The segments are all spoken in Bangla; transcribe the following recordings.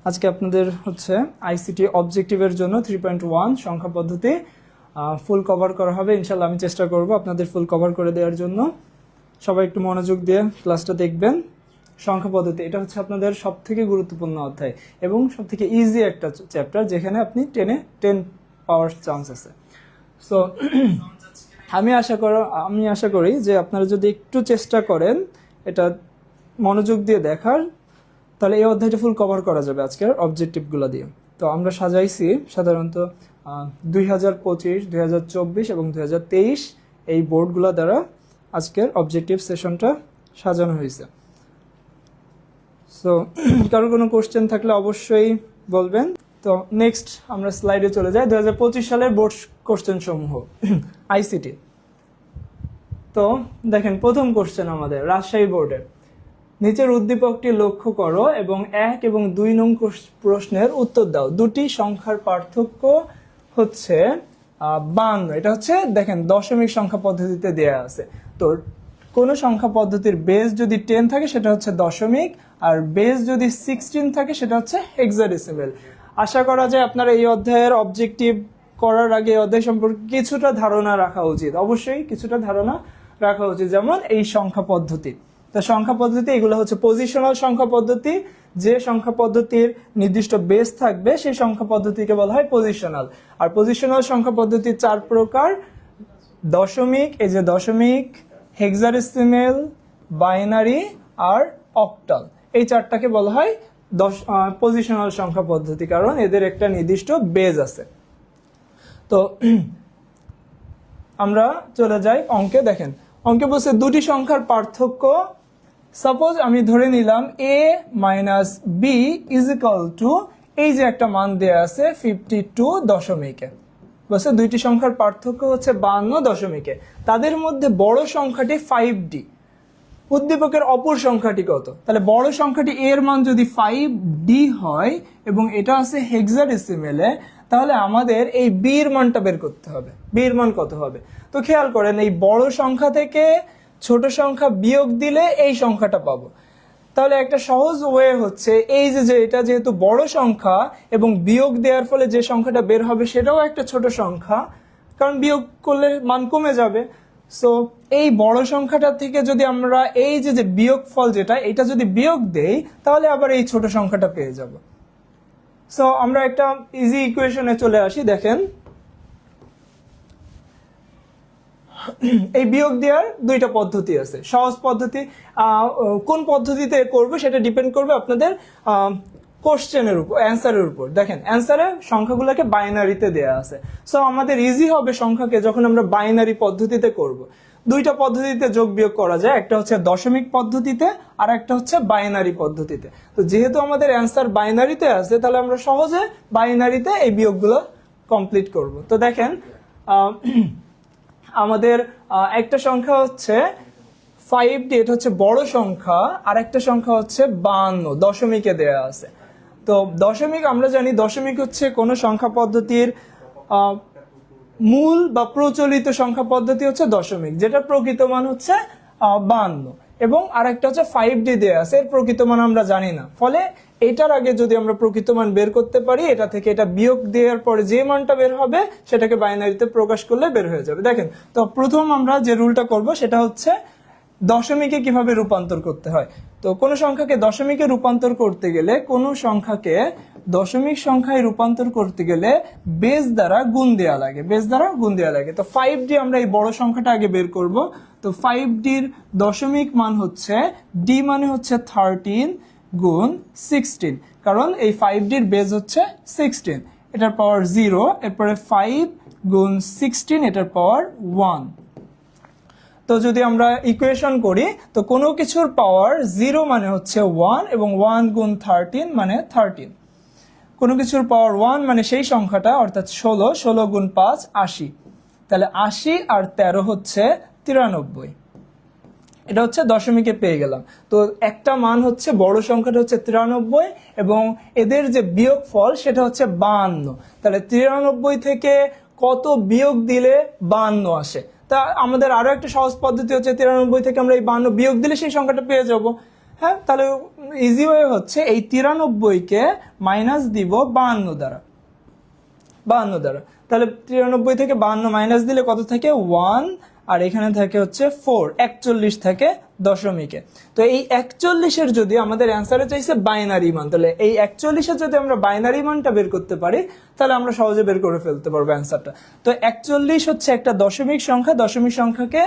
আজকে আপনাদের হচ্ছে আইসিটি অবজেক্টিভের জন্য 3.1 সংখ্যা পদ্ধতি ফুল কভার করা হবে। ইনশাল্লাহ আমি চেষ্টা করব আপনাদের ফুল কভার করে দেওয়ার জন্য। সবাই একটু মনোযোগ দিয়ে ক্লাসটা দেখবেন। সংখ্যা পদ্ধতি এটা হচ্ছে আপনাদের সবথেকে গুরুত্বপূর্ণ অধ্যায় এবং সবথেকে ইজি একটা চ্যাপ্টার, যেখানে আপনি 10 পাওয়ার চান্স আছে। সো আমি আশা করি যে আপনারা যদি একটু চেষ্টা করেন এটা মনোযোগ দিয়ে দেখার, তাহলে এই অধ্যায়টা ফুল কভার করা যাবে আজকের অবজেক্টিভগুলো দিয়ে। তো আমরা সাজাইছি সাধারণত 2025, 2024 এবং 2023 এই বোর্ডগুলো দ্বারা আজকের অবজেক্টিভ সেশনটা সাজানো হয়েছে। সো কারোর কোনো কোশ্চেন থাকলে অবশ্যই বলবেন। তো নেক্সট আমরা স্লাইডে চলে যাই। 2025 সালের বোর্ড কোশ্চেন সমূহ আইসিটি। তো দেখেন প্রথম কোশ্চেন আমাদের রাজশাহী বোর্ডের, নিচের উদ্দীপকটি লক্ষ্য করো এবং 1 এবং 2 নং প্রশ্নের উত্তর দাও। দুটি সংখ্যার পার্থক্য হচ্ছে 52। এটা হচ্ছে দেখেন দশমিক সংখ্যা পদ্ধতিতে দেয়া আছে। তো কোন সংখ্যা পদ্ধতির বেস যদি 10 থাকে সেটা হচ্ছে দশমিক, আর বেস যদি 16 থাকে সেটা হচ্ছে হেক্সাডেসিমেল। আশা করা যায় আপনারা এই অধ্যায়ের অবজেক্টিভ করার আগে অধ্যায় সম্পর্কে কিছুটা ধারণা রাখা উচিত, অবশ্যই কিছুটা ধারণা রাখা উচিত। যেমন এই সংখ্যা পদ্ধতি, তো সংখ্যা পদ্ধতি এগুলো হচ্ছে পজিশনাল সংখ্যা পদ্ধতি। যে সংখ্যা পদ্ধতির নির্দিষ্ট বেস থাকবে সেই সংখ্যা পদ্ধতিকে বলা হয় পজিশনাল। আর পজিশনাল সংখ্যা পদ্ধতি 4 প্রকার: দশমিক, এই যে দশমিক, হেক্সাডেসিমেল, বাইনারি আর অক্টাল। এই 4টাকে বলা হয় পজিশনাল সংখ্যা পদ্ধতি, কারণ এদের একটা নির্দিষ্ট বেজ আছে। তো আমরা চলে যাই অঙ্কে। দেখেন অঙ্কে বলছে দুটি সংখ্যার পার্থক্য। সাপোজ আমি ধরে নিলাম a minus B is equal to, এই যে একটা মান দেয়া আছে 52 দশমিকে, বলছে দুইটি সংখ্যার পার্থক্য হচ্ছে 52 দশমিকে। তাদের মধ্যে বড় সংখ্যাটি 5d, উদ্দীপকের অপর সংখ্যাটি কত? তাহলে বড় সংখ্যাটি a এর মান যদি 5d হয় এবং এটা আছে হেক্সাডেসিমেলে, তাহলে আমাদের এই b এর মানটা বের করতে হবে। b এর মান কত হবে? তো খেয়াল করেন, এই বড় সংখ্যা থেকে ছোট সংখ্যা বিয়োগ দিলে এই সংখ্যাটা পাবো। তাহলে একটা সহজ ওয়ে হচ্ছে এই যে এটা যেহেতু বড় সংখ্যা এবং বিয়োগ দেওয়ার ফলে যে সংখ্যাটা বের হবে সেটাও একটা ছোট সংখ্যা, কারণ বিয়োগ করলে মান কমে যাবে। সো এই বড় সংখ্যাটা থেকে যদি আমরা এই যে বিয়োগ ফল যেটা, এটা যদি বিয়োগ দেই তাহলে আবার এই ছোট সংখ্যাটা পেয়ে যাব। সো আমরা একটা ইজি ইকুয়েশনে চলে আসি। দেখেন এই বিয়োগ দেওয়ার দুইটা পদ্ধতি আছে। সহজ পদ্ধতি, কোন পদ্ধতিতে করব সেটা ডিপেন্ড করবে আপনাদের কোশ্চেনের উপর, অ্যান্সারের উপর। দেখেন অ্যান্সারে সংখ্যাগুলোকে বাইনারিতে দেয়া আছে। সো আমাদের ইজি হবে সংখ্যাকে যখন আমরা বাইনারি পদ্ধতিতে করব। দুইটা পদ্ধতিতে যোগ বিয়োগ করা যায়, একটা হচ্ছে দশমিক পদ্ধতিতে আর একটা হচ্ছে বাইনারি পদ্ধতিতে। তো যেহেতু আমাদের অ্যান্সার বাইনারিতে আছে, তাহলে আমরা সহজে বাইনারিতে এই বিয়োগগুলো কমপ্লিট করব। তো দেখেন আমাদের একটা সংখ্যা হচ্ছে 5d, এটা হচ্ছে বড় সংখ্যা, আর একটা সংখ্যা হচ্ছে 52 দশমিকে দেয়া আছে। তো দশমিক আমরা জানি, দশমিক হচ্ছে কোন সংখ্যা পদ্ধতির মূল বা প্রচলিত সংখ্যা পদ্ধতি হচ্ছে দশমিক, যেটা প্রকৃত মান হচ্ছে 52, এবং আরেকটা হচ্ছে 5d দেয়া আছে, এর প্রকৃত মান আমরা জানি না। ফলে এটার আগে যদি আমরা প্রকৃত মান বের করতে পারি, এটা থেকে এটা বিয়োগ দেওয়ার পরে যে মানটা বের হবে সেটাকে বাইনারিতে প্রকাশ করলে বের হয়ে যাবে। দেখেন, তো প্রথম আমরা যে রুলটা করব সেটা হচ্ছে দশমিকে কিভাবে রূপান্তর করতে হয়। তো কোন সংখ্যাকে দশমিকে রূপান্তর করতে গেলে, কোন সংখ্যাকে দশমিক সংখ্যায় রূপান্তর করতে গেলে বেস দ্বারা গুণ দেওয়া লাগে, বেস দ্বারা গুণ দেওয়া লাগে। তো 5d আমরা এই বড় সংখ্যাটা আগে বের করব। তো 5dর দশমিক মান হচ্ছে, d মানে হচ্ছে 13 গুণ 16, কারণ এই 5dর বেস হচ্ছে 16, এটার পাওয়ার 0, এরপরে 5 গুণ 16, এটার পাওয়ার 1। তো যদি আমরা ইকুয়েশন করি, তো কোনো কিছুর পাওয়ার 0 মানে হচ্ছে 1 এবং 1 গুণ 13 মানে 13। কোনো কিছুর পাওয়ার 1 মানে সেই সংখ্যাটা, অর্থাৎ 16 গুণ 5 80। তাহলে 80 আর 13 হচ্ছে 93। এটা হচ্ছে দশমিকে পেয়ে গেলাম। তো একটা মান হচ্ছে, বড় সংখ্যাটা হচ্ছে 93 এবং এদের যে বিয়োগ ফল সেটা হচ্ছে 52। তাহলে 93 থেকে কত বিয়োগ দিলে 52 আসে? তা আমাদের আরো একটা সহজ পদ্ধতি হচ্ছে 93 থেকে আমরা এই 52 বিয়োগ দিলে সেই সংখ্যাটা পেয়ে যাব। হ্যাঁ, তাহলে ইজি ওয়ে হচ্ছে এই 93-কে মাইনাস দিব 52 দ্বারা, 52 দ্বারা। তাহলে 93 থেকে 52 মাইনাস দিলে কত থাকে 1, আর এখানে থাকে হচ্ছে 4, 41 থাকে দশমিকে। তো এই 41-এর যদি আমাদের অ্যান্সারে চাইছে বাইনারি মান, তাহলে এই 41-এর যদি আমরা বাইনারি মানটা বের করতে পারি তাহলে আমরা সহজে বের করে ফেলতে পারবো অ্যান্সারটা। তো 41 হচ্ছে একটা দশমিক সংখ্যা, দশমিক সংখ্যাকে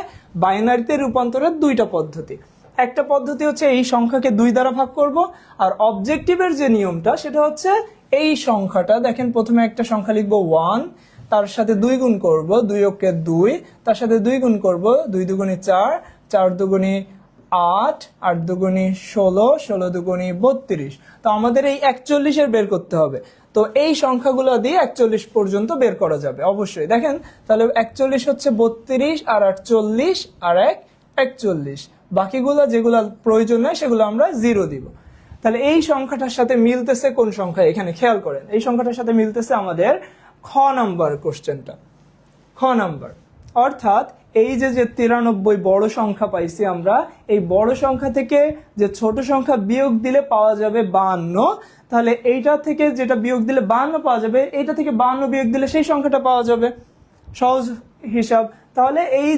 বাইনারিতে রূপান্তরের দুইটা পদ্ধতি। একটা পদ্ধতি হচ্ছে এই সংখ্যাকে 2 দ্বারা ভাগ করব, আর অবজেক্টিভের যে নিয়মটা সেটা হচ্ছে এই সংখ্যাটা, দেখেন প্রথমে একটা সংখ্যা লিখবো 1, তার সাথে 2 গুণ করব, 2 অক্ষে 2, তার সাথে 2 গুণ করব, 2 দুগুণে 4, 4 দুগুণে 8, 8 দুগুণে 16, 16 দুগুণে 32। তো আমাদের এই 41-এর বের করতে হবে। তো এই সংখ্যাগুলো দিয়ে 41 পর্যন্ত বের করা যাবে অবশ্যই। দেখেন তাহলে 41 হচ্ছে 32, আর 48, আর 1 41। বাকিগুলো যেগুলো প্রয়োজন নয় সেগুলো আমরা 0 দিব। তাহলে এই সংখ্যাটার সাথে মিলতেছে কোন সংখ্যা, এখানে খেয়াল করেন, এই সংখ্যাটার সাথে মিলতেছে আমাদের খ নাম্বার কোশ্চেনটা, খ নাম্বার। অর্থাৎ এই যে 93 বড় সংখ্যা পাইছি আমরা, এই বড় সংখ্যা থেকে যে ছোট সংখ্যা বিয়োগ দিলে পাওয়া যাবে 52, তাহলে এইটা থেকে যেটা বিয়োগ দিলে 52 পাওয়া যাবে, এইটা থেকে 52 বিয়োগ দিলে সেই সংখ্যাটা পাওয়া যাবে, সহজ হিসাব। তাহলে এই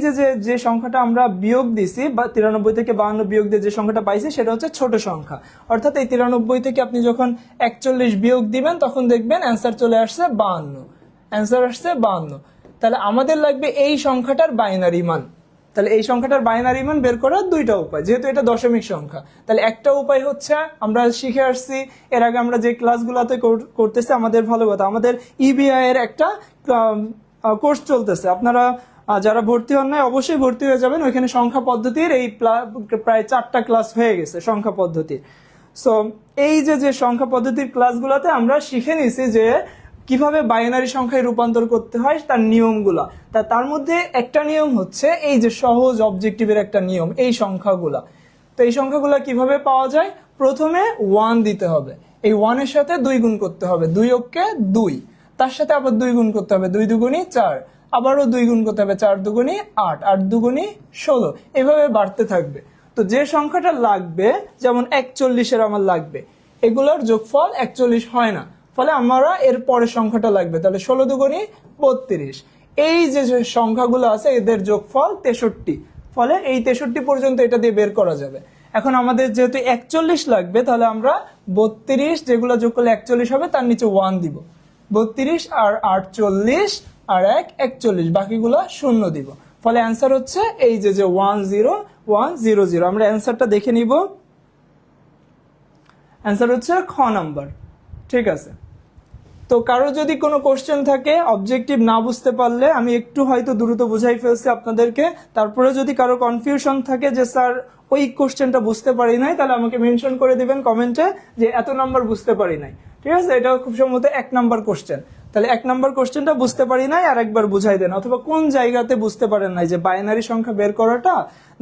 যে সংখ্যাটা আমরা বিয়োগ দিছি বা 93 থেকে 52 বিয়োগ দিয়ে যে সংখ্যাটা পাইছি সেটা হচ্ছে ছোট সংখ্যা। অর্থাৎ এই 93 থেকে আপনি যখন 41 বিয়োগ দিবেন তখন দেখবেন অ্যান্সার চলে আসছে 52, অ্যান্সার আসছে 52। তাহলে আমাদের লাগবে এই সংখ্যাটার বাইনারি মান। তাহলে এই সংখ্যাটার বাইনারি মান বের করার দুইটা উপায়, যেহেতু এটা দশমিক সংখ্যা। তাহলে একটা উপায় হচ্ছে আমরা শিখে আসছি এর আগে আমরা যে ক্লাসগুলোতে করতেছি, আমাদের ভালো কথা, আমাদের ইবিআই এর একটা কোর্স চলতেছে, আপনারা যারা ভর্তি হন নাই অবশ্যই ভর্তি হয়ে যাবেন। ওইখানে সংখ্যা পদ্ধতির এই প্রায় 4টা ক্লাস হয়ে গেছে সংখ্যা পদ্ধতির। সো এই যে সংখ্যা পদ্ধতির ক্লাসগুলোতে আমরা শিখে নিছি যে কিভাবে বাইনারি সংখ্যায় রূপান্তর করতে হয়, তার নিয়মগুলা। তার মধ্যে একটা নিয়ম হচ্ছে এই যে সহজ অবজেক্টিভের একটা নিয়ম, এই সংখ্যাগুলা। তো এই সংখ্যাগুলা কিভাবে পাওয়া যায়, প্রথমে 1 দিতে হবে, এই 1 এর সাথে 2 গুণ করতে হবে, 2 অক্ষে 2, তার সাথে আবার 2 গুণ করতে হবে, 2 দুগুণে 4, আবারও 2 গুণ করতে হবে, 4 দুগুণে 8, 8 দুগুণে 16, এভাবে বাড়তে থাকবে। তো যে সংখ্যাটা লাগবে, যেমন 41-এর আমার লাগবে, এগুলোর যোগফল 41 হয় না, ফলে আমরা এর পরের সংখ্যাটা লাগবে, তাহলে 16 দুগুণে 32। এই যে সংখ্যাগুলো আছে এদের যোগফল 63, ফলে এই 63 পর্যন্ত এটা দিয়ে বের করা যাবে। এখন আমাদের যেহেতু 41 লাগবে, তাহলে আমরা 32 যেগুলো যোগ করলে 41 হবে তার নিচে 1 দিব, 32 আর 48 আর 1 41, বাকিগুলো 0 দিব। ফলে অ্যান্সার হচ্ছে এই যে 10100। আমরা অ্যান্সারটা দেখে নিব, অ্যান্সার হচ্ছে খ নাম্বার। ঠিক আছে। তো কারো যদি কোনো কোশ্চেন থাকে অবজেক্টিভ না বুঝতে পারলে, আমি একটু হয়তো দ্রুত বুঝাই ফেলছি আপনাদেরকে, তারপরে যদি কারো কনফিউশন থাকে যে স্যার ওই কোশ্চেনটা বুঝতে পারি নাই, তাহলে আমাকে মেনশন করে দিবেন কমেন্টে যে এত নাম্বার বুঝতে পারি নাই। ঠিক আছে, এটা খুব সম্ভবত 1 নাম্বার কোশ্চেন। তাহলে 1 নাম্বার কোশ্চেনটা বুঝতে পারি নাই আর একবার বুঝাই দেন, অথবা কোন জায়গাতে বুঝতে পারেন নাই, যে বাইনারি সংখ্যা বের করাটা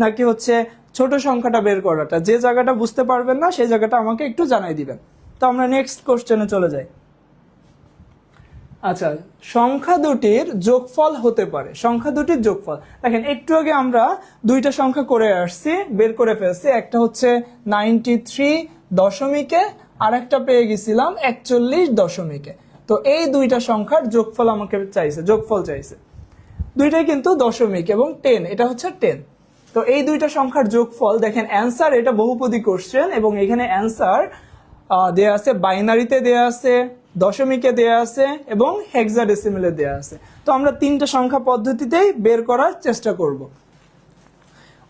নাকি হচ্ছে ছোট সংখ্যাটা বের করাটা, যে জায়গাটা বুঝতে পারবেন না সেই জায়গাটা আমাকে একটু জানাই দিবেন। তো আমরা নেক্সট কোশ্চেনে চলে যাই। আচ্ছা, সংখ্যা দুটির যোগফল হতে পারে, সংখ্যা দুটির যোগফল। দেখেন একটু আগে আমরা দুইটা সংখ্যা করে আসছি, বের করে ফেলছি, একটা হচ্ছে 93 দশমিকে, আর একটা পেয়ে গেছিলাম 41 দশমিকে। তো এই দুইটা সংখ্যার যোগফল আমাকে চাইছে, যোগফল চাইছে, দুইটাই কিন্তু দশমিক এবং 10, এটা হচ্ছে 10। তো এই দুইটা সংখ্যার যোগফল, দেখেন অ্যান্সার, এটা বহুপদী কোশ্চেন এবং এখানে অ্যান্সার দেয়া আছে, বাইনারিতে দেয়া আছে, দশমিকে দেয়া আছে এবং হেক্সাডেসিমেলে দেয়া আছে। তো আমরা 3টা সংখ্যা পদ্ধতিতেই বের করার চেষ্টা করব।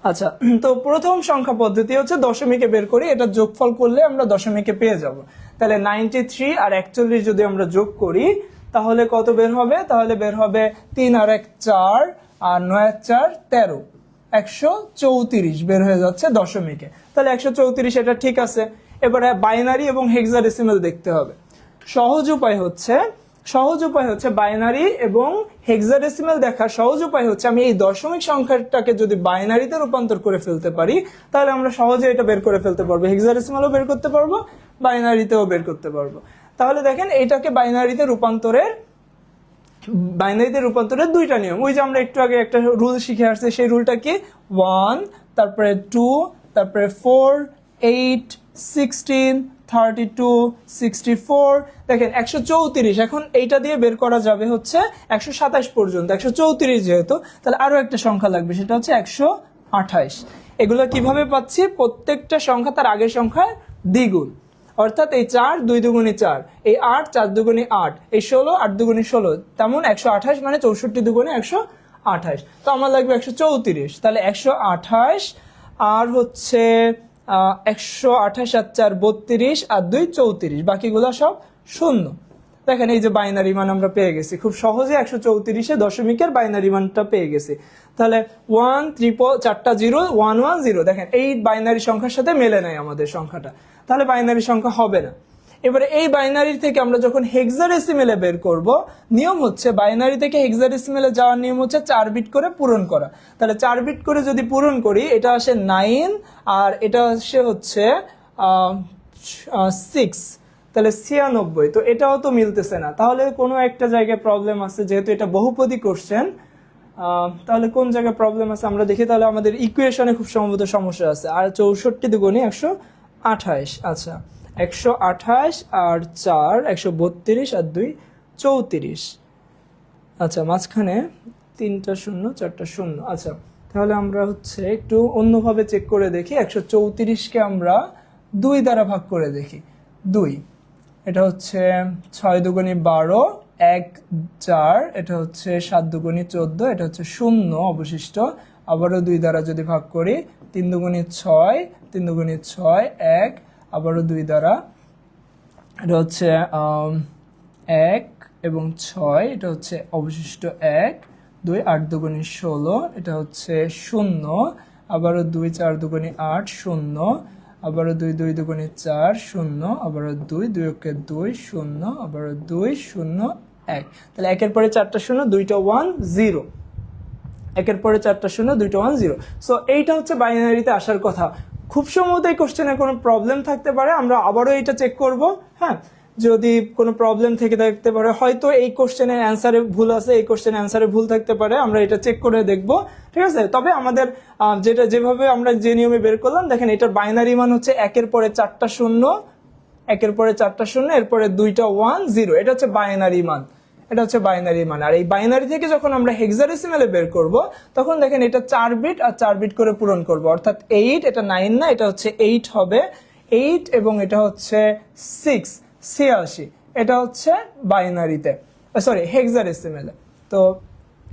আচ্ছা, তো প্রথম সংখ্যা পদ্ধতি হচ্ছে দশমিকে বের করি, এটা যোগফল করলে আমরা দশমিকে পেয়ে যাব। তাহলে 93 আর 41 যদি আমরা যোগ করি তাহলে কত বের হবে, তাহলে বের হবে 3 আর 1 4, আর 9 আর 4 13, 134 বের হয়ে যাচ্ছে দশমিকে। তাহলে 134 এটা ঠিক আছে। এবারে বাইনারি এবং হেক্সাডেসিমেল দেখতে হবে। সহজ উপায় হচ্ছে বাইনারি এবং হেক্সাডেসিমেল দেখার সহজ উপায় হচ্ছে, আমি এই দশমিক সংখ্যাটাকে যদি বাইনারিতে রূপান্তর করে ফেলতে পারি তাহলে আমরা সহজে এটা বের করে ফেলতে পারবো, হেক্সাডেসিমেলও বের করতে পারবো, বাইনারিতেও বের করতে পারবো। তাহলে দেখেন এটাকে বাইনারিতে রূপান্তরের দুইটা নিয়ম, ওই যে আমরা একটু আগে একটা রুল শিখে আসছি, সেই রুলটা কি 1, তারপরে 2, তারপরে 4, 8, 16, 32, 64, দেখেন 134। এখন এইটা দিয়ে বের করা যাবে হচ্ছে 127 পর্যন্ত, 134 যেহেতু, তাহলে আরো একটা সংখ্যা লাগবে, সেটা হচ্ছে 128। এগুলো কিভাবে পাচ্ছি? প্রত্যেকটা সংখ্যা তার আগের সংখ্যার দ্বিগুণ, অর্থাৎ এই 4 2 দুগুণে 4, এই 8 4 দুগুণে 8, এই 16 8 দুগুণে 16, তেমন 128 মানে 64 দুগুণে 128। তো আমার লাগবে 134, তাহলে 128 আর হচ্ছে 128 আর 4 32 আর 2 34, বাকিগুলো সব শূন্য। দেখেন এই যে বাইনারি মান আমরা পেয়ে গেছি খুব সহজে, 134 দশমিকের বাইনারি মানটা পেয়ে গেছি। তাহলে 1 3 4টা 0 1 1 0, দেখেন এই বাইনারি সংখ্যার সাথে মেলে নাই আমাদের সংখ্যাটা, তাহলে বাইনারি সংখ্যা হবে না। এবারে এই বাইনারি থেকে আমরা যখন হেক্সাডেসিমেলে বের করব, নিয়ম হচ্ছে বাইনারি থেকে হেক্সাডেসিমেলে যাওয়ার নিয়ম হচ্ছে 4 বিট করে পূরণ করা। তাহলে 4 বিট করে যদি পূরণ করি, এটা আসে 9 আর এটা আসে হচ্ছে 6, তাহলে 96। তো এটাও তো মিলতেছে না, তাহলে কোনো একটা জায়গায় প্রবলেম আছে, যেহেতু এটা বহুপদী কোশ্চেন। তাহলে কোন জায়গায় প্রবলেম আছে আমরা দেখি। তাহলে আমাদের ইকুয়েশনে খুব সম্ভবত সমস্যা আছে। আর 64 দুগুণে 128, আচ্ছা 128 আর 4 132 আর 2 34, আচ্ছা মাঝখানে 3টা 0 4টা 0। আচ্ছা তাহলে আমরা হচ্ছে একটু অন্যভাবে চেক করে দেখি। 134কে আমরা 2 দ্বারা ভাগ করে দেখি। 2, এটা হচ্ছে 6 দুগুণে 12, 1 4, এটা হচ্ছে 7 দুগুণে 14, এটা হচ্ছে 0 অবশিষ্ট। আবারও 2 দ্বারা যদি ভাগ করি, 3 দুগুণে 6, 3 দুগুণে 6 1, আবারও 2 দ্বারা, এটা হচ্ছে 1 এবং 6, এটা হচ্ছে অবশিষ্ট 1 2, 8 দুগুণে 16, এটা হচ্ছে 0, আবারও 2 4 দুগুণে 8 0, আবারও 2 2 দুগুণে 4 0, আবারও 2 2 কে 2 0, আবারও 2 0 1। তাহলে একের পরে 4টা 0 2টা 1 0, একের পরে 4টা 0 2টা 1 0। সো এইটা হচ্ছে বাইনারিতে আসার কথা। খুব সম্ভবত এই কোশ্চেনে কোনো প্রবলেম থাকতে পারে, আমরা আবারও এটা চেক করব। হ্যাঁ, যদি কোনো প্রবলেম থেকে থাকতে পারে, হয়তো এই কোশ্চেনের অ্যান্সারে ভুল আছে, এই কোশ্চেনের অ্যান্সারে ভুল থাকতে পারে, আমরা এটা চেক করে দেখব, ঠিক আছে। তবে আমাদের যেটা যেভাবে আমরা যে নিয়মে বের করলাম, দেখেন এটার বাইনারি মান হচ্ছে একের পরে 4টা 0, একের পরে 4টা 0, এরপরে 2টা 1 0, এটা হচ্ছে বাইনারি মান, এটা হচ্ছে বাইনারি মান। আর এই বাইনারি থেকে যখন আমরা হেক্সাডেসিমেলে বের করব, তখন দেখেন এটা 4 বিট আর 4 বিট করে পূরণ করব, অর্থাৎ 8, এটা 9 না, এটা হচ্ছে 8 হবে, 8 এবং এটা হচ্ছে 6 86, এটা হচ্ছে বাইনারিতে, সরি হেক্সাডেসিমেলে। তো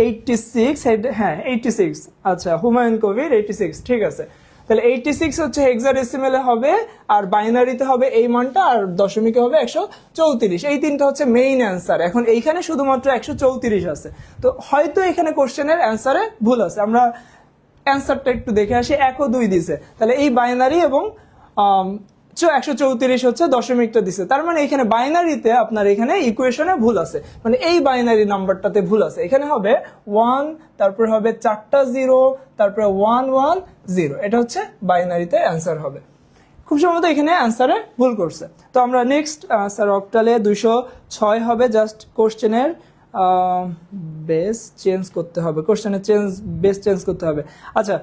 86, হ্যাঁ 86, আচ্ছা হুমায়ুন কবির 86, ঠিক আছে। তাহলে 86 হচ্ছে হেক্সাডেসিমেলে হবে, আর বাইনারিতে হবে এই মানটা, আর দশমিকে হবে 134। এই তিনটা হচ্ছে মেইন অ্যান্সার। এখন এইখানে শুধুমাত্র 134 আছে, তো হয়তো এখানে কোশ্চেনের অ্যান্সারে ভুল আছে। আমরা অ্যান্সারটা একটু দেখে আসি। 1 ও 2 দিছে, তাহলে এই বাইনারি এবং 134 হচ্ছে দশমিকটা দিছে, তার মানে এখানে বাইনারিতে আপনার এখানে ইকুয়েশনে ভুল আছে, মানে এই বাইনারি নাম্বারটাতে ভুল আছে। এখানে হবে 1, তারপর হবে 4টা 0, তারপরে 1 1 0, এটা হচ্ছে বাইনারিতে অ্যান্সার হবে। খুব সম্ভবত এখানে অ্যান্সারে ভুল করছে। তো আমরা নেক্সট স্যার অক্টালে 206 হবে, জাস্ট কোশ্চেনের বেস চেঞ্জ করতে হবে, কোশ্চেনের বেস চেঞ্জ করতে হবে। আচ্ছা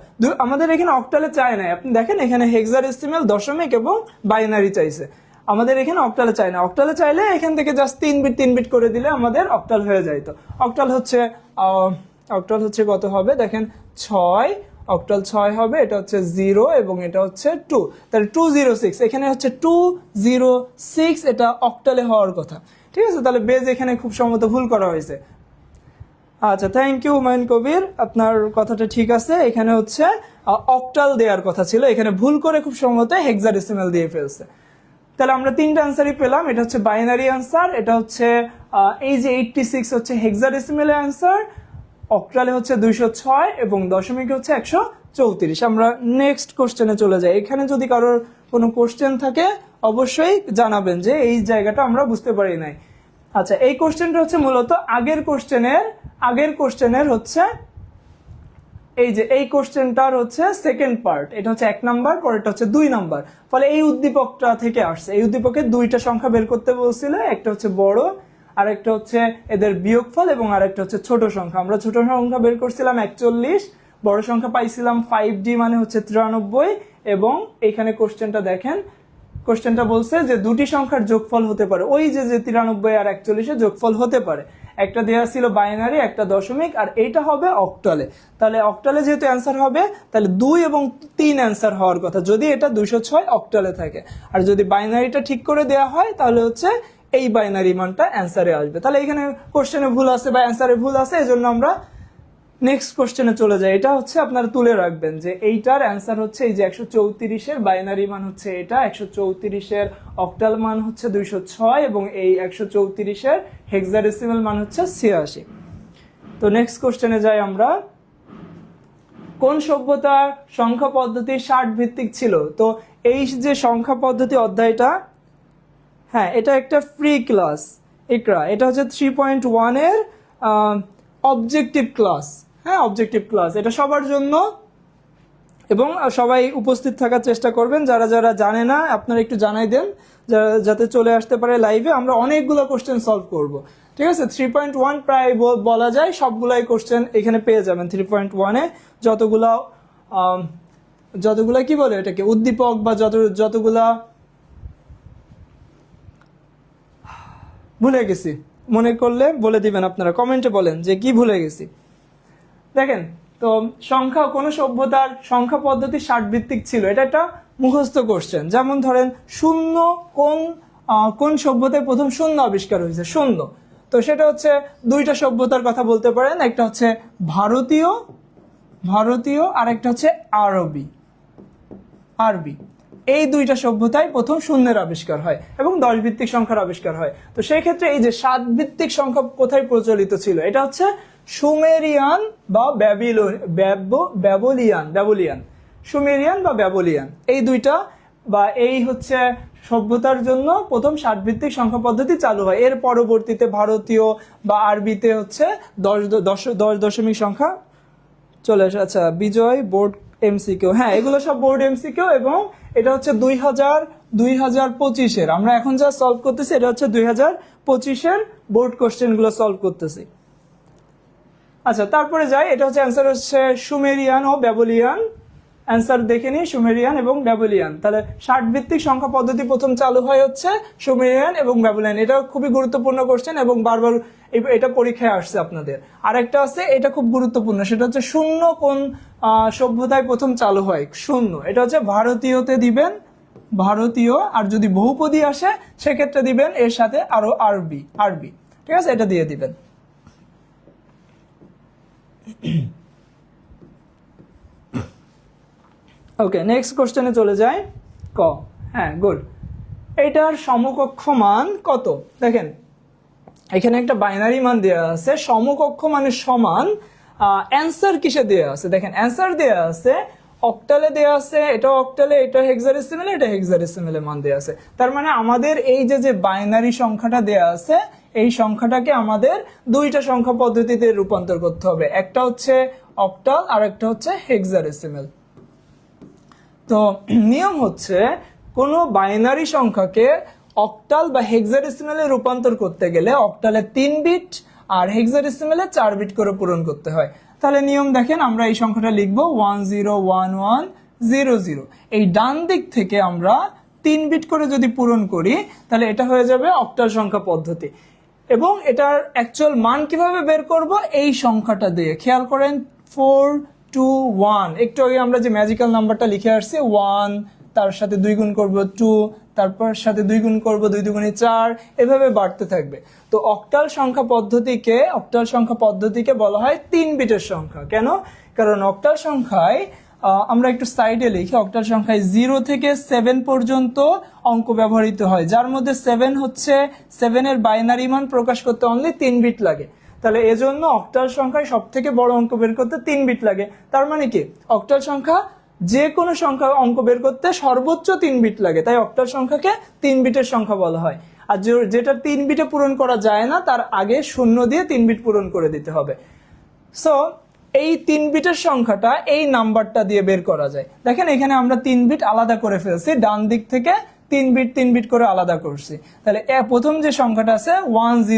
আমাদের এখানে অক্টালে চাই না, আপনি দেখেন এখানে হেক্সাডেসিমেল দশমিক এবং বাইনারি চাইছে, আমাদের এখানে অক্টালে চাই না। অক্টালে চাইলে এখান থেকে জাস্ট 3 বিট করে দিলে আমাদের অক্টাল হয়ে যাইতো। অক্টাল হচ্ছে কত হবে দেখেন, 6, অক্টাল 6 হবে, এটা হচ্ছে 0 এবং এটা হচ্ছে 2, তাহলে 206, এখানে হচ্ছে 206, এটা অক্টালে হওয়ার কথা, ঠিক আছে। তাহলে বেজ এখানে খুব সম্ভবত ভুল করা হয়েছে। আচ্ছা থ্যাংক ইউ হুমায়ুন কবির, আপনার কথাটা ঠিক আছে। এখানে হচ্ছে অক্টাল দেওয়ার কথা ছিল, এখানে ভুল করে খুব সম্ভবত হেক্সাডেসিমেল দিয়ে ফেলছে। তাহলে আমরা 3টা অ্যান্সারই পেলাম। এটা হচ্ছে বাইনারি অ্যান্সার, এটা হচ্ছে এই যে 86 হচ্ছে হেক্সাডেসিমেল অ্যান্সার, অক্টালে হচ্ছে 206 এবং দশমিকে হচ্ছে 134। আমরা নেক্সট কোশ্চেনে চলে যাই। এখানে যদি কারোর কোনো কোশ্চেন থাকে অবশ্যই জানাবেন যে এই জায়গাটা আমরা বুঝতে পারি নাই। আচ্ছা এই কোশ্চেনটা হচ্ছে মূলত আগের কোশ্চেনের হচ্ছে এই যে এই কোশ্চেনটার হচ্ছে সেকেন্ড পার্ট, এটা হচ্ছে 1 নাম্বার, পরেরটা হচ্ছে 2 নাম্বার। ফলে এই উদ্দীপকটা থেকে আসছে, এই উদ্দীপকে 2টা সংখ্যা বের করতে বলছিল, একটা হচ্ছে বড় আর একটা হচ্ছে এদের বিয়োগফল এবং আরেকটা হচ্ছে ছোট সংখ্যা। আমরা ছোট সংখ্যা বের করছিলাম 41, বড় সংখ্যা পাইছিলাম 5D মানে হচ্ছে 93, এবং এখানে কোশ্চেনটা দেখেন, কোশ্চেনটা বলছে যে দুটি সংখ্যার যোগফল হতে পারে, ওই যে 93 আর 41 যোগফল হতে পারে। একটা দেওয়া ছিল বাইনারি, একটা দশমিক, আর এইটা হবে অক্টালে। তাহলে অক্টালে যেহেতু অ্যান্সার হবে, তাহলে 2 এবং 3 অ্যান্সার হওয়ার কথা যদি এটা 206 অক্টালে থাকে। আর যদি বাইনারিটা ঠিক করে দেওয়া হয় তাহলে হচ্ছে এই বাইনারি মানটা অ্যান্সারে আসবে। তাহলে এখানে কোশ্চেনে ভুল আছে বা অ্যান্সারে ভুল আছে, এজন্য আমরা নেক্সট কোশ্চেনে চলে যায়। এটা হচ্ছে আপনারা তুলে রাখবেন যে এইটার অ্যান্সার হচ্ছে এই যে 134 বাইনারি মান হচ্ছে এটা, 134 অক্টাল মান হচ্ছে 206 এবং এই 134 হেক্সাডেসিমাল মান হচ্ছে 86। তো নেক্সট কোশ্চেনে যাই আমরা। কোন সভ্যতার সংখ্যা পদ্ধতি 60 ভিত্তিক ছিল? তো এই যে সংখ্যা পদ্ধতি অধ্যায়টা, হ্যাঁ এটা একটা ফ্রি ক্লাস ইকরা, এটা হচ্ছে 3.1 এর অবজেক্টিভ ক্লাস। হ্যাঁ অবজেক্টিভ ক্লাস, এটা সবার জন্য, এবং সবাই উপস্থিত থাকার চেষ্টা করবেন। যারা যারা জানে না আপনারা একটু জানাই দেন, যাতে চলে আসতে পারে লাইভে। আমরা অনেকগুলো কোশ্চেন সলভ করব, ঠিক আছে? 3.1 প্রায় বলা যায় সবগুলাই কোশ্চেন এখানে পেয়ে যাবেন 3.1-এ। যতগুলা কি বলে এটাকে উদ্দীপক বা যতগুলা ভুলে গেছি, মনে করলে বলে দিবেন, আপনারা কমেন্টে বলেন যে কি ভুলে গেছি। দেখেন তো সংখ্যা, কোন সভ্যতার সংখ্যা পদ্ধতি 60 ভিত্তিক ছিল, এটা একটা মুখস্থ কোশ্চেন। যেমন ধরেন শূন্য, কোন সভ্যতায় প্রথম শূন্য আবিষ্কার হয়েছে? শূন্য, তো সেটা হচ্ছে দুইটা সভ্যতার কথা বলতে পারেন, একটা হচ্ছে ভারতীয় আর একটা হচ্ছে আরবি। এই দুইটা সভ্যতায় প্রথম শূন্যের আবিষ্কার হয় এবং 10 ভিত্তিক সংখ্যার আবিষ্কার হয়। তো সেই ক্ষেত্রে এই যে 7 ভিত্তিক সংখ্যা কোথায় প্রচলিত ছিল? এটা হচ্ছে সুমেরিয়ান বা ব্যাবিলিয়ান, সুমেরিয়ান বা ব্যাবিলিয়ান, এই দুইটা বা এই হচ্ছে সভ্যতার জন্য প্রথম 7 ভিত্তিক সংখ্যা পদ্ধতি চালু হয়। এর পরবর্তীতে ভারতীয় বা আরবিতে হচ্ছে 10 দশমিক সংখ্যা চলে আসে। আচ্ছা বিজয় বোর্ড এমসিকিউ, হ্যাঁ এগুলো সব বোর্ড এমসিকিউ, এবং এটা হচ্ছে 2025-এর, আমরা এখন যা সলভ করতেছি এটা হচ্ছে 2025-এর বোর্ড কোশ্চেন গুলো সলভ করতেছি। আচ্ছা তারপরে যাই, এটা হচ্ছে অ্যান্সার হচ্ছে সুমেরিয়ান ও ব্যাবিলিয়ান। অ্যান্সার দেখে নিই, সুমেরিয়ান এবং ব্যাবিলিয়ান। তাহলে 60 ভিত্তিক সংখ্যা পদ্ধতি প্রথম চালু হয় হচ্ছে সুমেরিয়ান এবং ব্যাবিলিয়ান। এটা খুবই গুরুত্বপূর্ণ কোশ্চেন এবং বারবার এটা পরীক্ষায় আসছে আপনাদের। আরেকটা আছে, এটা খুব গুরুত্বপূর্ণ, সেটা হচ্ছে শূন্য কোন সভ্যতায় প্রথম চালু হয়? শূন্য, এটা হচ্ছে ভারতীয়তে দিবেন, ভারতীয়। আর যদি বহুপদী আসে সেক্ষেত্রে দিবেন এর সাথে আরো আরবি, ঠিক আছে? এটা দিয়ে দিবেন। ওকে নেক্সট কোশ্চেনে চলে যায়। হ্যাঁ গুড। এটার সমকক্ষ মান কত? দেখেন এখানে একটা বাইনারি মান দেওয়া আছে, সমকক্ষ মানের সমান। অ্যান্সার কিসে দেওয়া আছে? দেখেন অ্যান্সার দেওয়া আছে অক্টালে দেওয়া আছে, এটা অক্টালে, এটা হেক্সাডেসিমালে, এটা হেক্সাডেসিমালে মান দেওয়া আছে। তার মানে আমাদের এই যে বাইনারি সংখ্যাটা দেওয়া আছে, এই সংখ্যাটাকে আমাদের দুইটা সংখ্যা পদ্ধতিতে রূপান্তর করতে হবে, একটা হচ্ছে অক্টাল আর একটা হচ্ছে হেক্সাডেসিমাল। তো নিয়ম হচ্ছে কোনো বাইনারি সংখ্যাকে অক্টাল বা হেক্সাডেসিমালে রূপান্তর করতে গেলে অক্টালে 3 বিট আর হেক্সাডেসিমালে 4 বিট করে পূরণ করতে হয়। তাহলে নিয়ম দেখেন, আমরা এই সংখ্যাটা লিখবো 101100। এই ডান দিক থেকে আমরা 3 বিট করে যদি পূরণ করি তাহলে এটা হয়ে যাবে অক্টাল সংখ্যা পদ্ধতি। এবং এটার অ্যাকচুয়াল মান কিভাবে বের করব? এই সংখ্যাটা দিয়ে, খেয়াল করেন 421, একটু আগে আমরা যে ম্যাজিক্যাল নাম্বারটা লিখে আসছি 1, তার সাথে 2 গুণ করব 2, তারপর সাথে 2 গুণ করব 2 দুগুণে 4, এভাবে বাড়তে থাকবে। তো অক্টাল সংখ্যা পদ্ধতিকে বলা হয় 3 বিটের সংখ্যা। কেন? কারণ অক্টাল সংখ্যায় আমরা একটু সাইডে লিখি, অক্টাল সংখ্যায় 0 থেকে 7 পর্যন্ত অঙ্ক ব্যবহৃত হয়, যার মধ্যে 7 হচ্ছে 7 এর বাইনারি মান প্রকাশ করতে অনলি 3 বিট লাগে। তাহলে এজন্য অক্টাল সংখ্যায় সব থেকে বড় অঙ্ক বের করতে 3 বিট লাগে। তার মানে কি অক্টাল সংখ্যা যে কোনো সংখ্যা অঙ্ক বের করতে সর্বোচ্চ 3 বিট লাগে, তাই অক্টাল সংখ্যাকে 3 বিটের সংখ্যা বলা হয়। আর যেটা 3 বিটে পূরণ করা যায় না তার আগে 0 দিয়ে 3 বিট পূরণ করে দিতে হবে। সো এই 3 বিটের সংখ্যাটা এই নাম্বারটা দিয়ে বের করা যায়। দেখেন এখানে আমরা 3 বিট আলাদা করে ফেলছি, ডান দিক থেকে 3 বিট করে আলাদা করছি। তাহলে প্রথম যে সংখ্যাটা আছে 100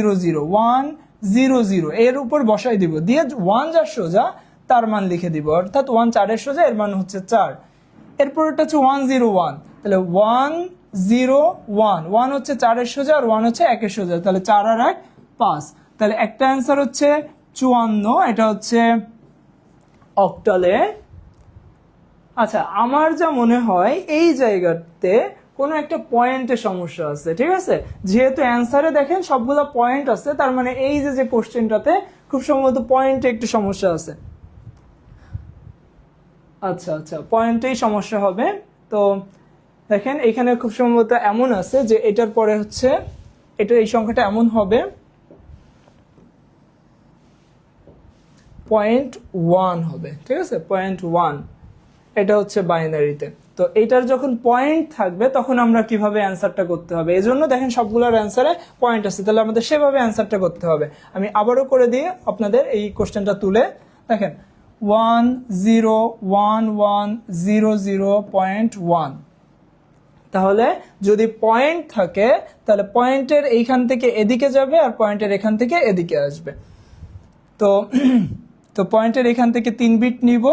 এর উপর বসাই দিব, দিয়ে 1 যার সোজা তার মান লিখে দিব, অর্থাৎ 1 4 এর সোজা, এর মান হচ্ছে 4। এরপরটা হচ্ছে 101, তাহলে 101, 1 হচ্ছে 4-এর সোজা আর 1 হচ্ছে 1-এর সোজা, তাহলে 4 আর 1 5। তাহলে একটা অ্যান্সার হচ্ছে 54, এটা হচ্ছে অক্টালে। আচ্ছা, আমার যা মনে হয় এই জায়গাতে কোনো একটা পয়েন্টের সমস্যা আছে, ঠিক আছে? যেহেতু অ্যান্সারে দেখেন সবগুলো পয়েন্ট আছে, তার মানে এই যে কোশ্চেনটাতে খুব সম্ভবত পয়েন্টে একটু সমস্যা আছে। আচ্ছা আচ্ছা, পয়েন্টেই সমস্যা হবে। তো দেখেন এখানে খুব সম্ভবত এমন আছে যে এটার পরে হচ্ছে এটা, এই সংখ্যাটা এমন হবে 0.1 হবে, ঠিক আছে? 0.1, এটা হচ্ছে বাইনারিতে। তো এটার যখন পয়েন্ট থাকবে তখন আমরা কিভাবে অ্যান্সারটা করতে হবে, এই জন্য দেখেন সবগুলোর অ্যান্সারে পয়েন্ট আছে, তাহলে আমাদের সেভাবে অ্যান্সারটা করতে হবে। আমি আবারও করে দিয়ে আপনাদের এই কোশ্চেনটা তুলে দেখেন 1011000.1, তাহলে যদি পয়েন্ট থাকে তাহলে পয়েন্টের এইখান থেকে এদিকে যাবে আর পয়েন্টের এখান থেকে এদিকে আসবে। তো তো পয়েন্টের এখান থেকে 3 বিট নিব,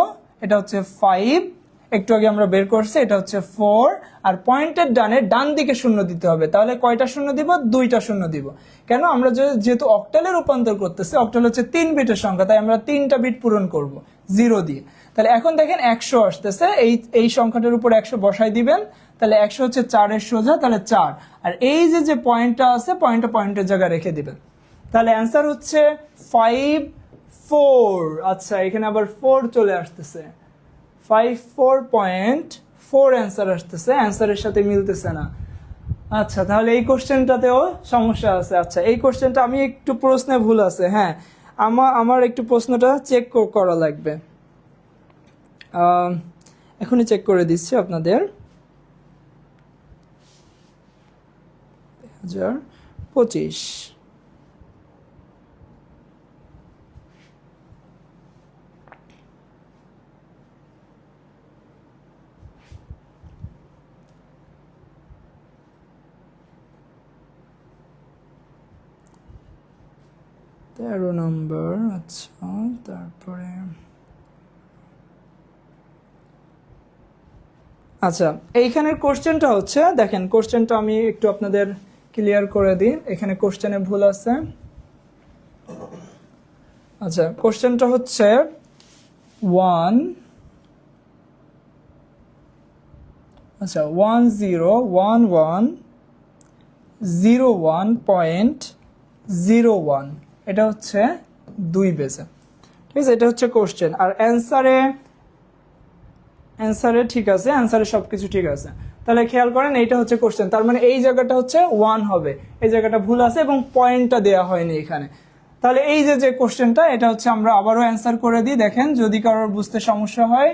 এটা হচ্ছে 5, একটু আগে আমরা বের করছি, এটা হচ্ছে 4, আর পয়েন্টের ডান দিকে শূন্য দিতে হবে। তাহলে কয়টা শূন্য দিব? 2টা শূন্য দিব। কেন? আমরা যেহেতু অক্টালে রূপান্তর করতেছি, অক্টাল হচ্ছে 3 বিটের সংখ্যা, তাই আমরা 3টা বিট পূরণ করব 0 দিয়ে। তাহলে এখন দেখেন 100 আসতেছে, এই সংখ্যাটার উপর 100 বসাই দিবেন, তাহলে 100 হচ্ছে 4-এর সোজা, তাহলে 4, আর এই যে পয়েন্টটা আছে পয়েন্টের জায়গায় রেখে দিবেন। তাহলে অ্যান্সার হচ্ছে 54। আচ্ছা, এখানে আবার 4 চলে আসতেছে, 54.4 অ্যান্সার আসতেছে, অ্যান্সারের সাথে মিলতেছে না। আচ্ছা, তাহলে এই কোশ্চেনটাতেও সমস্যা আছে। আচ্ছা, এই কোশ্চেনটা আমি একটু প্রশ্নে ভুল আছে, হ্যাঁ, আমার একটু প্রশ্নটা চেক করা লাগবে, এখনই চেক করে দিচ্ছি আপনাদের। 2025, তেরো নম্বর। আচ্ছা, তারপরে আচ্ছা, এইখানের কোশ্চেনটা হচ্ছে, দেখেন কোশ্চেনটা আমি একটু আপনাদের ক্লিয়ার করে দিই, এখানে কোশ্চেনে ভুল আছে। আচ্ছা, কোশ্চেনটা হচ্ছে 101101.01, এটা হচ্ছে 2 বেজে, ঠিক আছে? এটা হচ্ছে কোশ্চেন, আর অ্যান্সারে ঠিক আছে, অ্যান্সারে সবকিছু ঠিক আছে। তাহলে খেয়াল করেন এইটা হচ্ছে কোশ্চেন, তার মানে এই জায়গাটা হচ্ছে 1 হবে, এই জায়গাটা ভুল আছে এবং পয়েন্টটা দেওয়া হয়নি এখানে। তাহলে এই যে কোশ্চেনটা, এটা হচ্ছে আমরা আবারও অ্যান্সার করে দিই। দেখেন যদি কারোর বুঝতে সমস্যা হয়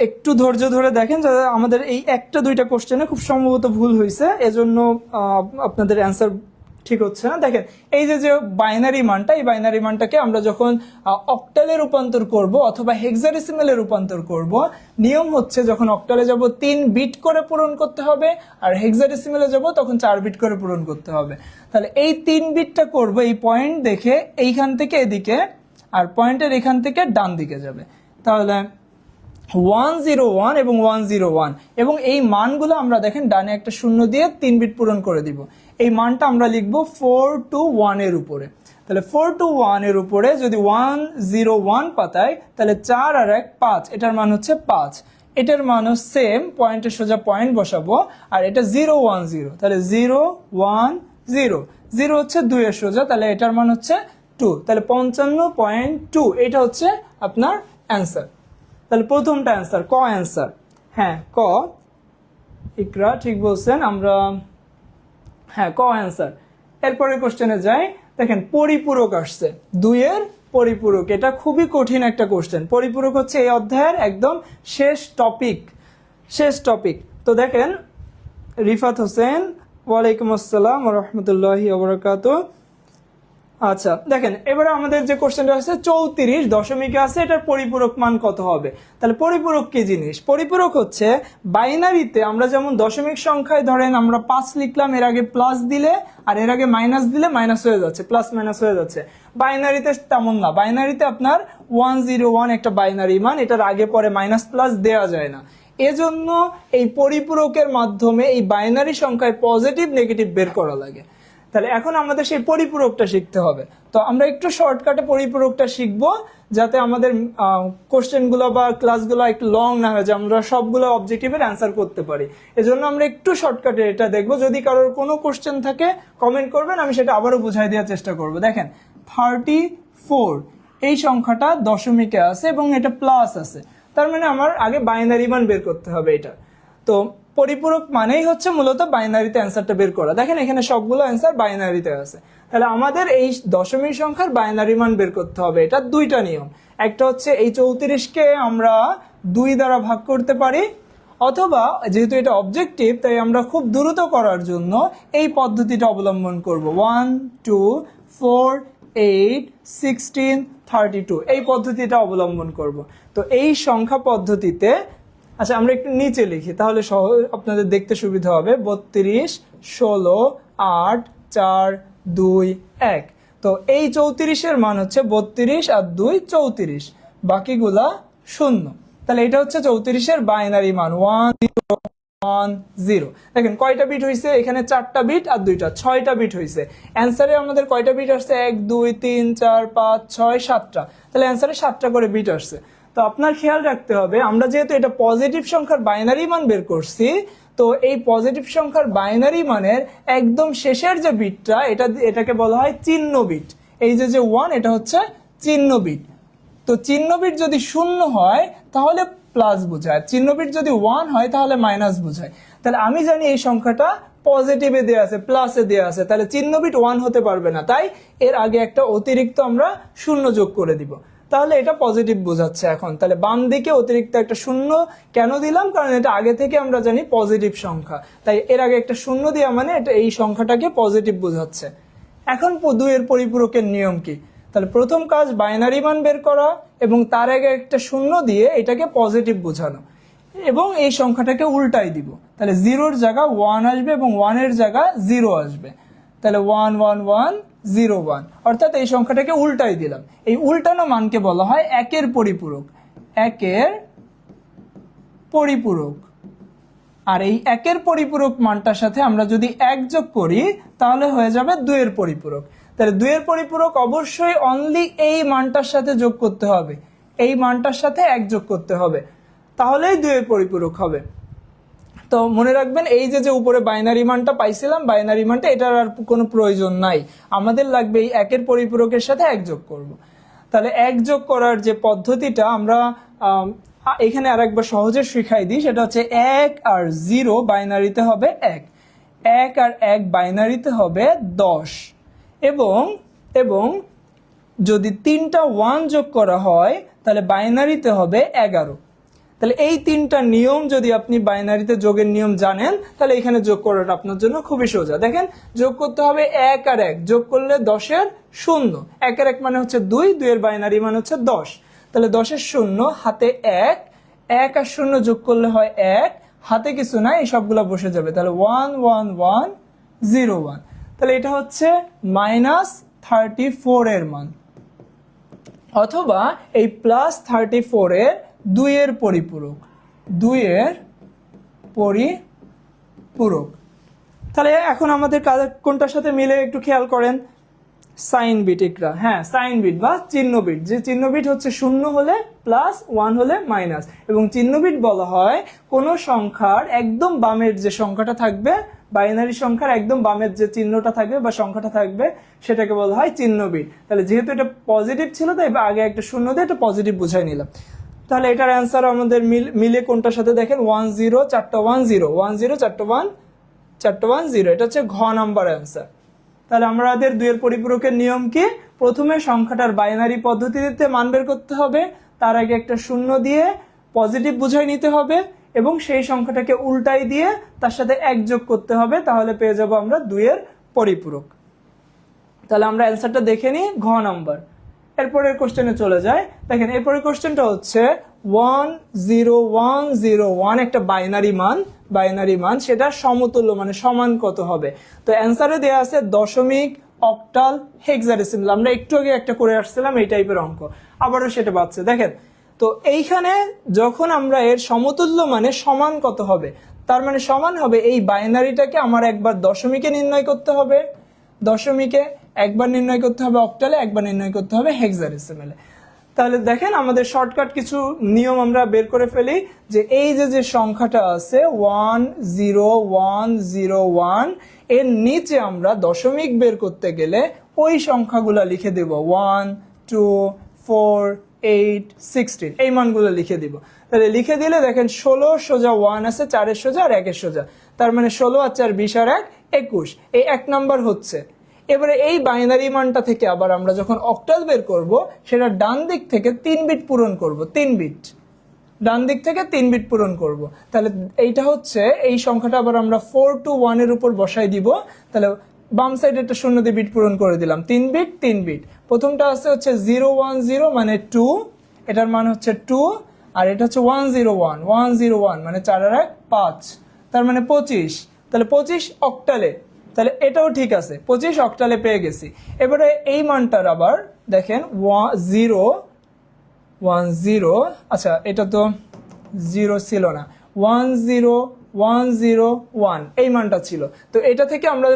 একটু ধৈর্য ধরে দেখেন, যাতে আমাদের এই একটা দুইটা কোশ্চেনে খুব সম্ভবত ভুল হয়েছে, এজন্য আপনাদের অ্যান্সার ঠিক হচ্ছে না। দেখেন এই যে বাইনারি মানটা, এই বাইনারি মানটাকে আমরা যখন অক্টালে রূপান্তর করব অথবা হেক্সাডেসিমেলে রূপান্তর করব, নিয়ম হচ্ছে যখন অক্টালে যাব 3 বিট করে পূরণ করতে হবে, আর হেক্সাডেসিমেলে যাব তখন 4 বিট করে পূরণ করতে হবে। তাহলে এই 3 বিটটা করব এই পয়েন্ট দেখে এইখান থেকে এদিকে, আর পয়েন্টের এখান থেকে ডান দিকে যাবে। তাহলে 101 এবং 101, এবং এই মানগুলো আমরা দেখেন ডানে একটা শূন্য দিয়ে 3 বিট পূরণ করে দিব। এই মানটা আমরা লিখব 4 to 1 এর উপরে। তাহলে 4 to 1 এর উপরে যদি 101 পাতায়, তাহলে 4 আর 1 5, এটার মান হচ্ছে 5। এটার মানও সেম, পয়েন্টের সোজা পয়েন্ট বসাবো, আর এটা 010, তাহলে 010, 0 হচ্ছে 2 এর সোজা, তাহলে এটার মান হচ্ছে 2, তাহলে 55.2, এটা হচ্ছে আপনার অ্যান্সার। তাহলে প্রথমটা অ্যান্সার, ক অ্যান্সার, হ্যাঁ ক, ইকরা ঠিক বলছেন, আমরা হ্যাঁ ক অ্যান্সার। এরপরে কোশ্চেনে যাই, দেখেন পরিপূরক আসছে, 2 এর পরিপূরক, এটা খুবই কঠিন একটা কোশ্চেন। পরিপূরক হচ্ছে এই অধ্যায়ের একদম শেষ টপিক। তো দেখেন রিফাত হোসেন, ওয়ালাইকুম আসসালাম ওয়া রাহমাতুল্লাহি ওয়া বারাকাতুহু। আচ্ছা, দেখেন এবারে আমাদের যে কোশ্চেনটা আছে 34 দশমিকে আছে, এটার পরিপূরক মান কত হবে? তাহলে পরিপূরক কি জিনিস? পরিপূরক হচ্ছে বাইনারিতে আমরা যেমন দশমিক সংখ্যায় ধরেন আমরা 5 লিখলাম, এর আগে প্লাস দিলে আর এর আগে মাইনাস দিলে মাইনাস হয়ে যাচ্ছে, প্লাস মাইনাস হয়ে যাচ্ছে। বাইনারিতে তেমন না, বাইনারিতে আপনার 101 একটা বাইনারি মান, এটার আগে পরে মাইনাস প্লাস দেওয়া যায় না। এজন্য এই পরিপূরকের মাধ্যমে এই বাইনারি সংখ্যায় পজিটিভ নেগেটিভ বের করা লাগে। তাহলে এখন আমাদের সেই পরিপূরকটা শিখতে হবে। তো আমরা একটু শর্টকাটে পরিপূরকটা শিখবো, যাতে আমাদের কোশ্চেনগুলো বা ক্লাসগুলো একটু লং না হয়ে যায়, আমরা সবগুলো অবজেক্টিভের অ্যান্সার করতে পারি। এজন্য আমরা একটু শর্টকাটে এটা দেখবো। যদি কারোর কোনো কোশ্চেন থাকে কমেন্ট করবেন, আমি সেটা আবারও বুঝাই দেওয়ার চেষ্টা করব। দেখেন 34 এই সংখ্যাটা দশমিকে আছে এবং এটা প্লাস আছে, তার মানে আমার আগে বাইনারি মান বের করতে হবে এটা। তো পরিপূরক মানেই হচ্ছে মূলত বাইনারিতে অ্যান্সারটা বের করা। দেখেন এখানে সবগুলো অ্যান্সার বাইনারিতে আছে। তাহলে আমাদের এই দশমিক সংখ্যার বাইনারি মান বের করতে হবে। এটা দুইটা নিয়ম, একটা হচ্ছে এই 34কে আমরা 2 দ্বারা ভাগ করতে পারি, অথবা যেহেতু এটা অবজেক্টিভ তাই আমরা খুব দ্রুত করার জন্য এই পদ্ধতিটা অবলম্বন করব। 1 2 4 8 16 32 এই পদ্ধতিটা অবলম্বন করব। তো এই সংখ্যা পদ্ধতিতে, আচ্ছা আমরা একটু নিচে লিখি তাহলে সহজ আপনাদের দেখতে সুবিধা হবে। 32 16 8 4 2 1। তো এই 34-এর মান হচ্ছে 32 আর 2 34, বাকিগুলা 0। তাহলে এটা হচ্ছে 34-এর বাইনারি মান 1 0 1 0। দেখেন কয়টা বিট হয়েছে, এখানে 4টা বিট আর 2টা 6টা বিট হয়েছে। অ্যান্সারে আমাদের কয়টা বিট আসছে, 1 2 3 4 5 6 7টা। তাহলে অ্যান্সারে 7টা করে বিট আসছে। তো আপনার খেয়াল রাখতে হবে, আমরা যেহেতু এটা পজিটিভ সংখ্যার বাইনারি মান বের করছি, তো এই পজিটিভ সংখ্যার বাইনারি মানের একদম শেষের যে বিটটা, এটাকে বলা হয় চিহ্ন বিট। এই যে 1 এটা হচ্ছে চিহ্ন বিট। তো চিহ্ন বিট যদি 0 হয় তাহলে প্লাস বোঝায়, চিহ্ন বিট যদি 1 হয় তাহলে মাইনাস বোঝায়। তাহলে আমি জানি এই সংখ্যাটা পজিটিভে দেওয়া আছে, প্লাসে দেওয়া আছে, তাহলে চিহ্ন বিট 1 হতে পারবে না, তাই এর আগে একটা অতিরিক্ত আমরা 0 যোগ করে দিব, তাহলে এটা পজিটিভ বোঝাচ্ছে। এখন তাহলে বাম দিকে অতিরিক্ত একটা 0 কেন দিলাম, কারণ এটা আগে থেকে আমরা জানি পজিটিভ সংখ্যা, তাই এর আগে একটা 0 দেওয়া মানে এটা এই সংখ্যাটাকে পজিটিভ বোঝাচ্ছে। এখন 2 এর পরিপূরকের নিয়ম কি? তাহলে প্রথম কাজ বাইনারি মান বের করা এবং তার আগে একটা 0 দিয়ে এটাকে পজিটিভ বোঝানো, এবং এই সংখ্যাটাকে উল্টাই দিব। তাহলে 0-র জায়গা 1 আসবে এবং 1-এর জায়গা 0 আসবে। তাহলে 1 1 1 0 1, অর্থাৎ এই সংখ্যাটাকে উল্টাই দিলাম। এই উল্টানো মানকে বলা হয় একের পরিপূরক, একের পরিপূরক। আর এই একের পরিপূরক মানটার সাথে আমরা যদি 1 যোগ করি তাহলে হয়ে যাবে 2 এর পরিপূরক। তাহলে 2 এর পরিপূরক অবশ্যই অনলি এই মানটার সাথে যোগ করতে হবে, এই মানটার সাথে 1 যোগ করতে হবে, তাহলেই 2 এর পরিপূরক হবে। তো মনে রাখবেন, এই যে উপরে বাইনারি মানটা পাইছিলাম, বাইনারি মানটা এটার আর কোনো প্রয়োজন নাই, আমাদের লাগবে এই একের পরিপূরকের সাথে 1 যোগ করব। তাহলে 1 যোগ করার যে পদ্ধতিটা আমরা এখানে আরেকবার সহজে শিখাই দিই, সেটা হচ্ছে 1 আর 0 বাইনারিতে হবে 1, 1 আর 1 বাইনারিতে হবে 10, এবং যদি 3টা 1 যোগ করা হয় তাহলে বাইনারিতে হবে 11। তাহলে এই 3টা নিয়ম যদি আপনি বাইনারিতে যোগের নিয়ম জানেন, তাহলে এখানে যোগ করাটা আপনার জন্য খুবই সোজা। দেখেন যোগ করতে হবে 1 আর 1, যোগ করলে 10-এর 0, 1 আর 1 মানে হচ্ছে 2, 2 এর বাইনারি মান হচ্ছে 10। তাহলে 10-এর 0 হাতে 1, 1 আর 0 যোগ করলে হয় 1, হাতে কিছু নাই, এই সবগুলো বসে যাবে। তাহলে 1 1 1 0 1। তাহলে এটা হচ্ছে -34 এর মান, অথবা এই +34 এর 2 এর পরিপূরক, 2 এর পরিপূরক। তাহলে এখন আমাদের কোনটার সাথে মিলে একটু খেয়াল করেন, সাইন বিট। একটা হ্যাঁ সাইন বিট বা চিহ্ন বিট, যে চিহ্ন বিট হচ্ছে 0 হলে প্লাস, 1 হলে মাইনাস, এবং চিহ্ন বিট বলা হয় কোনো সংখ্যার একদম বামের যে সংখ্যাটা থাকবে, বাইনারি সংখ্যার একদম বামের যে চিহ্নটা থাকবে বা সংখ্যাটা থাকবে সেটাকে বলা হয় চিহ্ন বিট। তাহলে যেহেতু এটা পজিটিভ ছিল তাই আগে একটা 0 দিয়ে এটা পজিটিভ বুঝাই নিলাম। তাহলে এটার অ্যান্সার আমাদের মিলে কোনটার সাথে, দেখেন 1 0 4টা 1 0, 1 0 4টা 1 4টা 1 0, এটা হচ্ছে ঘ নাম্বার অ্যান্সার। তাহলে আমাদের 2 এর পরিপূরকের নিয়ম কি? প্রথমে সংখ্যাটার বাইনারি পদ্ধতিতে মান বের করতে হবে, তার আগে একটা 0 দিয়ে পজিটিভ বুঝাই নিতে হবে, এবং সেই সংখ্যাটাকে উল্টাই দিয়ে তার সাথে 1 যোগ করতে হবে, তাহলে পেয়ে যাব আমরা 2 এর পরিপূরক। তাহলে আমরা অ্যান্সারটা দেখে নিই, ঘ নাম্বার। এরপরের কোশ্চেনে চলে যায়। দেখেন এরপরের কোশ্চেনটা হচ্ছে 1 0 1 0 1 একটা বাইনারি মান, সেটা সমতুল্য মানে সমান কত হবে? তো অ্যান্সারে দেওয়া আছে দশমিক, অক্টাল, হেক্সাডেসিমাল। আমরা একটু আগে একটা করে আসছিলাম এই টাইপের অঙ্ক, আবারও সেটা পাচ্ছে। দেখেন তো এইখানে যখন আমরা এর সমতুল্য মানে সমান কত হবে, তার মানে সমান হবে এই বাইনারিটাকে আমার একবার দশমিকে নির্ণয় করতে হবে, দশমিকে একবার নির্ণয় করতে হবে অক্টালে, একবার নির্ণয় করতে হবে হেক্সাডেসিমেলে। তাহলে দেখেন আমাদের শর্টকাট কিছু নিয়ম আমরা বের করে ফেলি, যে এই যে সংখ্যাটা আছে 10101, এর নিচে আমরা দশমিক বের করতে গেলে ওই সংখ্যাগুলো লিখে দেব 1 2 4 8 16, এই মানগুলো লিখে দিব। তাহলে লিখে দিলে দেখেন 16 সোজা 1 আছে, 4 সোজা আর 1 সোজা, তার মানে 16 আর 4 20 আর 1 21, এই 1 নাম্বার হচ্ছে। এবারে এই বাইনারি মানটা থেকে আবার আমরা যখন অক্টাল বের করব, সেটা ডান দিক থেকে 3 বিট পূরণ করব, 3 বিট ডান দিক থেকে 3 বিট পূরণ করব। তাহলে এইটা হচ্ছে এই সংখ্যাটা আবার আমরা 4 to 1 এর উপর বসাই দিব। তাহলে বাম সাইডে একটা শূন্য দিয়ে বিট পূরণ করে দিলাম, 3 বিট 3 বিট। প্রথমটা আছে হচ্ছে 010 মানে 2, এটার মান হচ্ছে 2, আর এটা হচ্ছে 101 মানে 4 আর 1 5, তার মানে 25। তাহলে 25 অক্টালে, তাহলে এটাও ঠিক আছে, 25 অক্টালে পেয়ে গেছি। এবারে এই মানটার আবার দেখেন 010, আচ্ছা এটা তো 0 ছিল না, 10101 এই মানটা ছিল। তো এটা থেকে আমরা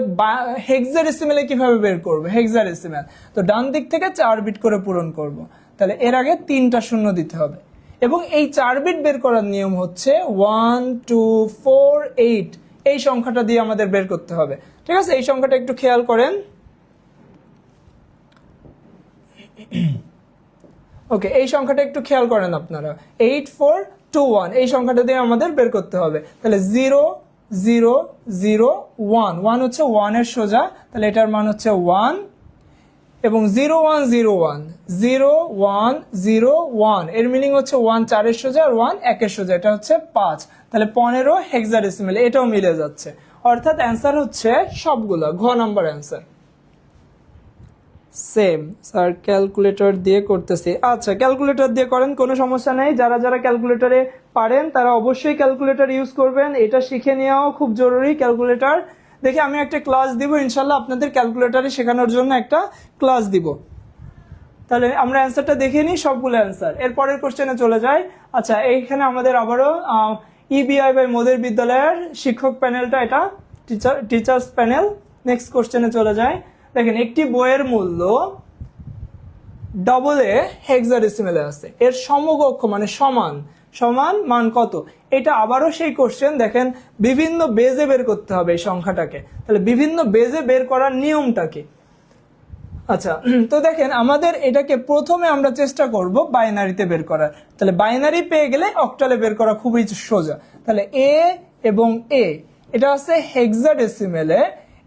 হেক্সাডেসিমেলে কিভাবে বের করব, হেক্সাডেসিমেল তো ডান দিক থেকে 4 বিট করে পূরণ করব। তাহলে এর আগে 3টা শূন্য দিতে হবে, এবং এই 4 বিট বের করার নিয়ম হচ্ছে 1248, এই সংখ্যাটা দিয়ে আমাদের বের করতে হবে। ঠিক আছে, এই সংখ্যাটা একটু খেয়াল করেন। ওকে, এই সংখ্যাটা একটু খেয়াল করেন আপনারা, 8421, এই সংখ্যাটা দিয়ে আমাদের বের করতে হবে। তাহলে 0001 হচ্ছে 1 এর সোজা, তাহলে এটার মান হচ্ছে 1, এবং 0101 এর মিনিং হচ্ছে 1 4 এর সোজা আর 1 1 এর সোজা, এটা হচ্ছে 5, তাহলে 15 হেক্সাডেসিমেল, এটাও মিলে যাচ্ছে। অর্থাৎ অ্যান্সার হচ্ছে সবগুলো ঘ number answer. Same sir, calculator দিয়ে করতেছি। আচ্ছা, ক্যালকুলেটর দিয়ে করেন, কোনো সমস্যা নেই। যারা যারা ক্যালকুলেটরে পারেন তারা অবশ্যই ক্যালকুলেটর ইউজ করবেন, এটা শিখে নেওয়াও খুব জরুরি। ক্যালকুলেটর দেখে আমি একটা ক্লাস দিব ইনশাল্লাহ, আপনাদের ক্যালকুলেটরে শেখানোর জন্য একটা ক্লাস দিব। তাহলে আমরা অ্যান্সারটা দেখে নিই, সবগুলো অ্যান্সার। এরপরের কোশ্চেনে চলে যাই। আচ্ছা, এইখানে আমাদের আবারও ইবিআই বাই মোদের বিদ্যালয়ের শিক্ষক প্যানেলটা, এটা টিচার্স প্যানেল। নেক্সট কোশ্চেনে চলে যায়। দেখেন, একটি বইয়ের মূল্য ডবল এ হেক্সাডেসিমেলে আছে, এর সমকক্ষ মানে সমান মান কত? এটা আবারও সেই কোশ্চেন। দেখেন, বিভিন্ন বেজে বের করতে হবে এই সংখ্যাটাকে। তাহলে বিভিন্ন বেজে বের করার নিয়মটা কি? আচ্ছা, তো দেখেন আমাদের এটাকে প্রথমে আমরা চেষ্টা করব বাইনারিতে বের করার। তাহলে বাইনারি পেয়ে গেলে অক্টালে বের করা খুবই সোজা। তাহলে এ এবং এ এটা আছে হেক্সাডেসিমেলে,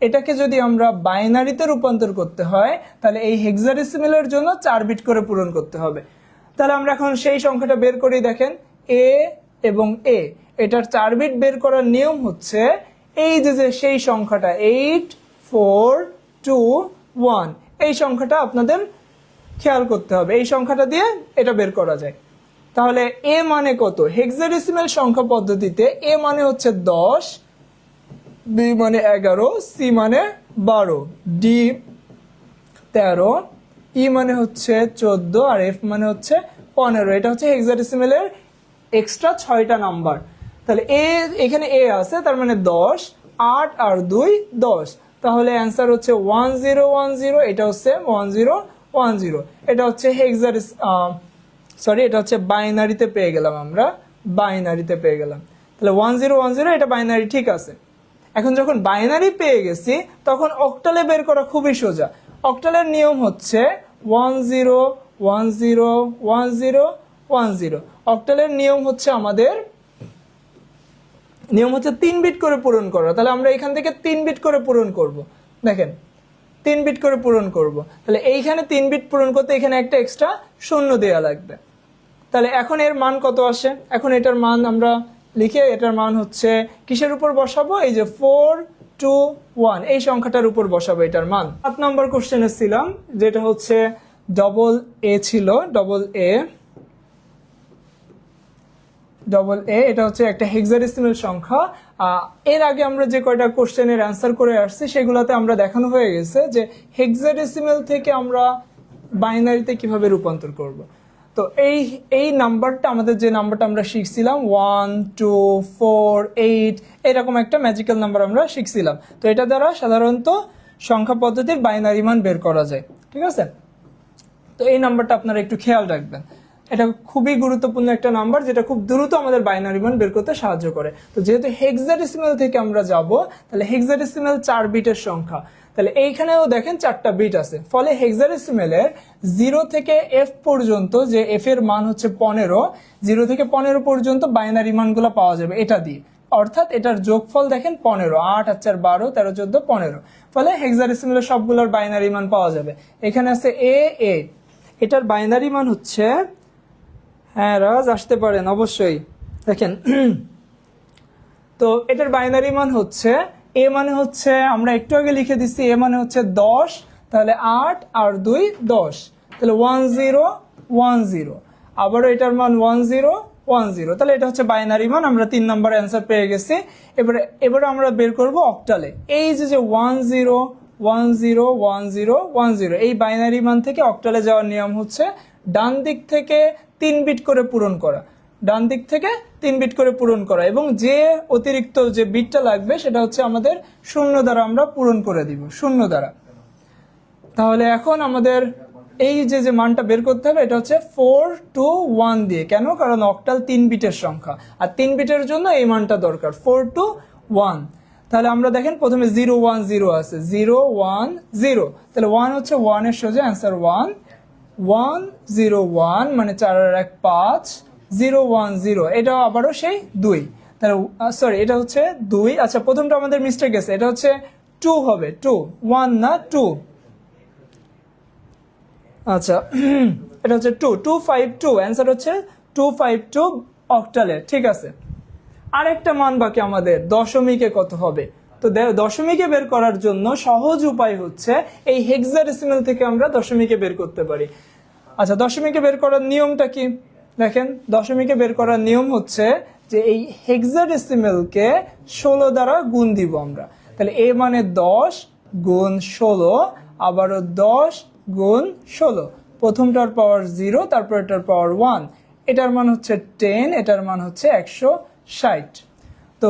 এটাকে যদি আমরা বাইনারিতে রূপান্তর করতে হয় তাহলে এই হেক্সাডেসিমেলের জন্য 4 বিট করে পূরণ করতে হবে। তাহলে আমরা এখন সেই সংখ্যাটা বের করি। দেখেন, এ এবং এ এটার 4 বিট বের করার নিয়ম হচ্ছে এই যে সেই সংখ্যাটা 8421, এই সংখ্যাটা আপনাদের খেয়াল করতে হবে, এই সংখ্যাটা দিয়ে এটা বের করা যায়। তাহলে এ মানে কত? হেক্সাডেসিমেল সংখ্যা পদ্ধতিতে এ মানে হচ্ছে 10, বি মানে 11, সি মানে 12, ডি 13, ই মানে হচ্ছে 14, আর এফ মানে হচ্ছে 15। এটা হচ্ছে হেক্সাডেসিমেলের এক্সট্রা 6টা নাম্বার। তাহলে এখানে এ আছে, তার মানে 10, 8 আর 2 10। তাহলে অ্যান্সার হচ্ছে 1010, এটা হচ্ছে 1010, এটা হচ্ছে এটা হচ্ছে বাইনারিতে পেয়ে গেলাম আমরা, বাইনারিতে পেয়ে গেলাম। তাহলে 1010 এটা বাইনারি, ঠিক আছে। এখন যখন বাইনারি পেয়ে গেছি তখন অক্টালে বের করা খুবই সোজা। অক্টালের নিয়ম হচ্ছে 10101010। অক্টালের নিয়ম হচ্ছে আমাদের 3 বিট করে পূরণ করা। তাহলে আমরা এখান থেকে 3 বিট করে পূরণ করব। দেখেন, 3 বিট করে পূরণ করব। তাহলে এইখানে 3 বিট পূরণ করতে এখানে একটা এক্সট্রা শূন্য দেওয়া লাগবে। তাহলে এখন এর মান কত আসে? এখন এটার মান আমরা লিখে এটার মান হচ্ছে কিসের উপর বসাবো? এই যে 421 এই সংখ্যাটার উপর বসাবো এটার মান। 7 নম্বর কোশ্চেনে ছিলাম, যেটা হচ্ছে ডবল এ ছিল, ডবল এ এটা হচ্ছে একটা হেক্সাডেসিমেল সংখ্যা। এর আগে আমরা যে কয়টা কোশ্চেনের অ্যান্সার করে আসছি সেগুলোতে আমরা দেখানো হয়ে গেছে যে হেক্সাডেসিমেল থেকে আমরা বাইনারিতে কিভাবে রূপান্তর করব। তো এই এই নাম্বারটা আমাদের যে নাম্বারটা আমরা শিখছিলাম 1 2 4 8 এরকম একটা ম্যাজিক্যাল নাম্বার আমরা শিখছিলাম। তো এটা দ্বারা সাধারণত সংখ্যা পদ্ধতির বাইনারি মান বের করা যায়, ঠিক আছে। তো এই নাম্বারটা আপনারা একটু খেয়াল রাখবেন, এটা খুবই গুরুত্বপূর্ণ একটা নাম্বার যেটা খুব দ্রুত আমাদের বাইনারি মান বের করতে সাহায্য করে। তো যেহেতু হেক্সাডেসিমাল থেকে আমরা যাব, তাহলে হেক্সাডেসিমাল 4 বিটের সংখ্যা, তাহলে এইখানেও দেখেন 4টা বিট আছে, ফলে হেক্সাডেসিমালের 0 থেকে f পর্যন্ত, যে f এর মান হচ্ছে 15, 0 থেকে 15 পর্যন্ত বাইনারি মানগুলো পাওয়া যাবে এটা দিয়ে। অর্থাৎ এটার যোগফল দেখেন 15, 8 আর 4 12, 13 14 15, ফলে হেক্সাডেসিমালের সবগুলোর বাইনারি মান পাওয়া যাবে। এখানে আছে a a, এটার বাইনারি মান হচ্ছে, হ্যাঁ রাজ আসতে পারেন অবশ্যই, দেখেন তো এটার বাইনারি মান হচ্ছে এ মানে হচ্ছে, আমরা একটু আগে লিখে দিচ্ছি, এ মানে হচ্ছে 10, তাহলে 8 আর 2 10, তাহলে 1010। আবারও এটার মান 1010, তাহলে এটা হচ্ছে বাইনারি মান। আমরা 3 নম্বর অ্যান্সার পেয়ে গেছি। এবারে আমরা বের করব অক্টালে। এই যে 10101010 এই বাইনারি মান থেকে অক্টালে যাওয়ার নিয়ম হচ্ছে ডান দিক থেকে 3 বিট করে পূরণ করা, ডান দিক থেকে 3 বিট করে পূরণ করা, এবং যে অতিরিক্ত যে বিটটা লাগবে সেটা হচ্ছে আমাদের 0 দ্বারা আমরা পূরণ করে দিব, 0 দ্বারা। তাহলে এখন আমাদের এই যে মানটা বের করতে হবে, এটা হচ্ছে 421 দিয়ে। কেন? কারণ অক্টাল 3 বিটের সংখ্যা, আর 3 বিটের জন্য এই মানটা দরকার 421। তাহলে আমরা দেখেন প্রথমে 010 আছে, 010, তাহলে 1 হচ্ছে 1 এর সোজা অ্যান্সার 1, 101 মানে 4 আর 1 5, 010, এটাও আবারও সেই 2, তাহলে সরি এটা হচ্ছে 2। আচ্ছা প্রথমটা আমাদের মিস্টেক গেছে, এটা হচ্ছে 2 হবে, 2 1 না 2। আচ্ছা এটা হচ্ছে 252, অ্যান্সার হচ্ছে 252 অক্টালে, ঠিক আছে। আরেকটা মান বাকি আমাদের, দশমিকে কত হবে। তো দশমিকে বের করার জন্য সহজ উপায় হচ্ছে এই হেক্সাডেসিমাল থেকে আমরা দশমিকে বের করতে পারি। আচ্ছা দশমিকে বের করার নিয়মটা কি দেখেন, দশমিকে বের করার নিয়ম হচ্ছে যে এই হেক্সাডেসিমালকে 16 দ্বারা গুণ দিব আমরা। তাহলে এ মানে 10 গুণ 16, আবারও 10 গুণ 16, প্রথমটার পাওয়ার 0, তারপর এটার পাওয়ার 1, এটার মান হচ্ছে 10, এটার মান হচ্ছে 160। তো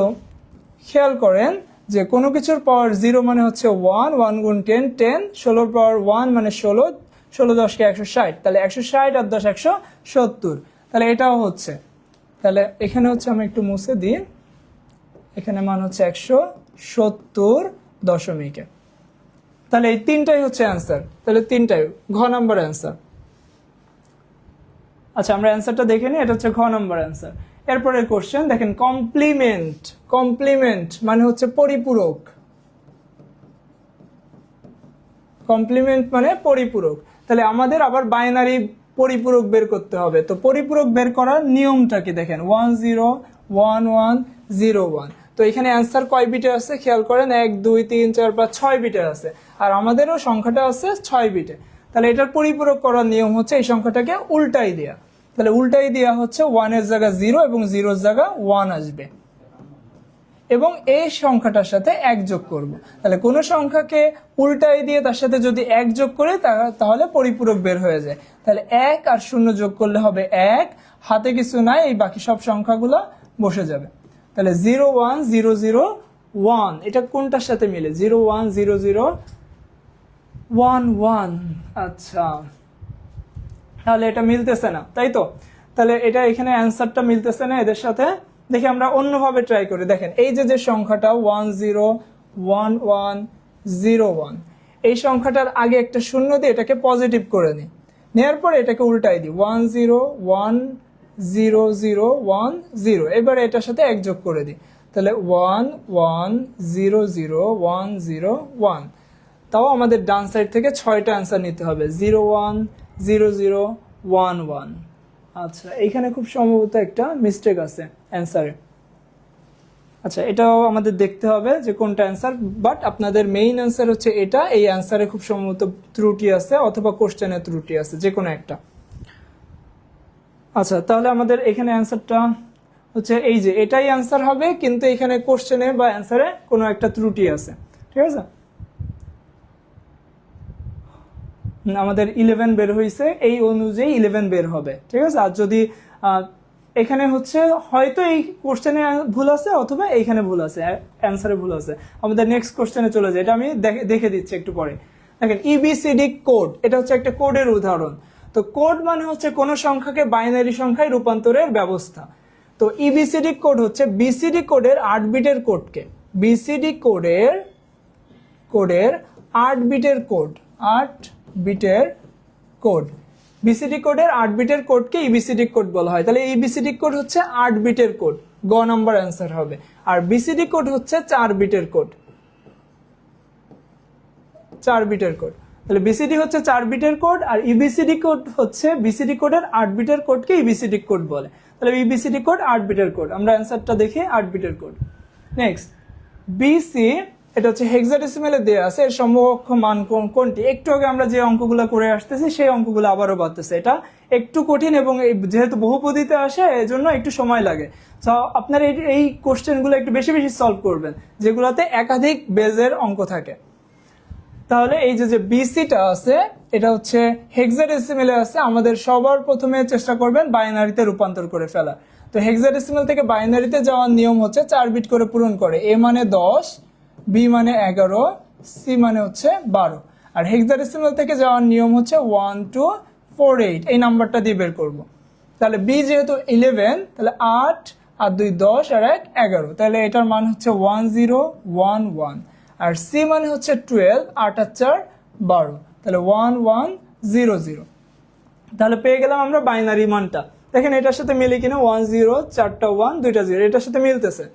খেয়াল করেন যে কোনো কিছুর পাওয়ার 0 মানে হচ্ছে 1, 1 গুণ 10 10, 16 পাওয়ার 1 মানে 16, 16 10কে 160, তাহলে 160 আর 10 170, তাহলে এটাও হচ্ছে। তাহলে এখানে হচ্ছে আমি একটু মুছে দিই, এখানে মান হচ্ছে 170 দশমিকে। তাহলে এই 3টাই হচ্ছে অ্যান্সার, তাহলে 3টাই ঘ নাম্বার অ্যান্সার। আচ্ছা আমরা অ্যান্সারটা দেখে নিই, এটা হচ্ছে ঘ নাম্বার অ্যান্সার। এরপরে কোশ্চেন দেখেন, কমপ্লিমেন্ট, কমপ্লিমেন্ট মানে হচ্ছে পরিপূরক, কমপ্লিমেন্ট মানে পরিপূরক। তাহলে আমাদের আবার বাইনারি পরিপূরক বের করতে হবে। তো পরিপূরক বের করার নিয়মটা কি দেখেন, 101101। তো এখানে অ্যান্সার কয় বিটে আছে খেয়াল করেন, 1 2 3 4 5 6 বিটে আছে, আর আমাদেরও সংখ্যাটা আছে 6 বিটে। তাহলে এটার পরিপূরক করার নিয়ম হচ্ছে এই সংখ্যাটাকে উল্টাই দেয়া। তাহলে উল্টাই দেওয়া হচ্ছে 1 এর জায়গা 0 এবং 0 এর জায়গা 1 আসবে, এবং এই সংখ্যাটার সাথে 1 যোগ করব। তাহলে কোনো সংখ্যাকে উল্টাই দিয়ে তার সাথে যদি 1 যোগ করে তাহলে পরিপূরক বের হয়ে যায়। তাহলে 1 আর 0 যোগ করলে হবে 1, হাতে কিছু নাই, এই বাকি সব সংখ্যাগুলো বসে যাবে। তাহলে 0 1 0 0 1, এটা কোনটার সাথে মিলে, 0 1 0 0 1 1। আচ্ছা তাহলে এটা মিলতেছে না, তাই তো। তাহলে এটা এখানে অ্যান্সারটা মিলতেছে না এদের সাথে। দেখি আমরা অন্যভাবে ট্রাই করি। দেখেন এই যে সংখ্যাটা 1 0 1 1 0 1, এই সংখ্যাটার আগে একটা শূন্য দিয়ে এটাকে পজিটিভ করে নিই, নেওয়ার পরে এটাকে উল্টাই দিই 1 0 1 0 0 1 0, এবারে এটার সাথে 1 যোগ করে দিই, তাহলে 1 1 0 0 1 0 1। তাও আমাদের ডান সাইড থেকে 6টা অ্যান্সার নিতে হবে, 0 1 0 0 1 1। আচ্ছা এইখানে খুব সম্ভবত একটা মিস্টেক আছে অ্যান্সারে। আচ্ছা এটাও আমাদের দেখতে হবে যে কোনটা অ্যান্সার, বাট আপনাদের মেইন অ্যান্সার হচ্ছে এটা। এই অ্যান্সারে খুব সম্ভবত ত্রুটি আছে অথবা কোশ্চেনে ত্রুটি আছে, যে কোনো একটা। আচ্ছা তাহলে আমাদের এখানে অ্যান্সারটা হচ্ছে এই যে এটাই অ্যান্সার হবে, কিন্তু এখানে কোশ্চেনে বা অ্যান্সারে কোনো একটা ত্রুটি আছে, ঠিক আছে। আমাদের 11 বের হয়েছে, এই অনুযায়ী 11 বের হবে, ঠিক আছে। আর যদি এখানে হচ্ছে হয়তো এই কোশ্চেনে ভুল আছে অথবা এইখানে ভুল আছে, অ্যান্সারে ভুল আছে। আমাদের নেক্সট কোশ্চেনে চলে যায়, এটা আমি দেখে দিচ্ছি একটু পরে। দেখেন ইবিসিডি কোড, এটা হচ্ছে একটা কোডের উদাহরণ। তো কোড মানে হচ্ছে কোনো সংখ্যাকে বাইনারি সংখ্যায় রূপান্তরের ব্যবস্থা। তো ইবিসিডি কোড হচ্ছে বিসিডি কোডের 8 বিটের কোডকে, বিসিডি কোডের 8 বিটের কোড, 8 বিটের কোড, বিসিডি কোডের 8 বিটের কোডকে ইবিসিডি কোড বলা হয়। তাহলে ইবিসিডি কোড হচ্ছে 8 বিটের কোড, গ নাম্বার অ্যান্সার হবে। আর বিসিডি কোড হচ্ছে 4 বিটের কোড, 4 বিটের কোড। তাহলে বিসিডি হচ্ছে 4 বিটের কোড, আর ইবিসিডি কোড হচ্ছে বিসিডি কোডের 8 বিটের কোডকে ইবিসিডি কোড বলে। তাহলে ইবিসিডি কোড 8 বিটের কোড, আমরা অ্যান্সারটা দেখি 8 বিটের কোড। নেক্সট বিসি, এটা হচ্ছে হেক্সাডেসিমেলে দেওয়া আছে, এর সমকক্ষ মান কোনটি? একটু আগে আমরা যে অঙ্কগুলো করে আসতেছি সেই অঙ্কগুলো আবারও বাড়তেছে। এটা একটু কঠিন এবং যেহেতু বহুপদীতে আসে এজন্য একটু সময় লাগে। তো আপনারা এই কোশ্চেনগুলো একটু বেশি বেশি সলভ করবেন যেগুলোতে একাধিক বেজের অঙ্ক থাকে। তাহলে এই যে বিসিটা আছে এটা হচ্ছে হেক্সাডেসিমেলে আছে, আমাদের সবার প্রথমে চেষ্টা করবেন বাইনারিতে রূপান্তর করে ফেলা। তো হেক্সাডেসিমেল থেকে বাইনারিতে যাওয়ার নিয়ম হচ্ছে 4 বিট করে পূরণ করে, এ মানে 10, বি মানে 11, সি মানে হচ্ছে 12। আর হেক্সাডেসিমেল থেকে যাওয়ার নিয়ম হচ্ছে 1248, এই নাম্বারটা দিয়ে বের করব। তাহলে বি যেহেতু 11, তাহলে 8 আর 2 10 আর 1 11, তাহলে এটার মান হচ্ছে 1011। আর সি মানে হচ্ছে 12, 8 আর 4 12, তাহলে 1100। তাহলে পেয়ে গেলাম আমরা বাইনারি মানটা। দেখেন এটার সাথে মিলে কিনা 10, 4টা 1, 2টা 0, এটার সাথে মিলতেছে।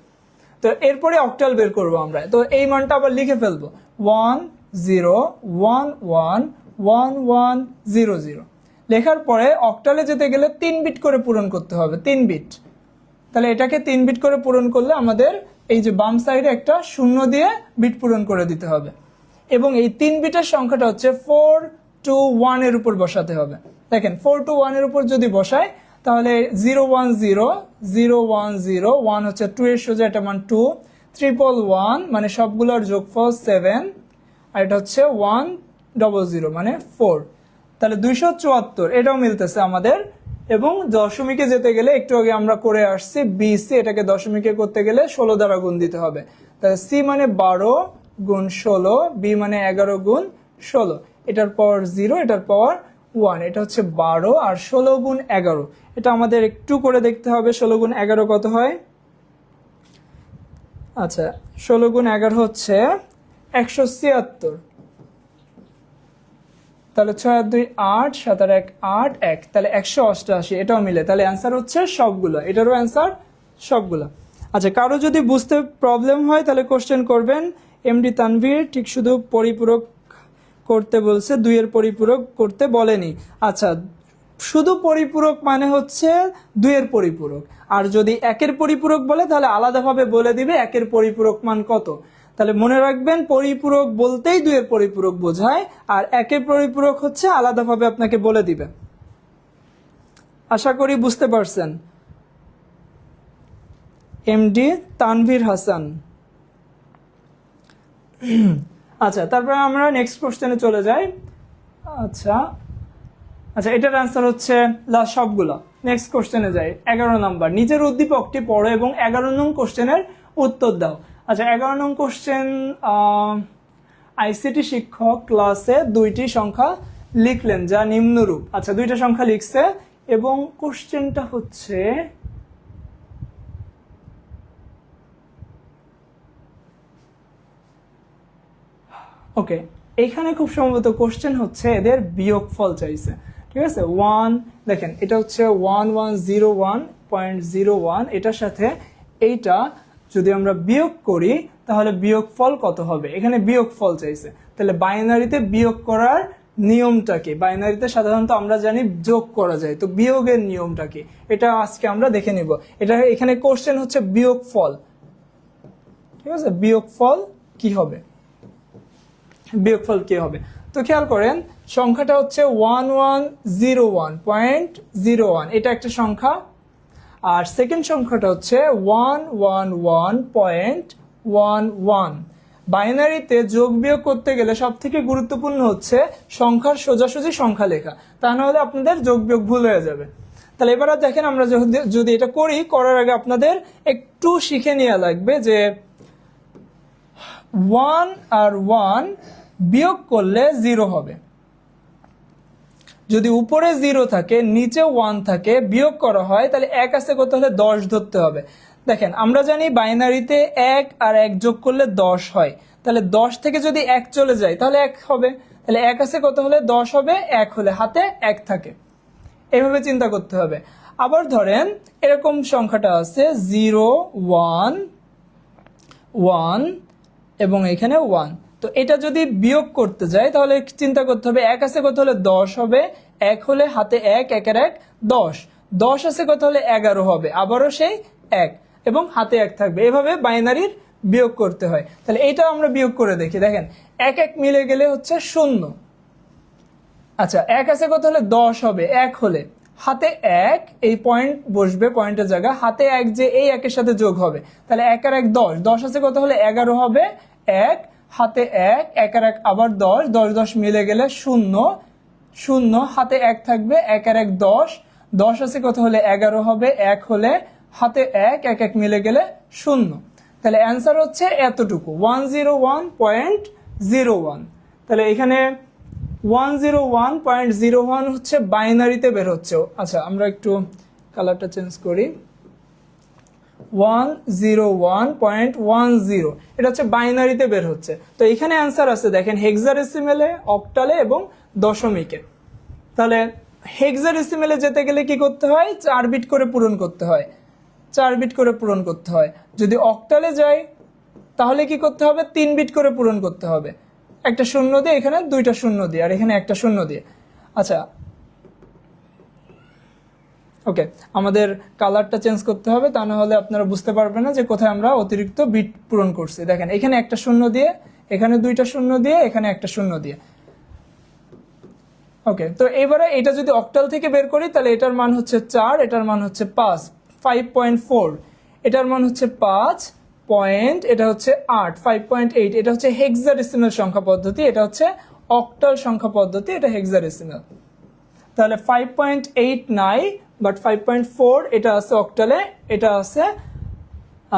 তো এরপরে অক্টাল বের করবো আমরা, তো এই মানটা আবার লিখে ফেলবো 10111100। লেখার পরে অক্টালে যেতে গেলে 3 বিট করে পূরণ করতে হবে, 3 বিট। তাহলে এটাকে 3 বিট করে পূরণ করলে আমাদের এই যে বাম সাইডে একটা শূন্য দিয়ে বিট পূরণ করে দিতে হবে, এবং এই 3 বিটের সংখ্যাটা হচ্ছে 4 to 1 এর উপর বসাতে হবে। দেখেন 4 to 1 এর উপর যদি বসায় তাহলে 010 1 হচ্ছে 2 এর সোজা, এটা মান 2, 111 মানে সবগুলোর যোগফল 7, আর এটা হচ্ছে 100 মানে 4, তাহলে 274, এটাও মিলতেছে আমাদের। এবং দশমিকে যেতে গেলে একটু আগে আমরা করে আসছি বিসি, এটাকে দশমিকে করতে গেলে 16 দ্বারা গুণ দিতে হবে। তাহলে সি মানে 12 গুণ 16, বি মানে 11 গুণ 16, এটার পাওয়ার 0, এটার পাওয়ার 1, এটা হচ্ছে 12, আর 16 গুণ 11, এটা আমাদের একটু করে দেখতে হবে 16 গুণ 11 কত হয়। আচ্ছা 16 গুণ 11 হচ্ছে 176, তাহলে 6 আর 2 8, 7 আর 1 8, 1, তাহলে 188, এটাও মিলে। তাহলে অ্যান্সার হচ্ছে সবগুলো, এটারও অ্যান্সার সবগুলো। আচ্ছা কারো যদি বুঝতে প্রবলেম হয় তাহলে কোশ্চেন করবেন। এমডি তানভীর ঠিক শুধু পরিপূরক করতে বলছে, 2 এর পরিপূরক করতে বলেনি। আচ্ছা শুধু পরিপূরক মানে হচ্ছে 2 এর পরিপূরক, আর যদি 1 এর পরিপূরক বলে তাহলে আলাদাভাবে বলে দিবে 1 এর পরিপূরক মান কত। তাহলে মনে রাখবেন পরিপূরক বলতেই 2 এর পরিপূরক বোঝায়, আর 1 এর পরিপূরক হচ্ছে আলাদাভাবে আপনাকে বলে দিবে। আশা করি বুঝতে পারছেন। এমডি তানভীর হাসান। আচ্ছা তারপরে আমরা নেক্সট কোশ্চেনে চলে যাই। আচ্ছা এটার অ্যান্সার হচ্ছে লাস্ট সবগুলো। নেক্সট কোশ্চেনে যাই, 11 নাম্বার, নিচের উদ্দীপকটি পড়ো এবং 11 নং কোশ্চেনের উত্তর দাও। আচ্ছা 11 নং কোশ্চেন, আইসিটি শিক্ষক ক্লাসে 2টি সংখ্যা লিখলেন যা নিম্নরূপ। আচ্ছা 2টা সংখ্যা লিখছে এবং কোশ্চেনটা হচ্ছে ওকে, এইখানে খুব সম্ভবত কোশ্চেন হচ্ছে এদের বিয়োগফল চাইছে, ঠিক আছে। 1 দেখেন এটা হচ্ছে 1101.01, এটার সাথে এইটা যদি আমরা বিয়োগ করি তাহলে বিয়োগফল কত হবে, এখানে বিয়োগফল চাইছে। তাহলে বাইনারিতে বিয়োগ করার নিয়মটা কি? বাইনারিতে সাধারণত আমরা জানি যোগ করা যায়, তো বিয়োগের নিয়মটা কি এটা আজকে আমরা দেখে নিব। এটা এখানে কোশ্চেন হচ্ছে বিয়োগফল, ঠিক আছে। বিয়োগফল কি হবে, বিয়োগফল কি হবে? তো খেয়াল করেন সংখ্যাটা হচ্ছে 1101.01, এটা একটা সংখ্যা, আর সেকেন্ড সংখ্যাটা হচ্ছে 111.11। বাইনারিতে যোগ বিয়োগ করতে গেলে সব থেকে গুরুত্বপূর্ণ হচ্ছে সংখ্যার সোজাসুজি সংখ্যা লেখা, তা না হলে আপনাদের যোগ বিয়োগ ভুল হয়ে যাবে। তাহলে এবার দেখেন আমরা যদি এটা করার আগে আপনাদের একটু শিখে নেওয়া লাগবে যে 1 আর 1 বিয়োগ করলে 0 হবে। যদি উপরে 0 থাকে নিচে 1 থাকে বিয়োগ করা হয় তাহলে 1 আছে কত হলে 10 ধরতে হবে। দেখেন আমরা জানি বাইনারিতে 1 আর 1 যোগ করলে 10 হয়, তাহলে 10 থেকে যদি 1 চলে যায় তাহলে 1 হবে। তাহলে 1 আছে কত হলে 10 হবে, 1 হলে হাতে 1 থাকে। এইভাবে চিন্তা করতে হবে। আবার ধরেন এরকম সংখ্যাটা আছে 0 1 1 এবং এখানে 1, তো এটা যদি বিয়োগ করতে যায় তাহলে চিন্তা করতে হবে 1 আছে কত হলে 10 হবে, 1 হলে হাতে 1, 1 এর 1 10, 10 আছে কত হলে 11 হবে, আবারও সেই 1 এবং হাতে 1 থাকবে। এভাবে বাইনারির বিয়োগ করতে হয়। তাহলে এইটা আমরা বিয়োগ করে দেখি। দেখেন 1 1 মিলে গেলে হচ্ছে 0। আচ্ছা 1 আছে কত হলে 10 হবে, 1 হলে হাতে 1, এই পয়েন্ট বসবে, পয়েন্টের জায়গা হাতে 1 যে এই 1 এর সাথে যোগ হবে, তাহলে 1 আর 1 10, 10 আছে কত হলে 11 হবে, 1 হাতে 1, 1 আর 1 আবার 10, 10 10 মিলে গেলে 0, 0 হাতে 1 থাকবে, 1 আর 1 10, 10 আছে কত হলে 11 হবে, 1 হলে হাতে 1, 1 1 মিলে গেলে 0। তাহলে অ্যান্সার হচ্ছে এতটুকু 101.01। তাহলে এখানে 101.01 হচ্ছে বাইনারিতে বের হচ্ছে। আচ্ছা আমরা একটু কালারটা চেঞ্জ করি। 101.10 এটা হচ্ছে বাইনারিতে বের হচ্ছে। তো এখানে অ্যান্সার আছে দেখেন হেক্সাডেসিমেলে, অক্টালে এবং দশমিকে। তাহলে হেক্সাডেসিমেলে যেতে গেলে কি করতে হয়, 4 বিট করে পূরণ করতে হয়, 4 বিট করে পূরণ করতে হয়। যদি অক্টালে যায় তাহলে কি করতে হবে, 3 বিট করে পূরণ করতে হবে, একটা শূন্য দিয়ে, এখানে 2টা শূন্য দিয়ে, আর এখানে একটা শূন্য দিয়ে। আচ্ছা ওকে, আমাদের কালারটা চেঞ্জ করতে হবে, তা না হলে আপনারা বুঝতে পারবেন না যে কোথায় আমরা অতিরিক্ত বিট পূরণ করছি। দেখেন এখানে একটা শূন্য দিয়ে, এখানে 2টা শূন্য দিয়ে, এখানে একটা শূন্য দিয়ে। ওকে, তো এবারে এটা যদি অক্টাল থেকে বের করি তাহলে এটার মান হচ্ছে 4, এটার মান হচ্ছে 5.4, এটার মান হচ্ছে 5 পয়েন্ট, এটা হচ্ছে 8, 5.8। এটা হচ্ছে হেক্সাডেসিমাল সংখ্যা পদ্ধতি, এটা হচ্ছে অক্টাল সংখ্যা পদ্ধতি, এটা হেক্সাডেসিমাল। তাহলে 5.8 নাই, বাট 5.4 এটা আছে অক্টালে, এটা আছে।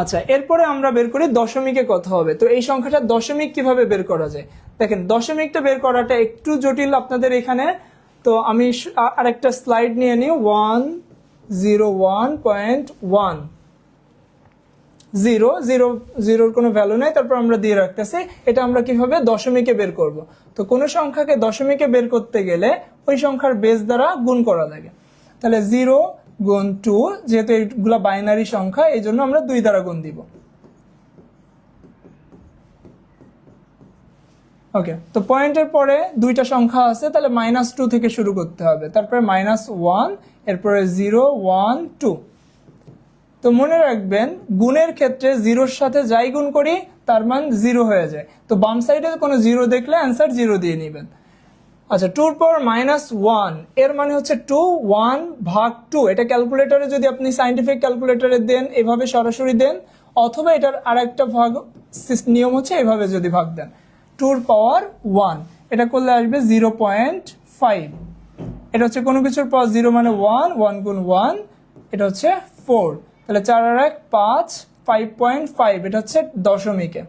আচ্ছা এরপরে আমরা বের করি দশমিকে কত হবে। তো এই সংখ্যাটা দশমিক কিভাবে বের করা যায়, দেখেন দশমিকটা বের করাটা একটু জটিল আপনাদের এখানে। তো আমি আরেকটা স্লাইড নিয়ে নিই। 101.1, 0 কোনো ভ্যালু নাই, তারপর আমরা দিয়ে রাখতেছি। এটা আমরা কিভাবে দশমিকে বের করব। তো কোনো সংখ্যাকে দশমিকে বের করতে গেলে ওই সংখ্যার বেস দ্বারা গুণ করা লাগে। তাহলে 0 গুণ 2, যেহেতু এগুলা বাইনারি সংখ্যা এই জন্য আমরা 2 দ্বারা গুণ দিব। ওকে, তো পয়েন্টের পরে 2টা সংখ্যা আছে, তাহলে -2 থেকে শুরু করতে হবে, তারপরে -1, এরপরে 0 1 2। তো মনে রাখবেন গুণের ক্ষেত্রে 0-র সাথে যাই গুণ করি তার মান 0 হয়ে যায়। তো বাম সাইডে কোনো 0 দেখলে অ্যান্সার 0 দিয়ে নেবেন। আচ্ছা 2 পর -1 এর মানে হচ্ছে 2, 1 ভাগ 2। এটা ক্যালকুলেটরে যদি আপনি সাইন্টিফিক ক্যালকুলেটরে দেন এভাবে সরাসরি দেন, অথবা এটার আরেকটা ভাগ নিয়ম হচ্ছে এভাবে যদি ভাগ দেন 2 পাওয়ার 1, এটা করলে আসবে 0.5। এটা হচ্ছে কোনো কিছুর পাওয়ার 0 মানে 1, 1 গুণ 1 এটা হচ্ছে 4, তাহলে 4 আর 1 5, 5.5 এটা হচ্ছে দশমিকে।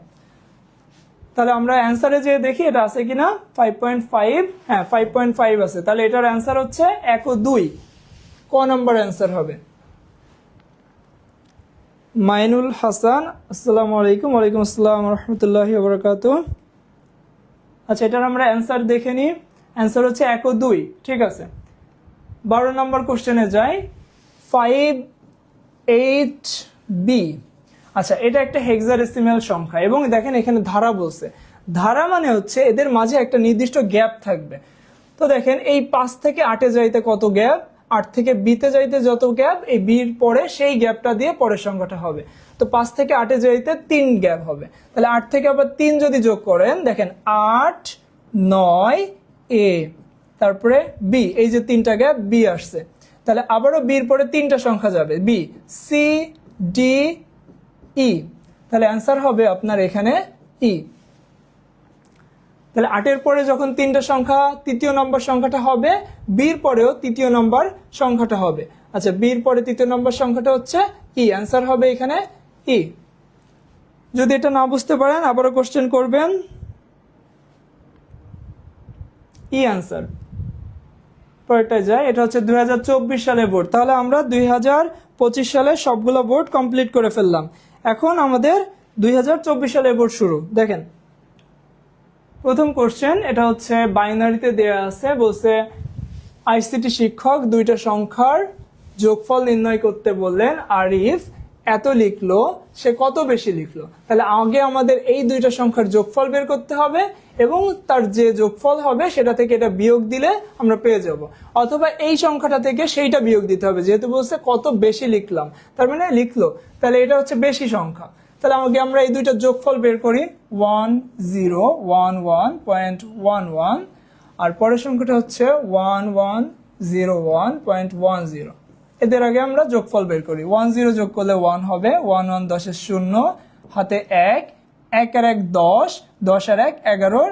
তাহলে আমরা অ্যান্সারে যে দেখি এটা আছে কিনা 5.5, হ্যাঁ 5.5 আছে। তাহলে এটার অ্যান্সার হচ্ছে 1 ও 2, ক নম্বর অ্যান্সার হবে। মাইনুল হাসান, আসসালামু আলাইকুম। ওয়ালাইকুম আসসালাম রহমতুল্লাহি ওয়া বারাকাতুহু। আচ্ছা এটার আমরা অ্যান্সার দেখে নিই। অ্যান্সার হচ্ছে 1 ও 2, ঠিক আছে। 12 নম্বর কোশ্চেনে যাই। 5.8b। আচ্ছা এটা একটা হেক্সাডেসিমাল সংখ্যা এবং দেখেন এখানে ধারা বলছে। ধারা মানে হচ্ছে এদের মাঝে একটা নির্দিষ্ট গ্যাপ থাকবে। তো দেখেন এই 5 থেকে 8-এ যাইতে কত গ্যাপ, 8 থেকে b-তে যাইতে যত গ্যাপ, এই b-র পরে সেই গ্যাপটা দিয়ে পরের সংখ্যাটা হবে। তো 5 থেকে 8-এ যাইতে 3 গ্যাপ হবে। তাহলে 8 থেকে আবার 3 যদি যোগ করেন, দেখেন 8 9 a, তারপরে b, এই যে 3টা গ্যাপ b আসছে। তাহলে আবারও b-র পরে 3টা সংখ্যা যাবে, b c d e, তাহলে অ্যান্সার হবে আপনার এখানে ই। তাহলে 8-এর পরে যখন 3টা সংখ্যা তৃতীয় নম্বর সংখ্যাটা হবে, বির পরেও তৃতীয় নম্বর সংখ্যাটা হবে। আচ্ছা, বির পরে তৃতীয় নম্বর সংখ্যাটা হচ্ছে ই, অ্যান্সার হবে এখানে ই। যদি এটা না বুঝতে পারেন আবারও কোশ্চেন করবেন, ই অ্যান্সার। পরেরটায় যায়, এটা হচ্ছে 2024 সালের বোর্ড। তাহলে আমরা 2025 সালে সবগুলো বোর্ড কমপ্লিট করে ফেললাম। এখন আমাদের 2024 সালের বোর্ড শুরু। দেখেন প্রথম কোশ্চেন, এটা হচ্ছে বাইনারিতে দেয়া আছে, বলছে আইসিটি শিক্ষক দুইটা সংখ্যার যোগফল নির্ণয় করতে বললেন, আরিফ এত লিখলো, সে কত বেশি লিখলো। তাহলে আগে আমাদের এই দুইটা সংখ্যার যোগফল বের করতে হবে এবং তার যে যোগফল হবে সেটা থেকে এটা বিয়োগ দিলে আমরা পেয়ে যাব, অথবা এই সংখ্যাটা থেকে সেইটা বিয়োগ দিতে হবে, যেহেতু বলছে কত বেশি লিখলাম, তার মানে লিখলো, তাহলে এটা হচ্ছে বেশি সংখ্যা। তাহলে আমাকে আমরা এই দুইটা যোগফল বের করি, 1011.11 আর পরের সংখ্যাটা হচ্ছে 1101.10। এদের আগে আমরা যোগফল বের করি। 10 যোগ করলে 1 হবে, 11 10 0, হাতে 1, 1 আর 1 10, 10 আর 1 11,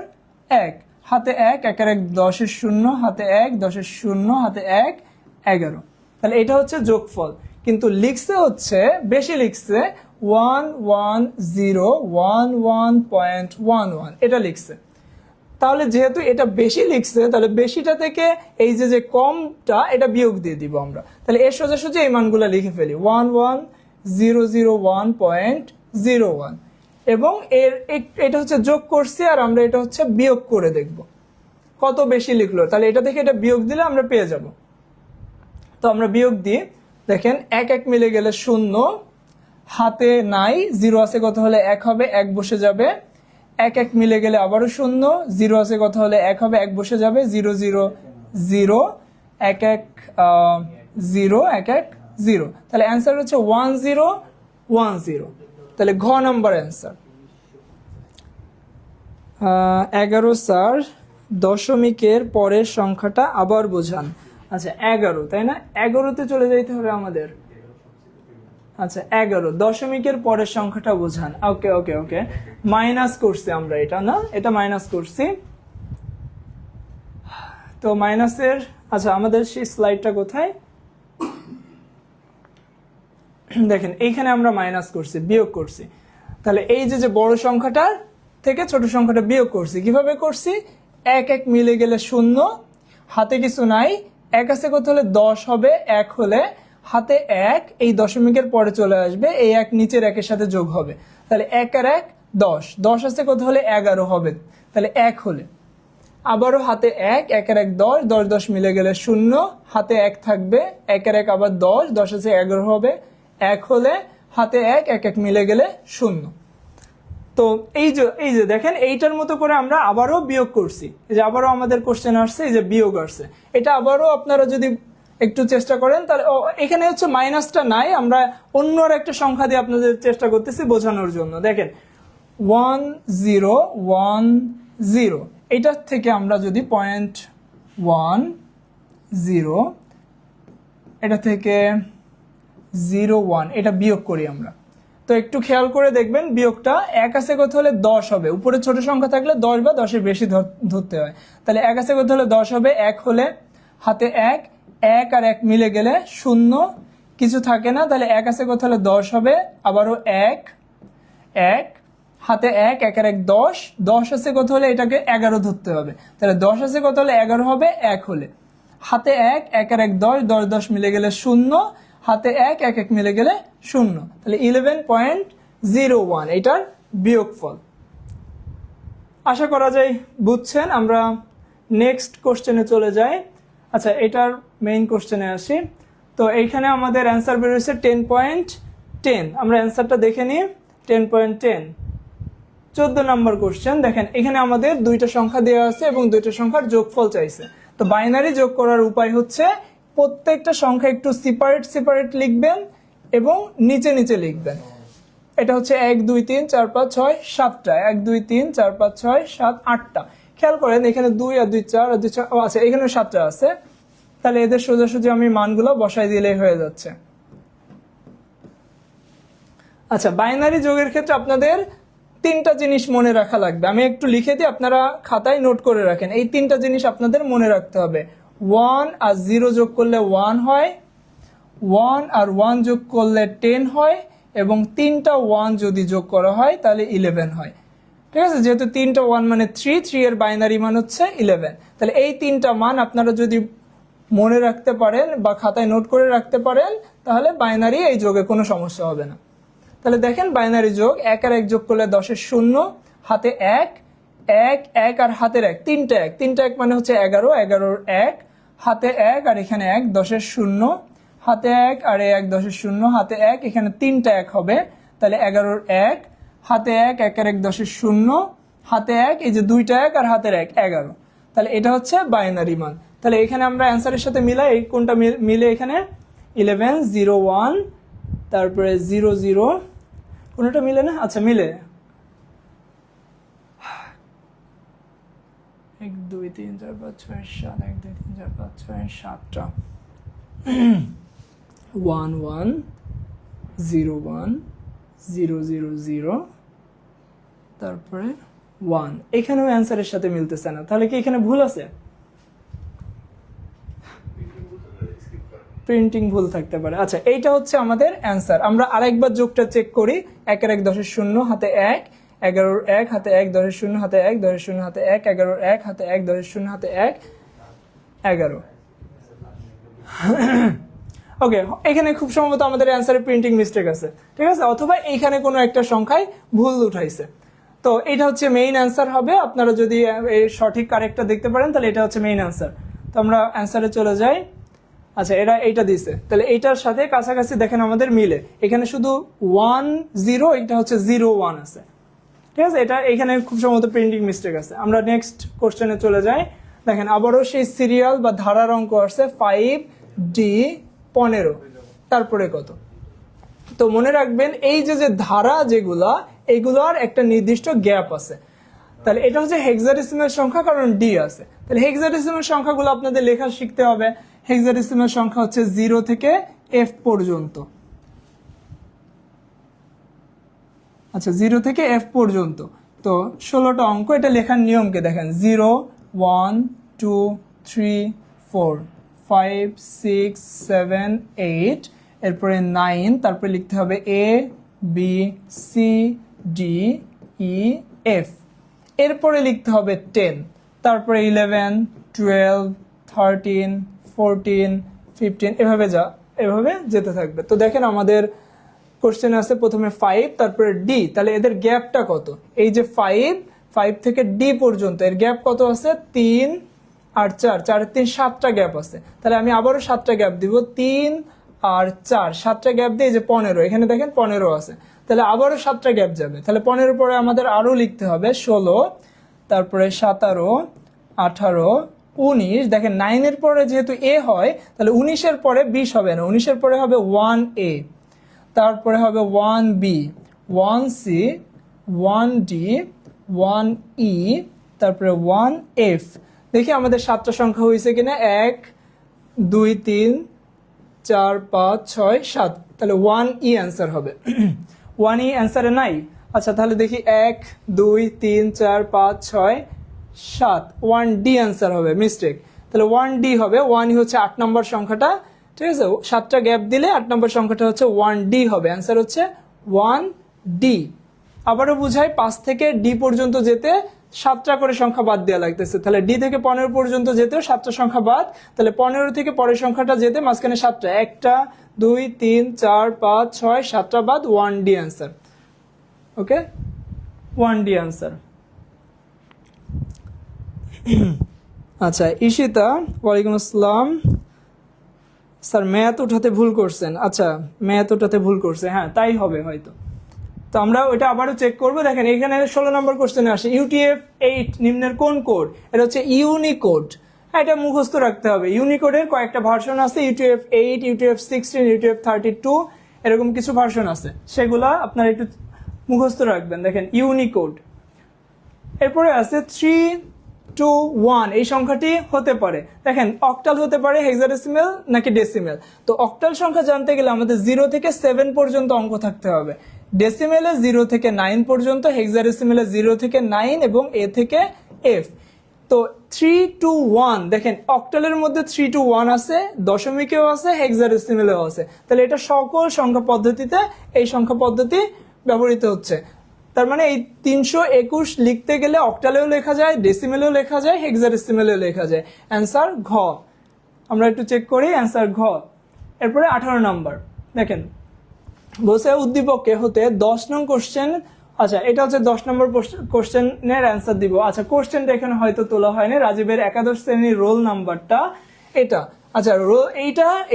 1 হাতে 1, 1 আর 1 10 0, হাতে 1, 10 0, হাতে 1 11। তাহলে এটা হচ্ছে যোগফল, কিন্তু লিখছে হচ্ছে বেশি লিখছে 1101.11 এটা লিখছে। তাহলে যেহেতু এটা বেশি লিখছে, তাহলে বেশিটা থেকে এই যে কমটা এটা বিয়োগ দিয়ে দিব আমরা। তাহলে এর সোজাসুজি এই মানগুলো লিখে ফেলি, 11001.01, এবং এটা হচ্ছে যোগ করছি আর আমরা এটা হচ্ছে বিয়োগ করে দেখব কত বেশি লিখলো। তাহলে এটা থেকে এটা বিয়োগ দিলে আমরা পেয়ে যাব। তো আমরা বিয়োগ দিই, দেখেন 1 1 মিলে গেলে 0, হাতে নাই, 0 আছে কত হলে 1 হবে, 1 বসে যাবে। 1 1 মিলে গেলে আবারও 0, 0 আছে কত হলে 1 হবে, 1 বসে যাবে। 0 0 0, 1 1 0, 1 1 0। তাহলে অ্যান্সার হচ্ছে 1010। তাহলে ঘ নাম্বার অ্যান্সার। 11 স্যার, দশমিকের পরের সংখ্যাটা আবার বোঝান। আচ্ছা 11, তাই না? 11তে চলে যাইতে হবে আমাদের। আচ্ছা 11, দশমিকের পরের সংখ্যাটা বোঝান। ওকে ওকে ওকে, মাইনাস করছি আমরা এটা, না এটা মাইনাস করছি। তো মাইনাসের, আচ্ছা আমাদের সেই স্লাইডটা কোথায়, দেখেন এইখানে আমরা মাইনাস করছি, বিয়োগ করছি। তাহলে এই যে বড় সংখ্যাটার থেকে ছোট সংখ্যাটা বিয়োগ করছি, কিভাবে করছি? 1 1 মিলে গেলে 0, হাতে কিছু নাই, 1 আছে কত হলে 10 হবে, 1 হলে হাতে 1, এই দশমিকের পরে চলে আসবে, এই 1 নিচের 1 এর সাথে যোগ হবে। তাহলে 1 আর 1 10, 10 আছে কত হলে 11 হবে, তাহলে 1 হলে আবারও হাতে 1, 1 আর 1 10, 10 10 মিলে গেলে 0, হাতে 1 থাকবে, 1 আর 1 আবার 10, 10 আছে 11 হবে, 1 হলে হাতে 1, 1 1 মিলে গেলে 0। তো এই যে দেখেন এইটার মতো করে আমরা আবারও বিয়োগ করছি, এই যে আবারও আমাদের কোশ্চেন আসছে, এই যে বিয়োগ আসছে, এটা আবারও আপনারা যদি একটু চেষ্টা করেন তাহলে এখানে হচ্ছে মাইনাসটা নাই, আমরা অন্য একটা সংখ্যা দিয়ে আপনাদের চেষ্টা করতেছি বোঝানোর জন্য। দেখেন 1010, এটার থেকে আমরা যদি 0.10, এটা থেকে 01 এটা বিয়োগ করি আমরা, তো একটু খেয়াল করে দেখবেন বিয়োগটা 1 আছে কত হলে 10 হবে, উপরে ছোট সংখ্যা থাকলে 10 বা 10-এর বেশি ধরতে হয়। তাহলে 1 আছে কত হলে 10 হবে, 1 হলে হাতে 1, 1 আর 1 মিলে গেলে 0, কিছু থাকে না, তাহলে 1 আছে কত হলে 10 হবে, আবারও 1 1 হাতে 1, 1 আর 1 10, 10 আছে কত হলে এটাকে 11 ধরতে হবে, তাহলে 10 আছে কত হলে 11 হবে, 1 হলে হাতে 1, 1 আর 1 10, 10 10 মিলে গেলে 0, হাতে 1, 1 1 মিলে গেলে 0, তাহলে 11.01 এটার বিয়োগফল। আশা করা যায় বুঝছেন। আমরা নেক্সট কোশ্চেনে চলে যাই। আচ্ছা এটার মেইন কোশ্চেনে আসি। তো এইখানে আমাদের অ্যান্সার বেরোচ্ছে 10.10, আমরা অ্যান্সারটা দেখে নিই। 10.10 14 নম্বর কোশ্চেন। দেখেন এখানে আমাদের দুইটা সংখ্যা দেওয়া আছে এবং দুইটা সংখ্যার যোগফল চাইছে। তো বাইনারি যোগ করার উপায় হচ্ছে প্রত্যেকটা সংখ্যা একটু সেপারেট লিখবেন এবং নিচে নিচে লিখবেন। এটা হচ্ছে 1 2 3 4 5 6 7টা, 1 2 3 4 5 6 7 8টা। খেয়াল করেন এখানে 2 আর 2 4 আর 2 4, আচ্ছা এখানে 7টা আছে, তাহলে এদের সোজাসুজি আমি মানগুলো বসাই দিলেই হয়ে যাচ্ছে। আচ্ছা বাইনারি যোগের ক্ষেত্রে আপনাদের তিনটা জিনিস মনে রাখা লাগবে, আমি একটু লিখে দিই, আপনারা খাতায় নোট করে রাখেন। এই তিনটা জিনিস আপনাদের মনে রাখতে হবে। 1 আর 0 যোগ করলে 1 হয়, 1 আর 1 যোগ করলে 10 হয়, এবং 3টা 1 যদি যোগ করা হয় তাহলে 11 হয়। ঠিক আছে, যেহেতু 3টা 1 মানে 3 এর বাইনারি মান হচ্ছে 11। তাহলে এই 3টা মান আপনারা যদি মনে রাখতে পারেন বা খাতায় নোট করে রাখতে পারেন, তাহলে বাইনারি এই যোগে কোনো সমস্যা হবে না। তাহলে দেখেন বাইনারি যোগ, 1 আর 1 যোগ করলে 10-এর 0, হাতে 1, 1 1 আর হাতের 1, 3টা 1, 3টা 1 মানে হচ্ছে 11, 11-র 1, হাতে 1 আর এখানে 1, 10-এর 0, হাতে 1 আর 1 10-এর 0, হাতে 1, এখানে 3টা 1 হবে, তাহলে 11-র 1, হাতে 1 1 আর 1 10-এর 0, হাতে 1, এই যে 2টা 1 আর হাতের 1, 11। তাহলে এটা হচ্ছে বাইনারি মান। তাহলে এখানে আমরা অ্যান্সারের সাথে মিলাই, এই কোনটা মিলে এখানে 11 0 1, তারপরে 0 0, কোনটা মিলে না? আচ্ছা মিলে, 1 2 3 4 5 6 7, 1 2 3 4 5 6 7টা 1 1 0 1 0 0 0, তারপরে 1, এখানেও অ্যান্সারের সাথে মিলতেছে না, তাহলে কি এখানে ভুল আছে? প্রিন্টিং ভুল থাকতে পারে। আচ্ছা, এইটা হচ্ছে আমাদের অ্যান্সার। আমরা আরেকবার যোগটা চেক করি। 1 আর 1 10-এর 0, হাতে 1, 11-র 1, হাতে 1 10-এর 0, হাতে 1 10-এর 0, হাতে 1, 11-র 1, হাতে 1 10-এর 0, হাতে 1 11। ওকে, এখানে খুব সম্ভবত আমাদের অ্যান্সারে প্রিন্টিং মিস্টেক আছে, ঠিক আছে, অথবা এইখানে কোনো একটা সংখ্যায় ভুল উঠাইছে। তো এটা হচ্ছে মেইন অ্যান্সার হবে। আপনারা যদি এই সঠিক কারেক্টটা দেখতে পারেন তাহলে এটা হচ্ছে মেইন অ্যান্সার। তো আমরা অ্যান্সারে চলে যাই। আচ্ছা, এরা এইটা দিছে, তাহলে এইটার সাথে কাছাকাছি দেখেন আমাদের মিলে। এখানে শুধু 1 0, এটা হচ্ছে 0 1 আছে, ঠিক আছে, এটা এখানে খুব সম্ভবত প্রিন্টিং মিস্টেক আছে। আমরা নেক্সট কোশ্চেনে চলে যাই। দেখেন আবারও সেই সিরিয়াল বা ধারার অঙ্ক আসছে 5D 15, তারপরে কত? তো মনে রাখবেন এই যে ধারা যেগুলা, এইগুলোর একটা নির্দিষ্ট গ্যাপ আছে। তাহলে এটা হচ্ছে হেক্সাডেসিমাল সংখ্যা, কারণ ডি আছে। তাহলে হেক্সাডেসিমাল সংখ্যাগুলো আপনাদের লেখা শিখতে হবে। হেক্সাডেসিমাল সংখ্যা হচ্ছে 0 থেকে F পর্যন্ত। আচ্ছা, 0 থেকে F পর্যন্ত। তো 16টা অঙ্ক, এটা লেখার নিয়মকে দেখেন, 0 1 2 3 4 5 6 7 8, এরপরে 9, তারপরে লিখতে হবে A B C D E F, এরপরে লিখতে হবে 10, তারপরে 11 12 13 14 15, এভাবে যেতে থাকবে। তো দেখেন আমাদের কোশ্চেন আছে প্রথমে 5, তারপরে ডি, তাহলে এদের গ্যাপটা কত? এই যে 5 থেকে ডি পর্যন্ত এর গ্যাপ কত আছে? 3 আর 4, 4 3 7টা গ্যাপ আছে। তাহলে আমি আবারও 7টা গ্যাপ দিব, 3 আর 4 7টা গ্যাপ দিয়ে, এই যে 15, এখানে দেখেন 15 আছে, তাহলে আবারও 7টা গ্যাপ যাবে। তাহলে 15 পরে আমাদের আরো লিখতে হবে 16, তারপরে 17 18 19, দেখেন 9 এর পরে যেহেতু এ হয়, তাহলে 19 এর পরে 20 হবে না, 19 এর পরে হবে 1A, তারপরে হবে 1B 1C 1D 1E, তারপরে 1F। দেখি আমাদের 7টা সংখ্যা হয়েছে কিনা, 1 2 3 4 5 6 7, তাহলে 1E অ্যান্সার হবে। 1E অ্যান্সারে নাই। আচ্ছা, তাহলে দেখি 1 2 3 4 5 6 7, 1D অ্যান্সার হবে, মিস্টেক। তাহলে 1D হবে, 1E হচ্ছে 8 নম্বর সংখ্যাটা, ঠিক আছে, 7টা গ্যাপ দিলে 8 নম্বর সংখ্যাটা হচ্ছে 1D হবে, অ্যান্সার হচ্ছে 1D। আবারও বুঝাই, 5 থেকে ডি পর্যন্ত যেতে 7টা করে সংখ্যা বাদ দেওয়া লাগতেছে, তাহলে ডি থেকে 15 পর্যন্ত যেতেও 7টা সংখ্যা বাদ, তাহলে 15 থেকে পরের সংখ্যাটা যেতে মাঝখানে 7টা, 1টা 2 3 4 5 6 7টা বাদ, 1D অ্যান্সার। ওকে, 1D অ্যান্সার। আচ্ছা, ঈশিতা, ওয়ালাইকুম আসসালাম। স্যার ম্যাথ উঠাতে ভুল করছেন। আচ্ছা, ম্যাথ উঠাতে ভুল করছে, হ্যাঁ তাই হবে হয়তো। তো আমরা ওইটা আবারও চেক করবো। দেখেন এখানে 16 নম্বর কোশ্চেনে আসে UTF-8 নিম্নের কোন কোড? এটা হচ্ছে ইউনিকোড। হ্যাঁ, এটা মুখস্থ রাখতে হবে। ইউনিকোডের কয়েকটা ভার্সন আছে, UTF-8 UTF-16 UTF-32, এরকম কিছু ভার্সন আছে, সেগুলা আপনারা একটু মুখস্থ রাখবেন। দেখেন ইউনিকোড, এরপরে আছে 3 2 1, এই সংখ্যাটি হতে পারে, দেখেন অক্টাল হতে পারে, হেক্সাডেসিমাল নাকি ডেসিমাল। তো অক্টাল সংখ্যা জানতে গেলে আমাদের 0 থেকে 7 পর্যন্ত অঙ্ক থাকতে হবে। ডেসিমেলে 0 থেকে 9 পর্যন্ত, হেক্সাডেসিমেলে 0 থেকে 9 এবং এ থেকে এফ। তো 3 to 1 দেখেন অক্টালের মধ্যে 3 to 1 আছে, দশমিকেও আছে, হেক্সাডেসিমেলেও আছে। তাহলে এটা সকল সংখ্যা পদ্ধতিতে এই সংখ্যা পদ্ধতি ব্যবহৃত হচ্ছে। তার মানে এই 321 লিখতে গেলে অক্টালেও লেখা যায়, ডেসিমেলেও লেখা যায়, হেক্সাডেসিমেলেও লেখা যায়। অ্যান্সার ঘ। আমরা একটু চেক করি, অ্যান্সার ঘ। এরপরে 18 নম্বর দেখেন বলছে উদ্দীপকে হতে 10 নং কোশ্চেন, আচ্ছা এটা হচ্ছে 10 নম্বর কোশ্চেনের অ্যান্সার দিব। আচ্ছা কোশ্চেনটা এখানে হয়তো তোলা হয়নি, রাজীবের একাদশ শ্রেণীর রোল নাম্বারটা এটা। আচ্ছা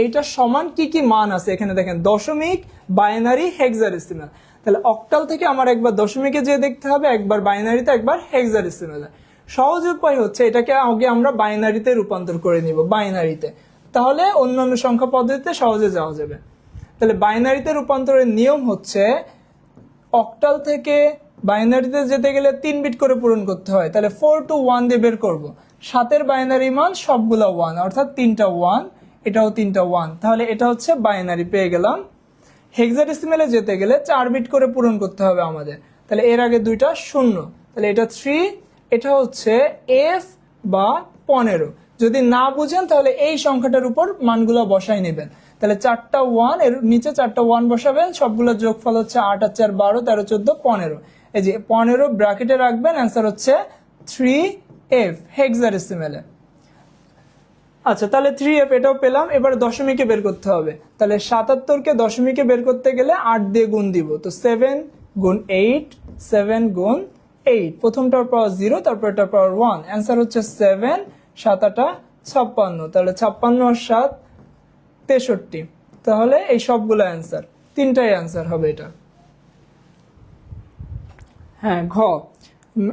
এইটা সমান কি কি মান আছে এখানে দেখেন, দশমিক, বাইনারি, হেক্সাডেসিমাল। তাহলে অক্টাল থেকে আমার একবার দশমিকে যেয়ে দেখতে হবে, একবার বাইনারিতে, একবার হেক্সাডেসিমালে। সহজ উপায় হচ্ছে এটাকে আগে আমরা বাইনারিতে রূপান্তর করে নিব, বাইনারিতে, তাহলে অন্যান্য সংখ্যা পদ্ধতিতে সহজে যাওয়া যাবে। তাহলে বাইনারিতে রূপান্তরের নিয়ম হচ্ছে অক্টাল থেকে বাইনারিতে যেতে গেলে 3 বিট করে পূরণ করতে হয়। তাহলে 4 to 1 দিয়ে বের করবো। 7-এর বাইনারি মান সবগুলো 1, অর্থাৎ 3টা 1, এটাও 3টা 1। তাহলে এটা হচ্ছে বাইনারি পেয়ে গেলাম। হেক্সাডেসিমেলে যেতে গেলে 4 বিট করে পূরণ করতে হবে আমাদের। তাহলে এর আগে দুইটা 0, তাহলে এটা 3, এটা হচ্ছে এফ বা 15। যদি না বুঝেন তাহলে এই সংখ্যাটার উপর মানগুলো বসাই নেবেন। তাহলে 4টা 1, এর নিচে 4টা 1 বসাবেন, সবগুলো যোগফল হচ্ছে 8 আর 4 12, 13 14 15। এই যে 15 ব্র্যাকেটে রাখবেন, অ্যান্সার হচ্ছে 3f হেক্সাডেসিমেলে। আচ্ছা তাহলে 3f এটাও পেলাম। এবার দশমিকে বের করতে হবে। তাহলে 77কে দশমিকে বের করতে গেলে 8 দিয়ে গুণ দিব। তো 7 গুণ 8, 7 গুণ 8, প্রথমটার পাওয়ার 0, তারপরটার পাওয়ার 1, অ্যান্সার হচ্ছে 7, 7 8 56। তাহলে 56 আর 7 63। তাহলে এই সবগুলো অ্যান্সার, তিনটাই অ্যান্সার হবে এটা। হ্যাঁ ঘ,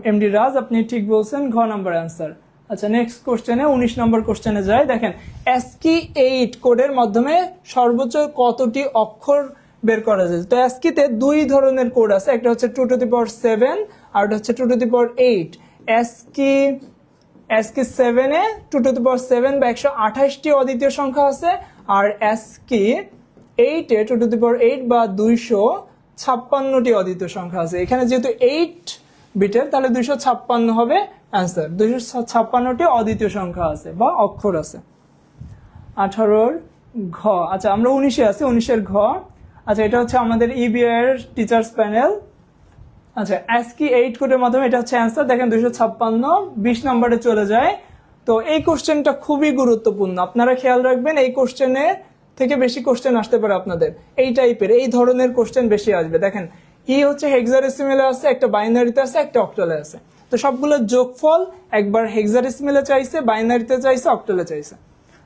এমডি রাজ আপনি ঠিক বলছেন, ঘ নাম্বার অ্যান্সার। আচ্ছা নেক্সট কোশ্চেনে 19 নম্বর কোশ্চেনে যায়। দেখেন ASCII 8 কোডের মাধ্যমে সর্বোচ্চ কতটি অক্ষর বের করা যায়। তো ASCII-তে 2 ধরনের কোড আছে, একটা হচ্ছে 2 to the power 7 আর একটা হচ্ছে 2 to the power 8। ASCII 7-এ 2 to the power 7 বা 128টি অদ্বিতীয় সংখ্যা আছে, আর ASCII 8-এ 2 to the power 8 বা 256টি অদ্বিতীয় সংখ্যা আছে। এখানে যেহেতু 8 বিটের, তাহলে 256 হবে অ্যান্সার। 256টি অদ্বিতীয় সংখ্যা আছে বা অক্ষর আছে। 18-র ঘ। আচ্ছা আমরা 19-এ আছি, 19-এর ঘ। আচ্ছা এটা হচ্ছে আমাদের EBR টিচার্স প্যানেল। আচ্ছা ASCII 8 কোডের মাধ্যমে এটা হচ্ছে অ্যান্সার। দেখেন 256, 20 নম্বরে চলে যায়। তো এই কোশ্চেনটা খুবই গুরুত্বপূর্ণ, আপনারা খেয়াল রাখবেন। এই কোশ্চেনের থেকে বেশি কোশ্চেন আসতে পারে আপনাদের, এই টাইপের, এই ধরনের কোশ্চেন বেশি আসবে। দেখেন হচ্ছে হেক্সাডেসিমেলে আছে, একটা বাইনারিতে আছে, একটা অক্টালে আছে। তো সবগুলো যোগফল একবার হেক্সাডেসিমেলে চাইছে, বাইনারিতে চাইছে, অক্টালে চাইছে।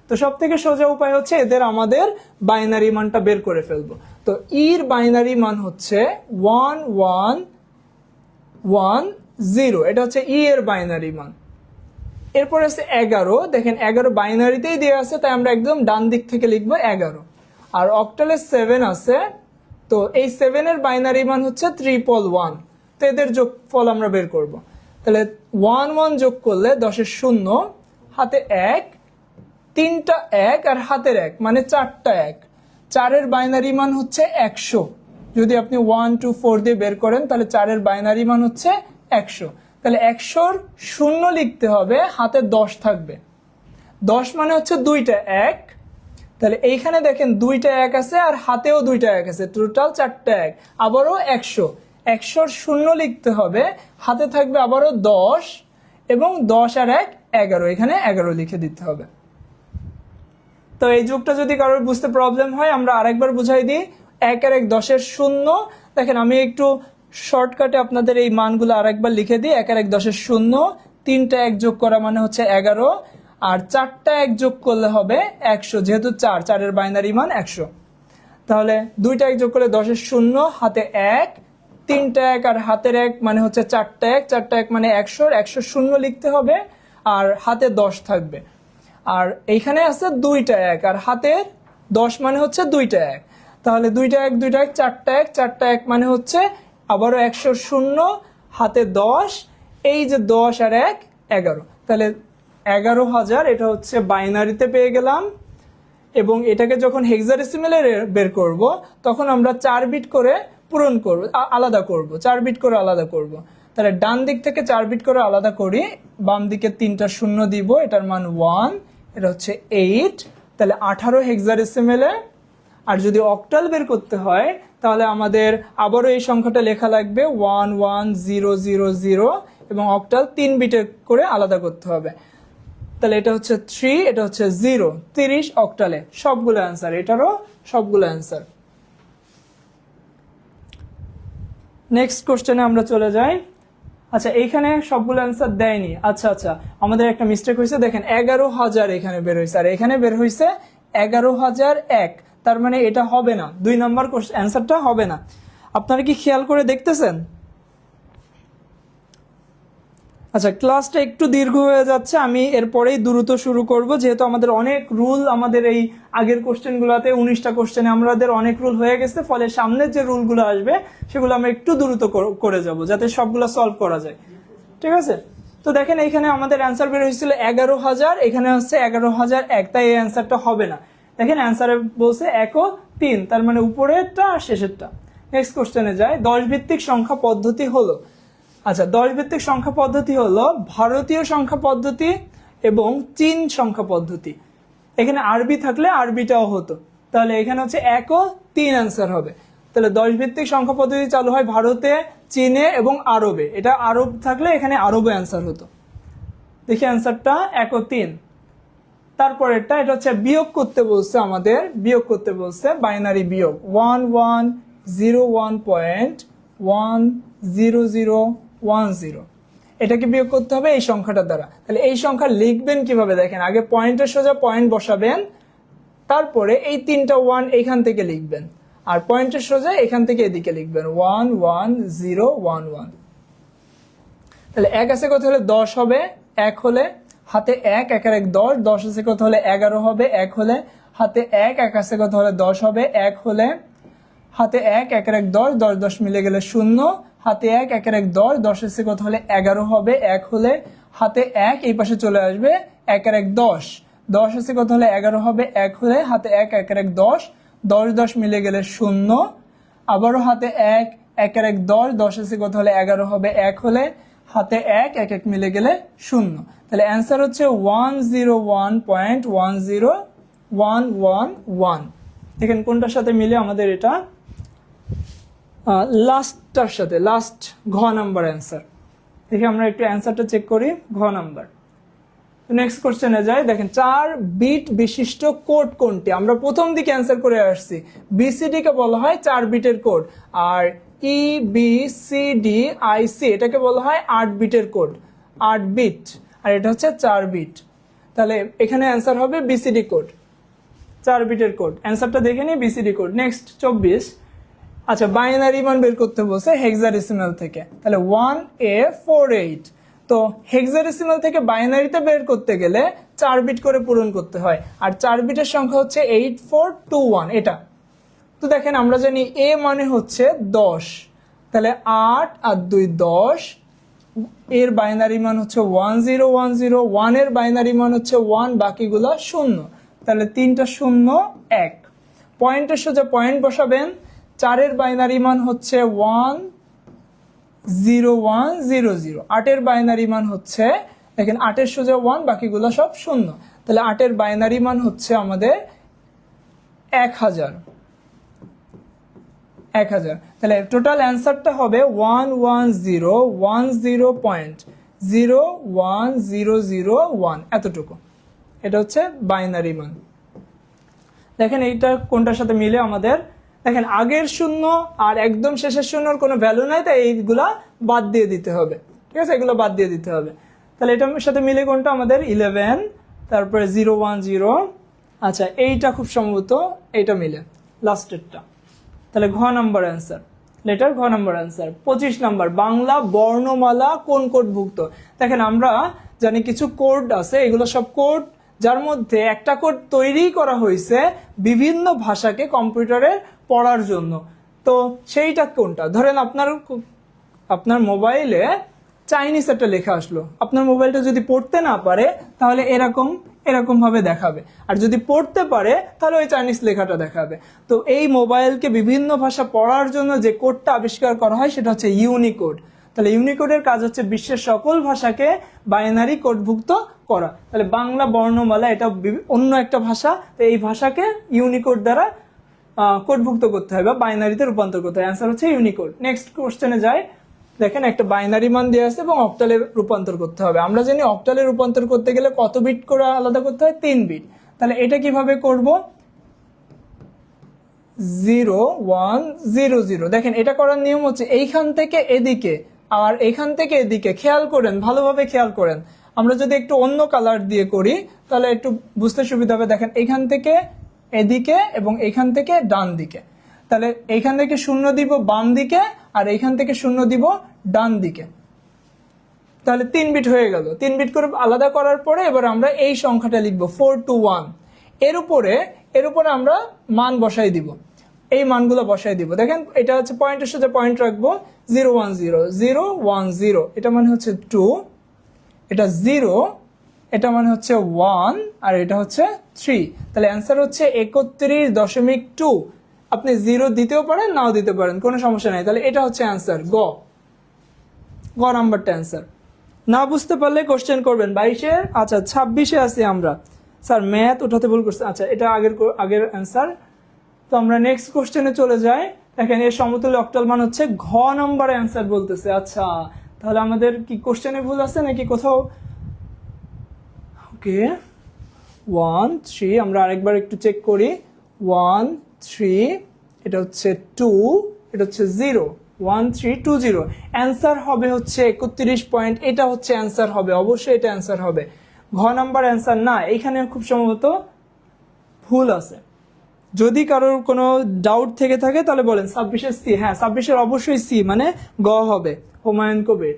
তো সব থেকে সোজা উপায় হচ্ছে এদের আমাদের বাইনারি মানটা বের করে ফেলবো। তো এর বাইনারি মান হচ্ছে 1110, এটা হচ্ছে এর বাইনারি মান। এরপর আছে 11। দেখেন 11 বাইনারিতেই দেওয়া আছে, তাই আমরা একদম ডান দিক থেকে লিখবো 11। আর অক্টালে 7 আছে, তো এই 7-এর বাইনারি মান হচ্ছে 111। তো এদের যোগফল আমরা বের করব। তাহলে 1 1 যোগ করলে 10-এর 0, হাতে 1, 3টা 1 আর হাতের 1, মানে 4টা 1। 4-এর বাইনারি মান হচ্ছে 100। যদি আপনি 1 2 4 দিয়ে বের করেন তাহলে 4-এর বাইনারি মান হচ্ছে 100। তাহলে 100-র 0 লিখতে হবে, হাতে 10 থাকবে। 10 মানে হচ্ছে 2টা 1। তাহলে এইখানে দেখেন 2টা 1 আছে আর হাতেও 2টা 1 আছে, টোটাল 4টা 1। আবারও 100, 100-র 0 লিখতে হবে, হাতে থাকবে আবারও 10, এবং 10 আর 1 11, এখানে 11 লিখে দিতে হবে। তো এই যুগটা যদি কারোর বুঝতে প্রবলেম হয় আমরা আরেকবার বুঝাই দিই। 1 আর 1 10-এর 0। দেখেন আমি একটু শর্টকাটে আপনাদের এই মানগুলো আরেকবার লিখে দিই। 1 আর 1 10-এর 0, 3টা 1 যোগ করা মানে হচ্ছে 11, আর 4টা 1 যোগ করলে হবে 100, যেহেতু 4-এর বাইনারি মান 100। তাহলে 2টা 1 যোগ করলে 10-এর 0, হাতে 1, 3টা 1 আর হাতের 1 মানে হচ্ছে 4টা 1, 4টা 1 মানে 100, 100 0 লিখতে হবে, আর হাতে 10 থাকবে। আর এইখানে আছে 2টা 1 আর হাতের 10 মানে হচ্ছে 2টা 1। তাহলে 2টা 1 2টা 1 4টা 1, 4টা 1 মানে হচ্ছে আবারও 100 0, হাতে 10, এই যে 10 আর 1 11। তাহলে 11,000 এটা হচ্ছে বাইনারিতে পেয়ে গেলাম। এবং এটাকে যখন হেক্সাডেসিমেলে বের করব তখন আমরা 4 বিট করে পূরণ করব, আলাদা করব, 4 বিট করে আলাদা করব। তাহলে ডান দিক থেকে 4 বিট করে আলাদা করি, বাম দিকে 3টা শূন্য দিব, এটার মান 1, এটা হচ্ছে 8, তাহলে 18 হেক্সাডেসিমেলে। আর যদি অক্টাল বের করতে হয় তাহলে আমাদের আবারও এই সংখ্যাটা লেখা লাগবে 11000 এবং অক্টাল 3 বিটে করে আলাদা করতে হবে। তাহলে এটা হচ্ছে 3, এটা হচ্ছে 0, 30 অক্টালে। সবগুলো অ্যান্সার, এটারও সবগুলো অ্যান্সার। নেক্সট কোশ্চেনে আমরা চলে যাই। আচ্ছা, এইখানে সবগুলো অ্যান্সার দেয়নি। আচ্ছা, আমাদের একটা মিস্টেক হয়েছে, দেখেন 11,000 এখানে বের হয়েছে আর এখানে বের হয়েছে 11,001। তার মানে এটা হবে না, 2 নম্বর অ্যান্সারটা হবে না। আপনারা কি খেয়াল করে দেখতেছেন? আচ্ছা, ক্লাসটা একটু দীর্ঘ হয়ে যাচ্ছে, আমি এরপরেই দ্রুত শুরু করব, যেহেতু আমাদের অনেক রুল, আমাদের এই আগের কোশ্চেনগুলোতে 19টা কোশ্চেনে আমাদের অনেক রুল হয়ে গেছে, ফলে সামনের যে রুলগুলো আসবে সেগুলো আমরা একটু দ্রুত করে যাব যাতে সবগুলো সলভ করা যায়। ঠিক আছে? তো দেখেন এইখানে আমাদের অ্যান্সার বের হয়েছিল 11,000, এখানে হচ্ছে 11,001, তাই এই অ্যান্সারটা হবে না। দেখেন অ্যান্সারে বলছে 1 ও 3, তার মানে উপরেরটা আর শেষেরটা। নেক্সট কোশ্চেনে যায়। 10 ভিত্তিক সংখ্যা পদ্ধতি হলো, আচ্ছা 10 ভিত্তিক সংখ্যা পদ্ধতি হলো ভারতীয় সংখ্যা পদ্ধতি এবং চীন সংখ্যা পদ্ধতি। এখানে আরবি থাকলে আরবিটাও হতো, তাহলে এখানে হচ্ছে 1 ও 3 অ্যান্সার হবে। তাহলে 10 ভিত্তিক সংখ্যা পদ্ধতি চালু হয় ভারতে, চীনে এবং আরবে। এটা আরব থাকলে এখানে আরবে অ্যান্সার হতো। দেখি অ্যান্সারটা 1 ও 3। তারপরেরটা, এটা হচ্ছে বিয়োগ করতে বলছে, আমাদের বিয়োগ করতে বলছে, বাইনারি বিয়োগ 1101.10010। এটাকে বিয়োগ করতে হবে এই সংখ্যাটা দ্বারা। তাহলে এই সংখ্যা লিখবেন কিভাবে দেখেন, আগে পয়েন্টের সোজা পয়েন্ট বসাবেন, তারপরে এই 3টা 1 এখান থেকে লিখবেন, আর পয়েন্টের সোজা এখান থেকে এদিকে লিখবেন 11011। তাহলে 1 আছে কত হলে 10 হবে, 1 হলে হাতে 1, 1 আর 1 10, 10 আছে কত হলে 11 হবে, 1 হলে হাতে 1, 1 আছে কত হলে 10 হবে, 1 হলে হাতে 1, 1 আর 1 10, 10 10 মিলে গেলে 0, হাতে 1, 1 আর 1 10, 10 আছে কত হলে 11 হবে, 1 হলে হাতে 1 এই পাশে চলে আসবে, 1 আর 1 10, 10 আছে কত হলে 11 হবে, 1 হলে হাতে 1, 1 আর 1 10, 10 10 মিলে গেলে 0, আবারও হাতে 1, 1 আর 1 10, 10 আছে কত হলে 11 হবে, 1 হলে হাতে 1, 1 1 মিলে গেলে 0। তাহলে অ্যান্সার হচ্ছে 101.10111। দেখেন কোনটার সাথে মিলে আমাদের এটা লাস্টটার সাথে, লাস্ট ঘ নাম্বার অ্যান্সার। দেখি আমরা একটু অ্যান্সারটা চেক করি, ঘ নাম্বার। নেক্সট কোশ্চেনে যাই। দেখেন 4 বিট বিশিষ্ট কোড কোনটি? আমরা প্রথম দিকে অ্যান্সার করে আসছি, বিসিডি কে বলা হয় 4 বিটের কোড, আর EBCDIC এটাকে বলা হয় 8 বিটের কোড, 8 বিট, আর এটা হচ্ছে 4 বিট। তাহলে এখানে অ্যান্সার হবে বিসিডি কোড, 4 বিটের কোড। অ্যান্সারটা দেখে নিই, বিসিডি কোড। নেক্সট 24। আচ্ছা, বাইনারি মান বের করতে বলছে হেক্সাডেসিমাল থেকে, তাহলে 1A48। তো হেক্সাডেসিমাল থেকে বাইনারিতে বের করতে গেলে 4 বিট করে পূরণ করতে হয়, আর 4 বিটের সংখ্যা হচ্ছে 8421 এটা। তো দেখেন আমরা জানি এ মানে হচ্ছে 10, তাহলে 8 আর 2 10, এর বাইনারি মান হচ্ছে 1010, 1 এর বাইনারি মান হচ্ছে 1, বাকিগুলো 0, তাহলে 3টা 0 1। পয়েন্টের সোজা পয়েন্ট বসাবেন, 4 এর বাইনারি মান হচ্ছে 10100, 8 এর বাইনারি মান হচ্ছে, দেখেন 8 এর সোজা 1, বাকিগুলো সব 0, তাহলে 8 এর বাইনারি মান হচ্ছে আমাদের 1000। তাহলে টোটাল অ্যান্সারটা হবে 11010.01001 এতটুকু। এটা হচ্ছে বাইনারি মান। দেখেন এইটা কোনটার সাথে মিলে আমাদের, দেখেন আগের 0 আর একদম শেষের 0-র কোনো ভ্যালু নাই, তাই এইগুলা বাদ দিয়ে দিতে হবে। ঠিক আছে, এগুলো বাদ দিয়ে দিতে হবে। তাহলে এটার সাথে মিলে কোনটা আমাদের 11, তারপরে 010। আচ্ছা, এইটা খুব সম্ভবত এইটা মিলে লাস্টেরটা। তাহলে ঘ নাম্বার অ্যান্সার, লেটার ঘ নাম্বার অ্যান্সার। 25 নাম্বার, বাংলা বর্ণমালা কোন কোডভুক্ত? দেখেন আমরা জানি কিছু কোড আছে, এগুলো সব কোড যার মধ্যে একটা কোড তৈরি করা হয়েছে বিভিন্ন ভাষাকে কম্পিউটারে পড়ার জন্য। তো সেইটা কোনটা? ধরেন আপনার মোবাইলে চাইনিজ একটা লেখা আসলো, আপনার মোবাইলটা যদি পড়তে না পারে তাহলে এরকম এরকম ভাবে দেখাবে। আর যদি পড়তে পারে তাহলে ওই চাইনিজ লেখাটা দেখাবে। তো এই মোবাইলকে বিভিন্ন ভাষা পড়ার জন্য যে কোডটা আবিষ্কার করা হয় সেটা হচ্ছে ইউনিকোড। তাহলে ইউনিকোডের কাজ হচ্ছে বিশ্বের সকল ভাষাকে বাইনারি কোডভুক্ত করা। তাহলে বাংলা বর্ণমালা এটা অন্য একটা ভাষা, তো এই ভাষাকে ইউনিকোড দ্বারা কোডভুক্ত করতে হয় বা বাইনারিতে রূপান্তর করতে হয়। অ্যান্সার হচ্ছে ইউনিকোড। নেক্সট কোশ্চেনে যাই। দেখেন একটা বাইনারি মান দেওয়া আছে এবং অক্টালে রূপান্তর করতে হবে। আমরা জানি অক্টালে রূপান্তর করতে গেলে কত বিট করে আলাদা করতে হয়? 3 বিট। তাহলে এটা কিভাবে করব? 0 1 0 0। দেখেন এটা করার নিয়ম হচ্ছে এইখান থেকে এদিকে আর এখান থেকে এদিকে, খেয়াল করেন, ভালোভাবে খেয়াল করেন। আমরা যদি একটু অন্য কালার দিয়ে করি তাহলে একটু বুঝতে সুবিধা হবে। দেখেন এইখান থেকে এদিকে এবং এইখান থেকে ডান দিকে। তাহলে এইখান থেকে 0 দিব বাম দিকে আর এইখান থেকে 0 দিব ডান দিকে। তাহলে 3 বিট হয়ে গেল। 3 বিট করে আলাদা করার পরে এবার আমরা এই সংখ্যাটা লিখবো 421। এর উপরে আমরা মান বসাই দিব, এই মানগুলো বসাই দিব। দেখেন এটা হচ্ছে পয়েন্টের সাথে পয়েন্ট রাখবো, 0 1 0 0 1 0, এটা মানে হচ্ছে 2, এটা 0, এটা মানে হচ্ছে 1, আর এটা হচ্ছে 3। তাহলে অ্যান্সার হচ্ছে 31.2। আপনি 0 দিতেও পারেন নাও দিতে পারেন, কোনো সমস্যা নাই। তাহলে এটা হচ্ছে অ্যান্সার, গ নাম্বারটা অ্যান্সার। না বুঝতে পারলে কোশ্চেন করবেন। 22-এ, আচ্ছা 26-এ আছি আমরা। স্যার ম্যাথ উঠাতে ভুল করছে। আচ্ছা এটা আগের অ্যান্সার। তো আমরা নেক্সট কোশ্চেনে চলে যাই। দেখেন এর সমতুল্য অক্টাল মান হচ্ছে ঘ নাম্বার অ্যান্সার বলতেছে। আচ্ছা তাহলে আমাদের কি কোশ্চেনে ভুল আছে নাকি কোথাও? ওকে 1 3, আমরা আরেকবার একটু চেক করি। 1 3, এটা হচ্ছে 2, এটা হচ্ছে 0, 1 3 2 0। অ্যান্সার হবে হচ্ছে 31 পয়েন্ট। এটা হচ্ছে অ্যান্সার হবে, অবশ্যই এটা অ্যান্সার হবে। ঘ নাম্বার অ্যান্সার না, এখানে খুব সম্ভবত ভুল আছে। যদি কারোর কোনো ডাউট থেকে থাকে তাহলে বলেন। 26-এর সি, হ্যাঁ 26-এর অবশ্যই সি, মানে গ হবে, হুমায়ুন কবির।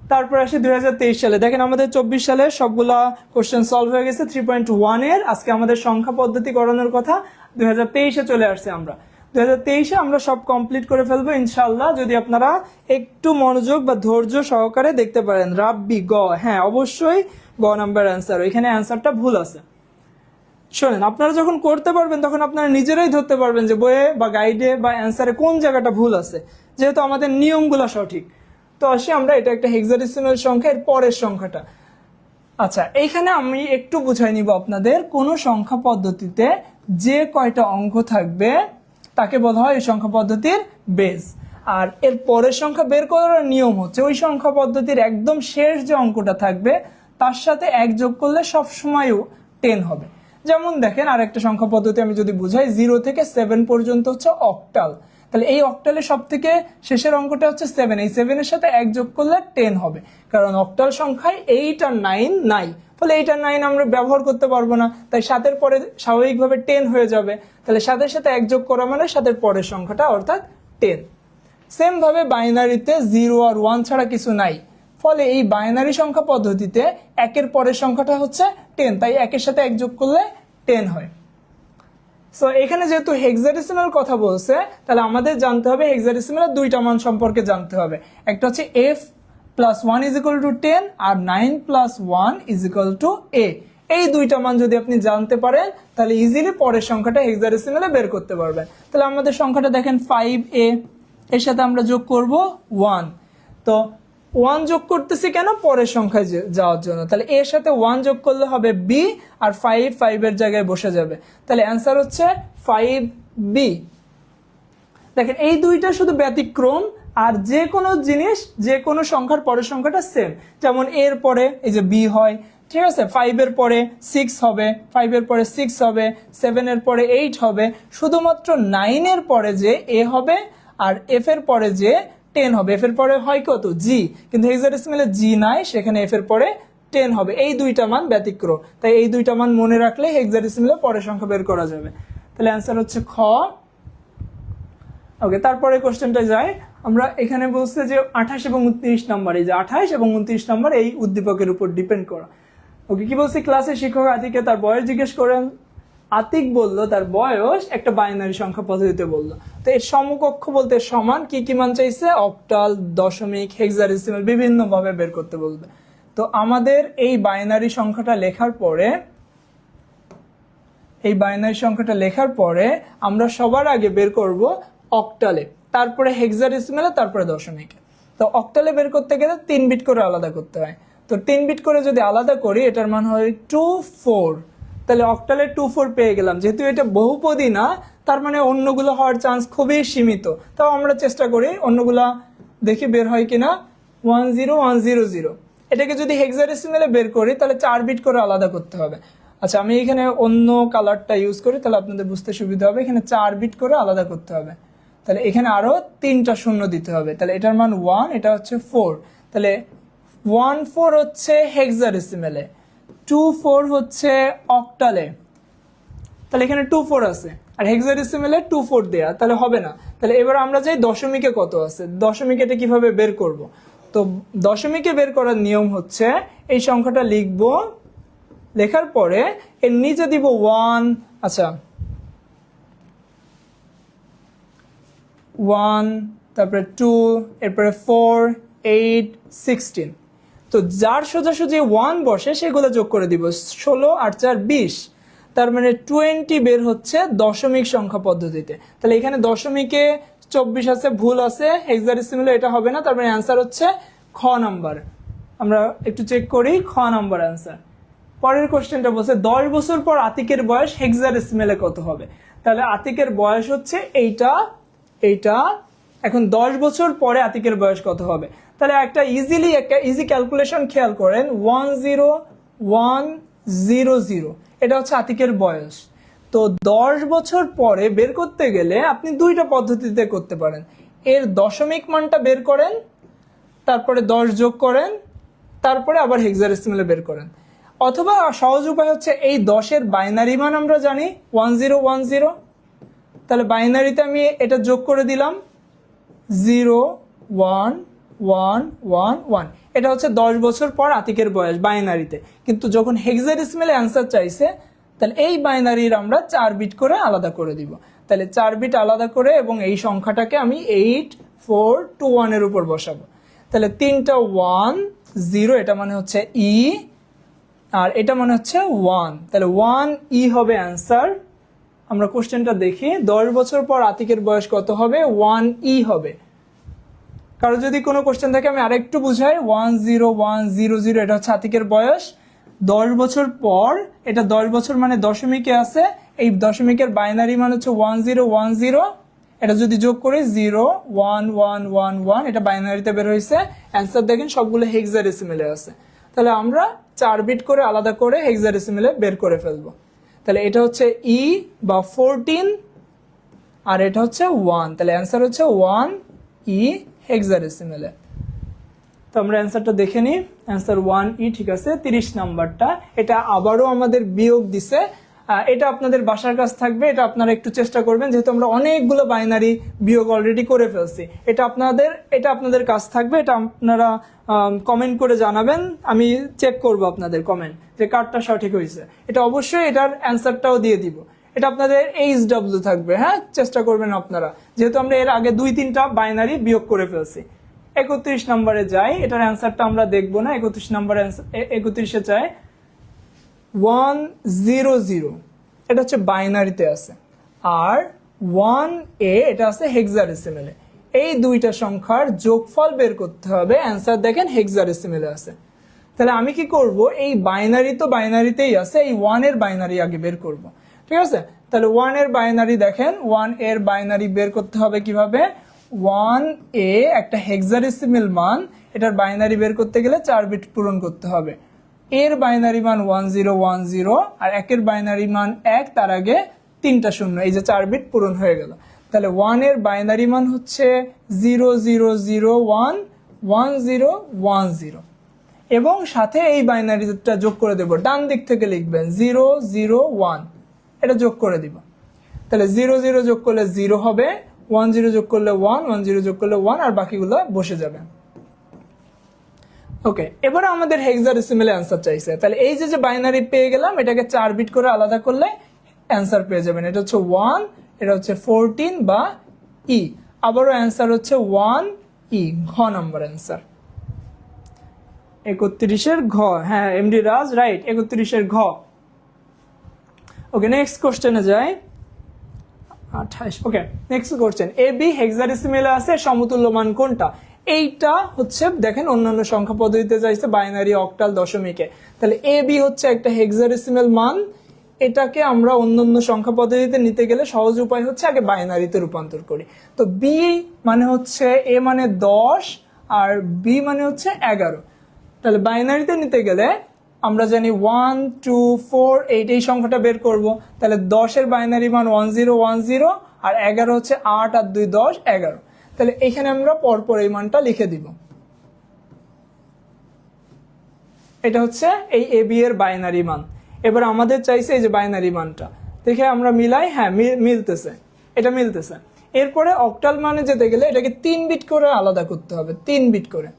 তারপর আসে 2023 সালে। দেখেন আমাদের 24 সালে সবগুলা কোশ্চেন সলভ হয়ে গেছে 3.1-এর। আজকে আমাদের সংখ্যা পদ্ধতি করানোর কথা, 2023-এ চলে আসছে আমরা। 2023-এ আমরা সব কমপ্লিট করে ফেলবো ইনশাল্লাহ, যদি আপনারা একটু মনোযোগ বা ধৈর্য সহকারে দেখতে পারেন। রাব্বি গ, হ্যাঁ অবশ্যই গ নাম্বার অ্যান্সার। এখানে অ্যান্সারটা ভুল আছে। শোনেন, আপনারা যখন করতে পারবেন তখন আপনারা নিজেরাই ধরতে পারবেন যে বইয়ে বা গাইডে বা অ্যান্সারে কোন জায়গাটা ভুল আছে, যেহেতু আমাদের নিয়মগুলো সঠিক। তো আসি আমরা, এটা একটা হেক্সাডেসিমাল সংখ্যা, এর পরের সংখ্যাটা। আচ্ছা এইখানে আমি একটু বুঝাই নিব আপনাদের। কোন সংখ্যা পদ্ধতিতে যে কয়টা অঙ্ক থাকবে তাকে বলা হয় এই সংখ্যা পদ্ধতির বেস। আর এর পরের সংখ্যা বের করার নিয়ম হচ্ছে ওই সংখ্যা পদ্ধতির একদম শেষ যে অঙ্কটা থাকবে তার সাথে 1 যোগ করলে সবসময় 10 হবে। যেমন দেখেন আরেকটা সংখ্যা পদ্ধতি আমি যদি বুঝাই, 0 থেকে 7 পর্যন্ত হচ্ছে অক্টাল। তাহলে এই অক্টালের সব থেকে শেষের অঙ্কটা হচ্ছে 7, এই 7-এর সাথে 1 যোগ করলে 10 হবে। কারণ অক্টাল সংখ্যায় 8 আর 9 নাই, ফলে 8 আর 9 আমরা ব্যবহার করতে পারবো না, তাই 7-এর পরে স্বাভাবিকভাবে 10 হয়ে যাবে। তাহলে 7-এর সাথে 1 যোগ করা মানে 7-এর পরের সংখ্যাটা অর্থাৎ 10। সেম ভাবে বাইনারিতে 0 আর 1 ছাড়া কিছু নাই, ফলে এই বাইনারি সংখ্যা পদ্ধতিতে 1-এর পরের সংখ্যাটা হচ্ছে 10, তাই 1-এর সাথে 1 যোগ করলে 10 হয়। সো এখানে যেহেতু হেক্সাডেসিমাল কথা বলছে, তাহলে আমাদের জানতে হবে হেক্সাডেসিমালের দুইটা মান সম্পর্কে জানতে হবে। একটা হচ্ছে f + 1 = 10 আর 9 + 1 = a। এই দুইটা মান যদি আপনি জানতে পারেন তাহলে ইজিলি পরের সংখ্যাটা হেক্সাডেসিমালে বের করতে পারবেন। তাহলে আমাদের সংখ্যাটা দেখেন 5a, এর সাথে আমরা যোগ করব 1। তো 1 যোগ করতেছি কেন? পরের সংখ্যায় যাওয়ার জন্য। তাহলে এর সাথে 1 যোগ করলে হবে b, আর 5 এর জায়গায় বসে যাবে। তাহলে অ্যান্সার হচ্ছে 5b। দেখেন এই দুইটা শুধু ব্যতিক্রম, আর যে কোনো জিনিস যে কোনো সংখ্যার পরের সংখ্যাটা সেম। যেমন এর পরে এই যে b হয়, ঠিক আছে, 5-এর পরে 6 হবে, 5-এর পরে 6 হবে, 7-এর পরে 8 হবে। শুধুমাত্র 9-এর পরে যে a হবে আর f-এর পরে যে 10 হবে। f-এর পরে হয় কত? g, কিন্তু হেক্সাডেসিমালে g নাই, সেখানে f-এর পরে 10 হবে। এই দুইটা মান ব্যতিক্রম, তাই এই দুইটা মান মনে রাখলে হেক্সাডেসিমালে পরের সংখ্যা বের করা যাবে। তাহলে অ্যান্সার হচ্ছে খ। ওকে, তারপরে কোশ্চেনটা যাই আমরা। এখানে বলছে যে 28 এবং 29 নাম্বার, এই যে 28 এবং 29 নাম্বার এই উদ্দীপকের উপর ডিপেন্ড করা। ওকে, কি বলছে? ক্লাসে শিক্ষক আতিককে তার বয়স জিজ্ঞেস করেন। আতিক বলল তার বয়স একটা বাইনারি সংখ্যা পদ্ধতিতে বললো। তো এর সমকক্ষ বলতে সমান কি কি মান চাইছে? অক্টাল, দশমিক, হেক্সাডেসিমাল, বিভিন্ন ভাবে বের করতে বলবে। তো আমাদের এই বাইনারি সংখ্যাটা লেখার পরে এই বাইনারি সংখ্যাটা লেখার পরে আমরা সবার আগে বের করব অক্টালে, তারপরে হেক্সাডেসিমেলে, তারপরে দশমিকে। তো অক্টালে বের করতে গেলে 3 বিট করে আলাদা করতে হয়। তো 3 বিট করে যদি আলাদা করি এটার মান হয় 24। তাহলে অক্টালে 24 পেয়ে গেলাম। যেহেতু এটা বহুপদী না, তার মানে অন্যগুলো হওয়ার চান্স খুবই সীমিত। তাও আমরা চেষ্টা করি অন্যগুলা দেখি বের হয় কিনা। 10100। এটাকে যদি হেক্সাডেসিমেলে বের করি তাহলে 4 বিট করে আলাদা করতে হবে। আচ্ছা, আমি এখানে অন্য কালারটা ইউজ করি, তাহলে আপনাদের বুঝতে সুবিধা হবে। এখানে 4 বিট করে আলাদা করতে হবে। তাহলে এখানে আরো 3টা শূন্য দিতে হবে। তাহলে এটার মান 1, এটা হচ্ছে 4। তাহলে 14 হচ্ছে হেক্সাডেসিমেলে, 24 হচ্ছে অক্টালে। তাহলে এখানে 24 আছে, আর হেক্সাডেসিমেলে 24 দেয়া, তাহলে হবে না। তাহলে এবার আমরা যাই দশমিকে কত আছে। দশমিকে এটা কিভাবে বের করব। তো দশমিকে বের করার নিয়ম হচ্ছে এই সংখ্যাটা লিখব, লেখার পরে এর নিচে দিব 1। আচ্ছা, 1, তারপরে 2, এরপরে 4, 8, 16। তো যার সোজাসুজি 1 বসে সেগুলো যোগ করে দিব। 16 আর 4 20, তার মানে 20 বের হচ্ছে দশমিক সংখ্যা পদ্ধতিতে। তাহলে এখানে দশমিকে 24 আছে, ভুল আছে, হেক্সাডেসিমেলে এটা হবে না। তার মানে অ্যান্সার হচ্ছে খ নাম্বার। আমরা একটু চেক করি, খ নাম্বার অ্যান্সার। পরের কোশ্চেনটা বলছে 10 বছর পর আতিকের বয়স হেক্সাডেসিমেলে কত হবে। তাহলে আতিকের বয়স হচ্ছে এইটা। এখন 10 বছর পরে আতিকের বয়স কত হবে। তাহলে একটা ইজি ক্যালকুলেশন খেয়াল করেন। 10100, এটা হচ্ছে আতিকের বয়স। তো 10 বছর পরে বের করতে গেলে আপনি 2টা পদ্ধতিতে করতে পারেন। এর দশমিক মানটা বের করেন, তারপরে 10 যোগ করেন, তারপরে আবার হেক্সাডেসিমেলে বের করেন। অথবা সহজ উপায় হচ্ছে এই 10-এর বাইনারি মান আমরা জানি 1010। তাহলে বাইনারিতে আমি এটা যোগ করে দিলাম 01111। এটা হচ্ছে 10 বছর পর আতিকের বয়স বাইনারিতে। কিন্তু যখন হেক্সাডেসিমেলে অ্যান্সার চাইছে, তাহলে এই বাইনারির আমরা 4 বিট করে আলাদা করে দিব। তাহলে 4 বিট আলাদা করে এবং এই সংখ্যাটাকে আমি 8421 এর উপর বসাবো। তাহলে 3টা 1 0, এটা মানে হচ্ছে ই, আর এটা মানে হচ্ছে 1। তাহলে 1E হবে অ্যান্সার। আমরা কোশ্চেনটা দেখি। 10 বছর পর আতিকের বয়স কত হবে। 1E হবে। কারো যদি কোনো কোশ্চেন থাকে আমি আরেকটু বুঝাই। 10100, এটা হচ্ছে আতিকের বয়স। 10 বছর পর, এটা 10 বছর মানে দশমিকে আছে, এই দশমিকের বাইনারি মান হচ্ছে 1010। এটা যদি যোগ করি 01111, এটা বাইনারিতে বের হয়েছে। অ্যান্সার দেখেন সবগুলো হেক্সাডেসিমেলে আছে। তাহলে আমরা 4 বিট করে আলাদা করে হেক্সাডেসিমেলে বের করে ফেলবো। তাহলে এটা হচ্ছে ই বা 14, আর এটা হচ্ছে 1। তাহলে অ্যান্সার হচ্ছে 1E হেক্সাডেসিমেলে। তো আমরা অ্যান্সারটা দেখে নিই। অ্যান্সার 1E ঠিক আছে। 30 নাম্বারটা এটা আবারও আমাদের বিয়োগ দিছে। এটা আপনাদের বাসার কাজ থাকবে, এটা আপনারা একটু চেষ্টা করবেন, যেহেতু আমরা অনেকগুলো বাইনারি বিয়োগ অলরেডি করে ফেলছি। এটা আপনাদের কাজ থাকবে, এটা আপনারা কমেন্ট করে জানাবেন। আমি চেক করব আপনাদের কমেন্ট যে কারটা সঠিক হয়েছে। এটা অবশ্যই এটার অ্যান্সারটাও দিয়ে দিব। এটা আপনাদের HW থাকবে, হ্যাঁ, চেষ্টা করবেন আপনারা, যেহেতু আমরা এর আগে 2-3টা বাইনারি বিয়োগ করে ফেলছি। 31 নম্বরে যাই। এটার অ্যান্সারটা আমরা দেখবো না। 31 নম্বরে 31-এ চাই 100, এটা হচ্ছে বাইনারিতে আছে, আর 1A এটা আছে হেক্সাডেসিমেলে। এই দুইটা সংখ্যার যোগফল বের করতে হবে। অ্যান্সার দেখেন হেক্সাডেসিমেলে আছে। তাহলে আমি কি করব, এই বাইনারি তো বাইনারিতেই আছে, এই 1 এর বাইনারি আগে বের করব। ঠিক আছে। তাহলে 1 এর বাইনারি দেখেন, 1 এর বাইনারি বের করতে হবে কিভাবে। 1A একটা হেক্সাডেসিমেল মান, এটার বাইনারি বের করতে গেলে 4 বিট পূরণ করতে হবে। এর বাইনারি মান 1010, আর একের বাইনারি মান 1, তার আগে 3টা শূন্য, এই যে 4 বিট পূরণ হয়ে গেল। তাহলে 1 এর বাইনারি মান হচ্ছে 00011010, এবং সাথে এই বাইনারিটা যোগ করে দেব। ডান দিক থেকে লিখবেন 001, এটা যোগ করে দিব। তাহলে 00 যোগ করলে 0 হবে, 10 যোগ করলে 1, 10 যোগ করলে 1, আর বাকিগুলো বসে যাবে। ওকে, এবারে আমাদের হেক্সাডেসিমেলে অ্যান্সার চাইছে। তাহলে এই যে বাইনারি পেয়ে গেলাম, এটাকে 4 বিট করে আলাদা করলে অ্যান্সার পেয়ে যাবেন। এটা হচ্ছে 1, এটা হচ্ছে 14 বা ই। আবারও অ্যান্সার হচ্ছে 1E, ঘ নাম্বার অ্যান্সার। 31-এর ঘ, হ্যাঁ এমডি রাজ রাইট, 31-এর ঘ। ওকে, নেক্সট কোশ্চেনে যাই। 28। ওকে, নেক্সট কোশ্চেন, এ বি হেক্সাডেসিমেলে আছে, সমতুল্য মান কোনটা? এইটা হচ্ছে দেখেন অন্যান্য সংখ্যা পদ্ধতিতে চাইছে বাইনারি, অক্টাল, দশমিকে। তাহলে এ বি হচ্ছে একটা হেক্সাডেসিমেল মান, এটাকে আমরা অন্যান্য সংখ্যা পদ্ধতিতে নিতে গেলে সহজ উপায় হচ্ছে আগে বাইনারিতে রূপান্তর করি। তো বি মানে হচ্ছে এ মানে 10 আর বি মানে হচ্ছে 11। তাহলে বাইনারিতে নিতে গেলে আমরা জানি 1 2 4 8 এই সংখ্যাটা বের করব। তাহলে 10-এর বাইনারি মান 1010 আর 11 হচ্ছে 8 আর 2 10 11। তাহলে এখানে আমরা পরপর এই মানটা লিখে দিব। এটা হচ্ছে এই এ বি এর বাইনারি মান। এবার আমাদের চাইছে এই যে বাইনারি মানটা, দেখে আমরা মিলাই, হ্যাঁ মিলতেছে, এটা মিলতেছে। এরপরে অক্টাল মানে যেতে গেলে এটাকে 3 বিট করে আলাদা করতে হবে, 3 বিট করে।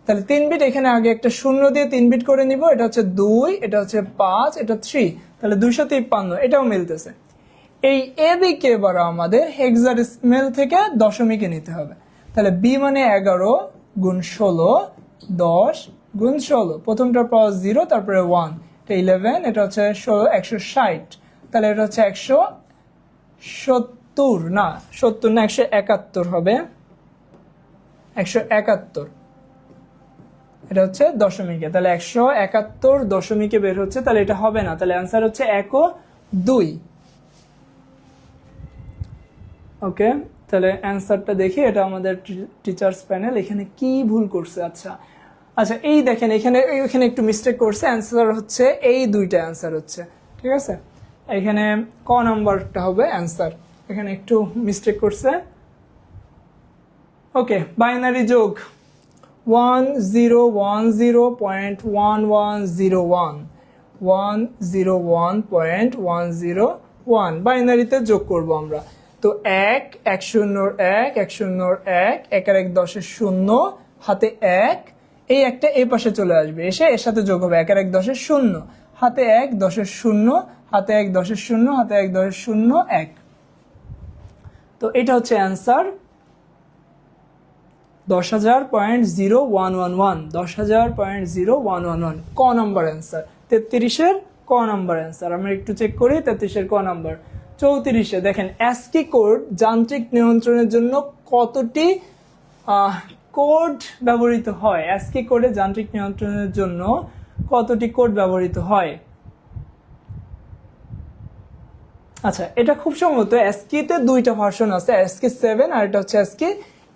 তাহলে 3 বিট, এখানে আগে একটা শূন্য দিয়ে 3 বিট করে নিব। এটা হচ্ছে 2, এটা হচ্ছে 5, এটা 3, তাহলে 253, এটাও মিলতেছে। এই এ বি কে এবার আমাদের হেক্সাডেসিমেল থেকে দশমিকে নিতে হবে। তাহলে বি মানে 11 গুণ 16, 10 গুণ 16, প্রথমটার পাওয়ার 0, তারপরে 1, এটা 11, এটা হচ্ছে 160, তাহলে এটা হচ্ছে 170 না 171 হবে, 171। এটা হচ্ছে দশমিকে, তাহলে 171 দশমিকে বের হচ্ছে, তাহলে এটা হবে না, তাহলে অ্যান্সার হচ্ছে 1 ও 2। ওকে, তাহলে অ্যান্সারটা দেখি, এটা আমাদের টিচার্স প্যানেল, এখানে কি ভুল করছে? আচ্ছা আচ্ছা, এই দেখেন এখানে একটু মিস্টেক করছে, অ্যান্সার হচ্ছে এই দুইটা অ্যান্সার হচ্ছে, ঠিক আছে। এখানে ক নাম্বারটা হবে অ্যান্সার, এখানে একটু মিস্টেক করছে। ওকে, বাইনারি যোগ 1010.1101, 101.101 বাইনারিতে যোগ করব আমরা। তো 1 101 101 1 আর 1 10 0, হাতে 1, এই একটা এই পাশে চলে আসবে, এসে এর সাথে যোগ হবে 1 আর 1 10 0, হাতে 1 10 0, হাতে 1 10 0, হাতে 1 10 0 1। তো এটা হচ্ছে অ্যান্সার 10,000.0111, 10,000.0111 ক নাম্বার অ্যান্সার। 33-এর ক নাম্বার অ্যান্সার। আমরা একটু চেক করি 33-এর ক নাম্বার। 34-এ দেখেন অ্যাসকি কোড যান্ত্রিক নিয়ন্ত্রণের জন্য কতটি কোড ব্যবহৃত হয়? অ্যাসকি কোডে যান্ত্রিক নিয়ন্ত্রণের জন্য কতটি কোড ব্যবহৃত হয়? আচ্ছা, এটা খুব সম্ভবত অ্যাসকিতে দুইটা ভার্সন আছে, অ্যাসকি 7 আর এটা হচ্ছে অ্যাসকি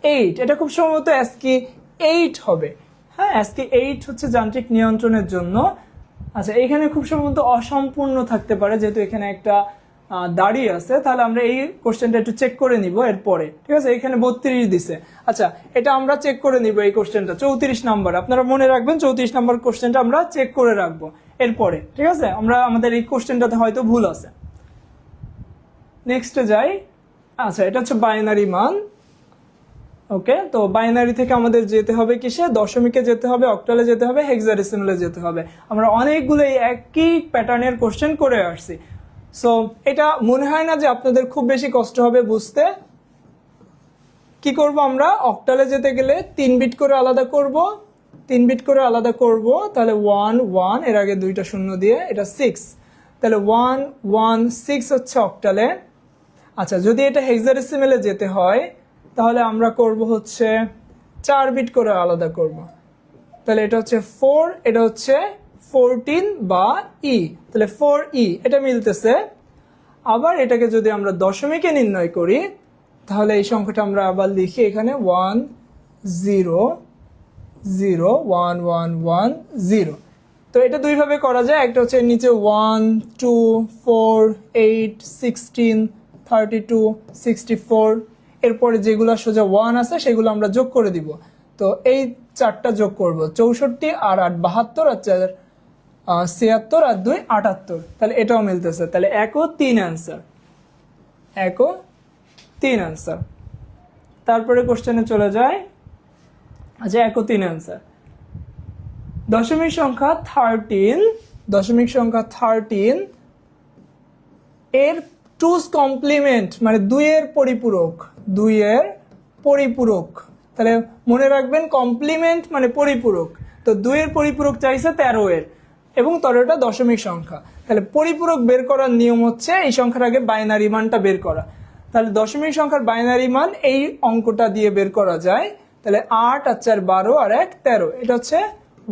8। এটা খুব সম্ভবত অ্যাসকি 8 হবে। হ্যাঁ, অ্যাসকি 8 হচ্ছে যান্ত্রিক নিয়ন্ত্রণের জন্য। আচ্ছা, এখানে খুব সম্ভবত অসম্পূর্ণ থাকতে পারে, যেহেতু এখানে একটা দাঁড়িয়ে আছে, তাহলে আমরা এই কোশ্চেনটা একটু চেক করে নিব এরপরে, ঠিক আছে। এখানে 32 দিছে। আচ্ছা, এটা আমরা চেক করে নিব এই কোশ্চেনটা, 34 নাম্বার। আপনারা মনে রাখবেন 34 নাম্বার কোশ্চেনটা আমরা চেক করে রাখবো এরপরে, ঠিক আছে। আমাদের এই কোশ্চেনটাতে হয়তো ভুল আছে। নেক্সটে যাই। আচ্ছা, এটা হচ্ছে বাইনারি মান। ওকে, তো বাইনারি থেকে আমাদের যেতে হবে কিসে? দশমিকে যেতে হবে, অক্টালে যেতে হবে, হেক্সাডেসিমেলে যেতে হবে। আমরা অনেকগুলো একই প্যাটার্নের কোশ্চেন করে আসছি। সো এটা মনে হয় না যে আপনাদের খুব বেশি কষ্ট হবে বুঝতে। কি করব আমরা? অক্টালে যেতে গেলে 3 বিট করে আলাদা করব, 3 বিট করে আলাদা করব। তাহলে 1 1, এর আগে দুইটা শূন্য দিয়ে, এটা 6, তাহলে 1 1 6 হচ্ছে অক্টালে। আচ্ছা, যদি এটা হেক্সাডেসিমেলে যেতে হয় তাহলে আমরা করব হচ্ছে 4 বিট করে আলাদা করব। তাহলে এটা হচ্ছে 4, এটা হচ্ছে 14 বা ই, তাহলে 4E, এটা মিলতেছে। আবার এটাকে যদি আমরা দশমিকে নির্ণয় করি তাহলে এই সংখ্যাটা আমরা আবার লিখি এখানে 1 0 0 1 1 1 0। তো এটা দুইভাবে করা যায়, একটা হচ্ছে নিচে 1 2 4 8 16 32 64, এরপরে যেগুলো সোজা 1 আছে সেগুলো আমরা যোগ করে দিব। তো এই চারটা যোগ করব, 64 আর 8 72 আর 4 76 আর 2 78, তাহলে এটাও মিলতেছে। তাহলে 1 ও 3 অ্যান্সার, 1 ও 3 অ্যান্সার। তারপরে কোশ্চেনে চলে যায়। আচ্ছা, 1 ও 3 অ্যান্সার। দশমিক সংখ্যা 13, দশমিক সংখ্যা 13 এর টুস কমপ্লিমেন্ট মানে 2 এর পরিপূরক, 2 এর পরিপূরক। তাহলে মনে রাখবেন কমপ্লিমেন্ট মানে পরিপূরক। তো 2 এর পরিপূরক চাইছে 13 এর, এবং 13টা দশমিক সংখ্যা। তাহলে পরিপূরক বের করার নিয়ম হচ্ছে এই সংখ্যার আগে বাইনারি মানটা বের করা। তাহলে দশমিক সংখ্যার বাইনারি মান এই অঙ্কটা দিয়ে বের করা যায়। তাহলে 8 আর 4 12 আর 1 13, এটা হচ্ছে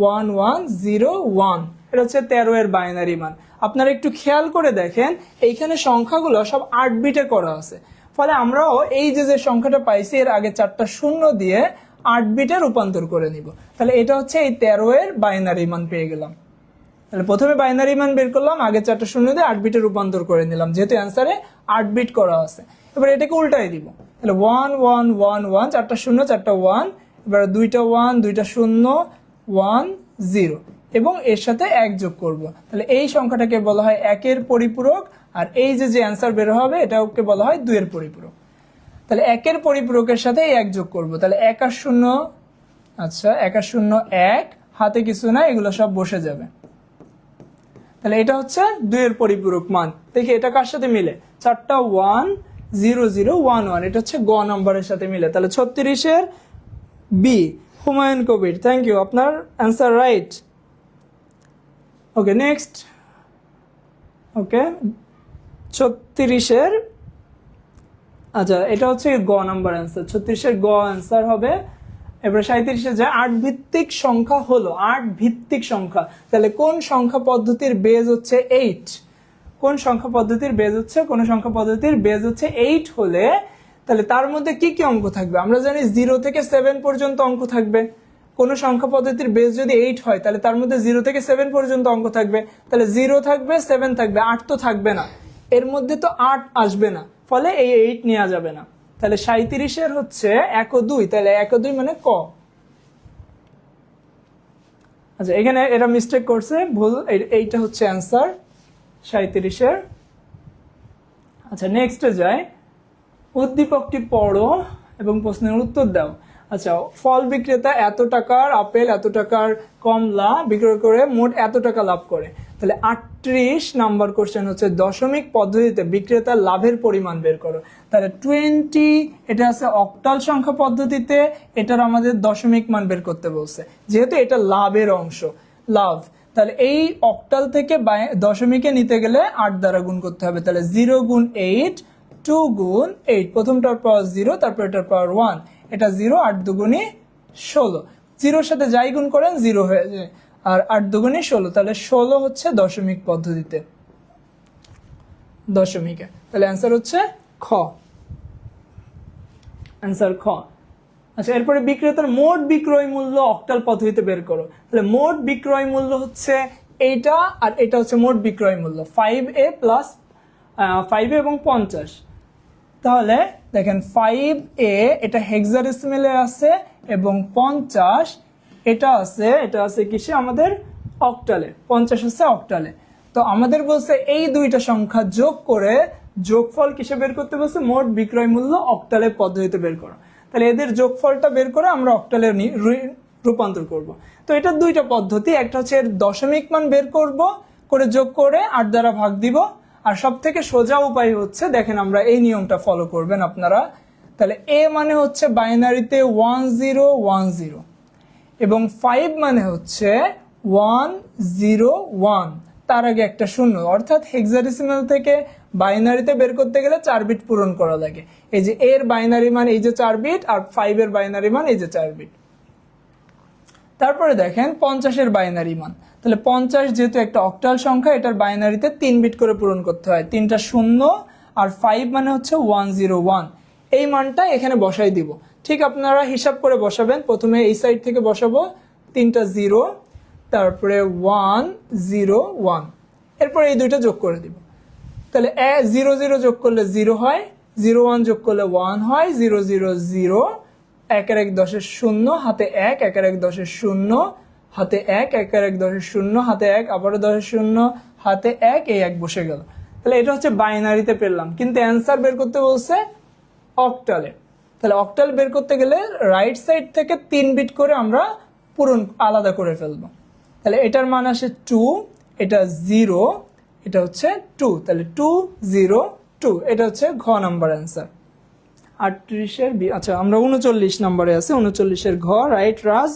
1101, এটা হচ্ছে 13 এর বাইনারি মান। আপনারা একটু খেয়াল করে দেখেন এইখানে সংখ্যাগুলো সব 8 বিটে করা আছে, ফলে আমরাও এই যে সংখ্যাটা পাইছি এর আগে 4টা শূন্য দিয়ে 8 বিটে রূপান্তর করে নিব। তাহলে এটা হচ্ছে এই 13 এর বাইনারি মান পেয়ে গেলাম। তাহলে প্রথমে বাইনারি মান বের করলাম, আগে 4টা শূন্য দিয়ে 8 বিটে রূপান্তর করে নিলাম, যেহেতু অ্যান্সারে 8 বিট করা আছে। এবার এটাকে উল্টাই দিব, তাহলে 1 1 1 1, 4টা শূন্য 4টা 1, এবার 2টা 1 2টা শূন্য 1 0, এবং এর সাথে 1 যোগ করব। তাহলে এই সংখ্যাটাকে বলা হয় 1 এর পরিপূরক, আর এই যে অ্যান্সার বের হবে এটাকে বলা হয় 2 এর পরিপূরক। তাহলে 1 এর পরিপূরকের সাথে এই 1 যোগ করব, তাহলে 1 আর 0, আচ্ছা 1 আর 0 1, হাতে কিছু না, এগুলো সব বসে যাবে। তাহলে এটা হচ্ছে 2 এর পরিপূরক মান। দেখি এটা কার সাথে মিলে, 4টা 1 0 0 1 1, এটা হচ্ছে গ নাম্বারের সাথে মিলে। তাহলে 36 এর B, Humayun Kabir, thank you, আপনার answer right. Okay next, okay 36 এর, আচ্ছা এটা হচ্ছে গ নাম্বার অ্যান্সার, 36 এর গ অ্যান্সার হবে। এবার 37 এ যায়, 8 ভিত্তিক সংখ্যা হলো, 8 ভিত্তিক সংখ্যা। তাহলে কোন সংখ্যা পদ্ধতির বেজ হচ্ছে 8? কোন সংখ্যা পদ্ধতির বেজ হচ্ছে, কোন সংখ্যা পদ্ধতির বেজ হচ্ছে 8 হলে তাহলে তার মধ্যে কি কি অঙ্ক থাকবে? আমরা জানি 0 থেকে 7 পর্যন্ত অঙ্ক থাকবে। কোন সংখ্যা পদ্ধতির বেজ যদি 8 হয় তাহলে তার মধ্যে 0 থেকে 7 পর্যন্ত অঙ্ক থাকবে। তাহলে 0 থাকবে, 7 থাকবে, 8 তো থাকবে না, এর মধ্যে তো 8 আসবে না, ফলে এই 8 নেওয়া যাবে না। তাহলে 37 এর হচ্ছে 1 ও 2, তাহলে 1 ও 2 মানে ক। আচ্ছা এখানে এরা মিস্টেক করছে, ভুল, এইটা হচ্ছে অ্যান্সার 37 এর। আচ্ছা নেক্সটে যাই, উদ্দীপকটি পড়ো এবং প্রশ্নের উত্তর দাও। আচ্ছা, ফল বিক্রেতা এত টাকার আপেল এত টাকার কমলা বিক্রয় করে মোট এত টাকা লাভ করে। তাহলে 38 নাম্বার কোশ্চেন হচ্ছে দশমিক পদ্ধতিতে বিক্রেতার লাভের পরিমাণ বের করো। তাহলে 20, এটা আছে অক্টাল সংখ্যা পদ্ধতিতে, এটার আমাদের দশমিক মান বের করতে বলছে, যেহেতু এটা লাভের অংশ, লাভ। তাহলে এই অক্টাল থেকে দশমিকে নিতে গেলে 8 দ্বারা গুণ করতে হবে। তাহলে 0 গুণ 8, 2 গুণ 8, প্রথমটার পাওয়ার 0, তারপর এটার পাওয়ার 1, এটা 0, 8 দুগুণে 16, 0-র সাথে যাই গুণ করেন 0 হয়ে যায়, আর 8 দুগুণে 16, তাহলে 16 হচ্ছে দশমিক পদ্ধতিতে, দশমিকে। তাহলে অ্যান্সার হচ্ছে খ, অ্যান্সার খ। আচ্ছা এরপরে বিক্রেতার মোট বিক্রয় মূল্য অক্টাল পদ্ধতিতে বের করো। তাহলে মোট বিক্রয় মূল্য হচ্ছে এইটা, আর এটা হচ্ছে মোট বিক্রয় মূল্য 5a প্লাস 5a এবং 50। তাহলে দেখেন 5a এটা হেক্সাডেসিমেলে আছে এবং 50 এটা আছে কিসে আমাদের অক্টালে, 50 হচ্ছে অক্টালে। তো আমাদের বলছে এই দুইটা সংখ্যা যোগ করে যোগফল কিসে বের করতে বলছে, মোট বিক্রয় মূল্য অক্টালে পদ্ধতিতে বের করো। তাহলে এদের যোগফলটা বের করে আমরা অক্টালে রূপান্তর করব। তো এটা দুইটা পদ্ধতি, একটা হচ্ছে এর দশমিক মান বের করব, করে যোগ করে 8 দ্বারা ভাগ দিব, আর সব থেকে সোজা উপায় হচ্ছে দেখেন আমরা এই নিয়মটা ফলো করবেন আপনারা। তাহলে a মানে হচ্ছে বাইনারিতে 1010 এবং 5 মানে হচ্ছে 101, তার আগে একটা শূন্য, অর্থাৎ হেক্সাডেসিমাল থেকে বাইনারিতে বের করতে গেলে 4 বিট পূরণ করা লাগে। এই যে এর বাইনারি মান এই যে 4 বিট, আর 5 এর বাইনারি মান এই যে 4 বিট। তারপরে দেখেন 50 এর বাইনারি মান, তাহলে 50 যেহেতু একটা অক্টাল সংখ্যা, এটার বাইনারিতে 3 বিট করে পূরণ করতে হয়, 3টা শূন্য, আর 5 মানে হচ্ছে 101, এই মানটা এখানে বসাই দিব। ঠিক আপনারা হিসাব করে বসাবেন, প্রথমে এই সাইড থেকে বসাবো 3টা 0, তারপরে 101, এরপর এই দুইটা যোগ করে দিব। তাহলে 0 0 যোগ করলে 0 হয়, 01 যোগ করলে 1 হয়, 0 0 0, 1 আর 1 10 শূন্য, হাতে 1, 1 আর 1 10 শূন্য, হাতে 1, 1 আর 1 10 শূন্য, হাতে 1, আবারও 10 শূন্য, হাতে 1, এই 1 বসে গেল। তাহলে এটা হচ্ছে বাইনারিতে পেলাম, কিন্তু অ্যান্সার বের করতে বলছে অক্টালে। তাহলে অক্টাল বের করতে গেলে রাইট সাইড থেকে 3 বিট করে আমরা পূরণ আলাদা করে ফেলবো। তাহলে এটার মান আসে 2, এটা 0, এটা হচ্ছে 2, তাহলে 202, এটা হচ্ছে ঘ নাম্বার অ্যান্সার। 38 এর বি, আচ্ছা আমরা 39 নম্বরে আছে, 39 এর ঘ, রাইট রাজ,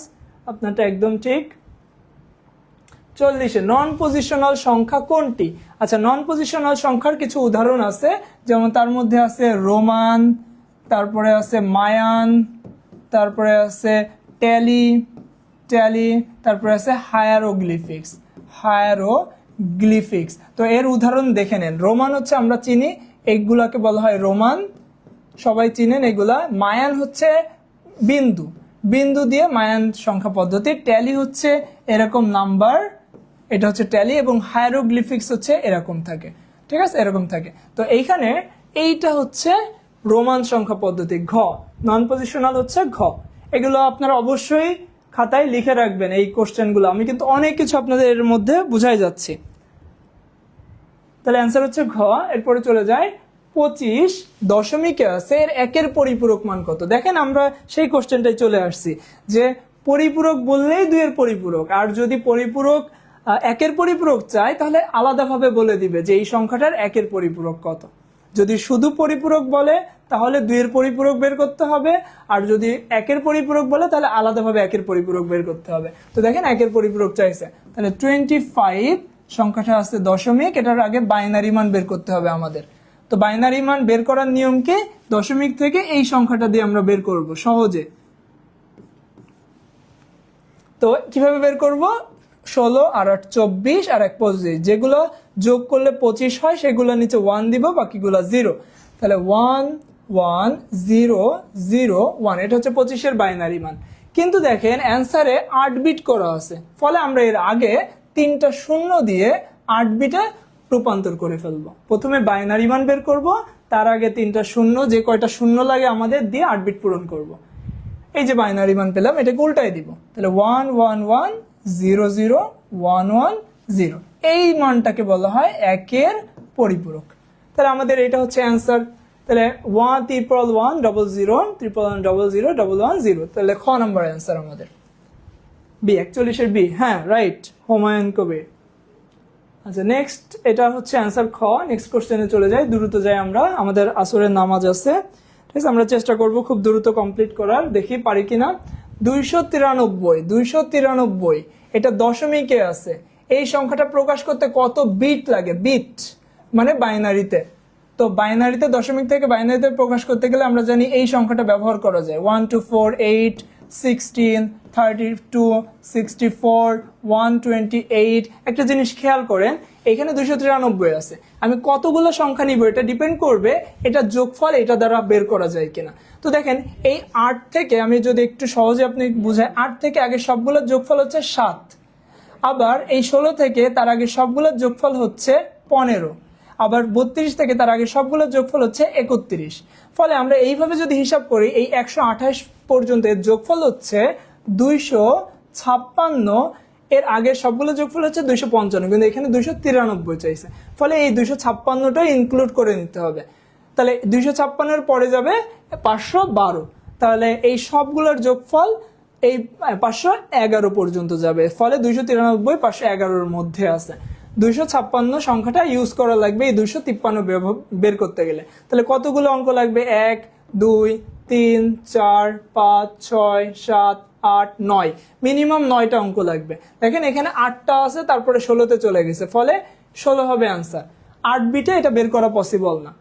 আপনারটা একদম ঠিক। 40-এ নন পজিশনাল সংখ্যা কোনটি? আচ্ছা, নন পজিশনাল সংখ্যার কিছু উদাহরণ আছে, যেমন তার মধ্যে আছে রোমান, তারপরে আছে মায়ান, তারপরে আছে ট্যালি, তারপরে আছে হায়ারোগ্লিফিক্স। তো এর উদাহরণ দেখে নেন। রোমান হচ্ছে আমরা চিনি, এইগুলাকে বলা হয় রোমান, সবাই চিনেন এগুলা। মায়ান হচ্ছে বিন্দু দিয়ে মায়ান সংখ্যা পদ্ধতি। ট্যালি হচ্ছে এরকম নাম্বার, এটা হচ্ছে ট্যালি, এবং হায়ারোগ্লিফিক্স হচ্ছে এরকম থাকে, ঠিক আছে, এরকম থাকে। তো এইখানে এইটা হচ্ছে রোমান সংখ্যা পদ্ধতি, ঘ। নন পজিশনাল হচ্ছে ঘ। এগুলো আপনারা অবশ্যই খাতায় লিখে রাখবেন, এই কোশ্চেনগুলো। আমি কিন্তু অনেক কিছু আপনাদের এর মধ্যে বুঝাই যাচ্ছি। তাহলে অ্যান্সার হচ্ছে ঘ। এরপরে চলে যায় 25 দশমিকে আছে এর একের পরিপূরক মান কত? দেখেন আমরা সেই কোশ্চেনটাই চলে আসছি, যে পরিপূরক বললেই 2 এর পরিপূরক, আর যদি পরিপূরক একের পরিপূরক চাই তাহলে আলাদাভাবে বলে দিবে যে এই সংখ্যাটার একের পরিপূরক কত। যদি শুধু পরিপূরক বলে তাহলে 2 এর পরিপূরক বের করতে হবে, আর যদি একের পরিপূরক বলে তাহলে আলাদাভাবে একের পরিপূরক বের করতে হবে। তো দেখেন একের পরিপূরক চাইছে, তাহলে 25 সংখ্যাটা আছে দশমিক, এটার আগে বাইনারি মান বের করতে হবে আমাদের। তো বাইনারি মান বের করার নিয়ম কি? দশমিক থেকে এই সংখ্যাটা দিয়ে আমরা বের করব সহজে। তো কিভাবে বের করব? 16 আর 8 24 আর 1 25, যেগুলো যোগ করলে 25 হয় সেগুলো নিচে 1 দিব, বাকিগুলো 0। তাহলে 1 1 0 0 1, এটা হচ্ছে 25-এর বাইনারি মান। কিন্তু দেখেন অ্যান্সারে 8 বিট করা আছে, ফলে আমরা এর আগে 3টা শূন্য দিয়ে 8 বিটে রূপান্তর করে ফেলবো। প্রথমে বাইনারি মান বের করব, তার আগে 3টা শূন্য, যে কয়টা শূন্য লাগে আমাদের, দিয়ে 8 বিট পূরণ করব। এই যে বাইনারি মান পেলাম, এটাকে উল্টাই দিব, তাহলে 1 1 1 0 0 1 1 0, এই মানটাকে বলা হয় একের পরিপূরক। তাহলে আমাদের এটা হচ্ছে অ্যান্সার। তাহলে 1 1 1 0 0 1 0 0 1 1 0, তাহলে খ নাম্বার অ্যান্সার আমাদের বি, 41-এর বি। হ্যাঁ, রাইট, হুমায়ুন কবির। আচ্ছা, নেক্সট, এটা হচ্ছে অ্যান্সার খ। নেক্সট কোশ্চেনে চলে যাই, দ্রুত যাই আমরা, আমাদের আসরের নামাজ আছে, ঠিক আছে। আমরা চেষ্টা করব খুব দ্রুত কমপ্লিট করার, দেখি পারি কিনা। 293, এটা দশমিকে আছে। এই সংখ্যাটা প্রকাশ করতে কত বিট লাগে? বিট মানে বাইনারিতে। তো বাইনারিতে, দশমিক থেকে বাইনারিতে প্রকাশ করতে গেলে আমরা জানি এই সংখ্যাটা ব্যবহার করা যায়, 1 2 4 8 16 32 64 128। একটা জিনিস খেয়াল করেন, এখানে 293 আছে। আমি কতগুলো সংখ্যা নিব এটা ডিপেন্ড করবে এটা যোগফল এটা দ্বারা বের করা যায় কিনা। তো দেখেন এই 8 থেকে, আমি যদি একটু সহজে আপনি বুঝাই, 8 থেকে আগে সবগুলোর যোগফল হচ্ছে 7, আবার এই 16 থেকে তার আগে সবগুলোর যোগফল হচ্ছে 15, আবার 32 থেকে তার আগে সবগুলোর যোগফল হচ্ছে 31। ফলে আমরা এইভাবে যদি হিসাব করি, এই 128 পর্যন্ত এর যোগফল হচ্ছে 256, এর আগে সবগুলো যোগফল হচ্ছে 255, কিন্তু এখানে 293 চাইছে, ফলে এই 256টা ইনক্লুড করে নিতে হবে। তাহলে 256-এর পরে যাবে 512, তাহলে এই সবগুলোর যোগফল এই 511 পর্যন্ত যাবে, ফলে 293 511-এর মধ্যে আছে। 256 সংখ্যাটা ইউজ করা লাগবে এই 253 বের করতে গেলে। তাহলে কতগুলো অঙ্ক লাগবে? 1 2 3 4 5 6 7 8 9, মিনিমাম 9টা অঙ্ক লাগবে। দেখেন এখানে 8টা আছে, তারপরে 16তে চলে গেছে, ফলে 16 হবে অ্যান্সার। 8 বিটে এটা বের করা পসিবল না,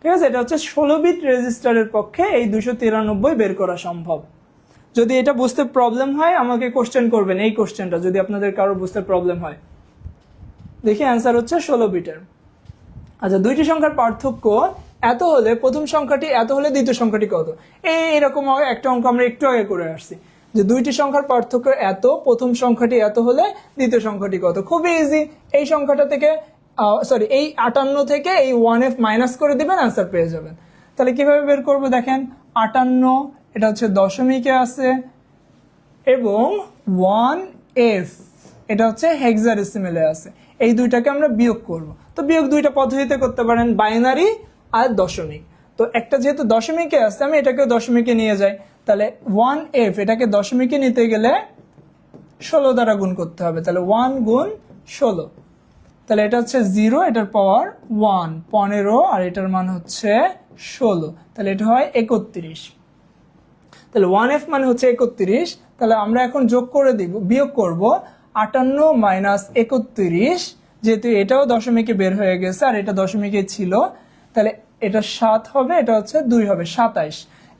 ঠিক আছে। এটা হচ্ছে 16 বিট রেজিস্টারের পক্ষে এই 293 বের করা সম্ভব। যদি এটা বুঝতে প্রবলেম হয় আমাকে কোশ্চেন করবেন, এই কোশ্চেনটা যদি আপনাদের কারো বুঝতে প্রবলেম হয়। দেখি অ্যান্সার হচ্ছে 16 বিটের। আচ্ছা, দুইটি সংখ্যার পার্থক্য এত হলে প্রথম সংখ্যাটি এত হলে দ্বিতীয় সংখ্যাটি কত? এইরকম একটা অঙ্ক আমরা একটু আগে করে আসছি, যে দুইটি সংখ্যার পার্থক্য এত, প্রথম সংখ্যাটি এত হলে দ্বিতীয় সংখ্যাটি কত। খুবই ইজি, এই সংখ্যাটা থেকে এই 58 থেকে এই 1f মাইনাস করে দিবেন, অ্যান্সার পেয়ে যাবেন। তাহলে কিভাবে বের করব? দেখেন 58 এটা হচ্ছে দশমিকে আছে, এবং 1f এটা হচ্ছে হেক্সাডেসিমেলে আছে। এই দুইটাকে আমরা বিয়োগ করব। তো বিয়োগ দুইটা পদ্ধতিতে করতে পারেন, বাইনারি আর দশমিক। তো একটা যেহেতু দশমিকে আছে, আমি এটাকে দশমিকে নিয়ে যাই। তাহলে 1f এটাকে দশমিকে নিতে গেলে 16 দ্বারা গুণ করতে হবে, তাহলে 1 গুণ 16, তাহলে এটা হচ্ছে 0, এটার পাওয়ার 1 15, আর এটার মান হচ্ছে 16, তাহলে এটা হয় 31। তাহলে 1f মানে হচ্ছে 31। তাহলে আমরা এখন যোগ করে দিব, বিয়োগ করব 58 - 31, যেহেতু এটাও দশমিকে বের হয়ে গেছে আর এটা দশমিকে ছিল, তাহলে এটা 7 হবে, এটা হচ্ছে 2 হবে, 27।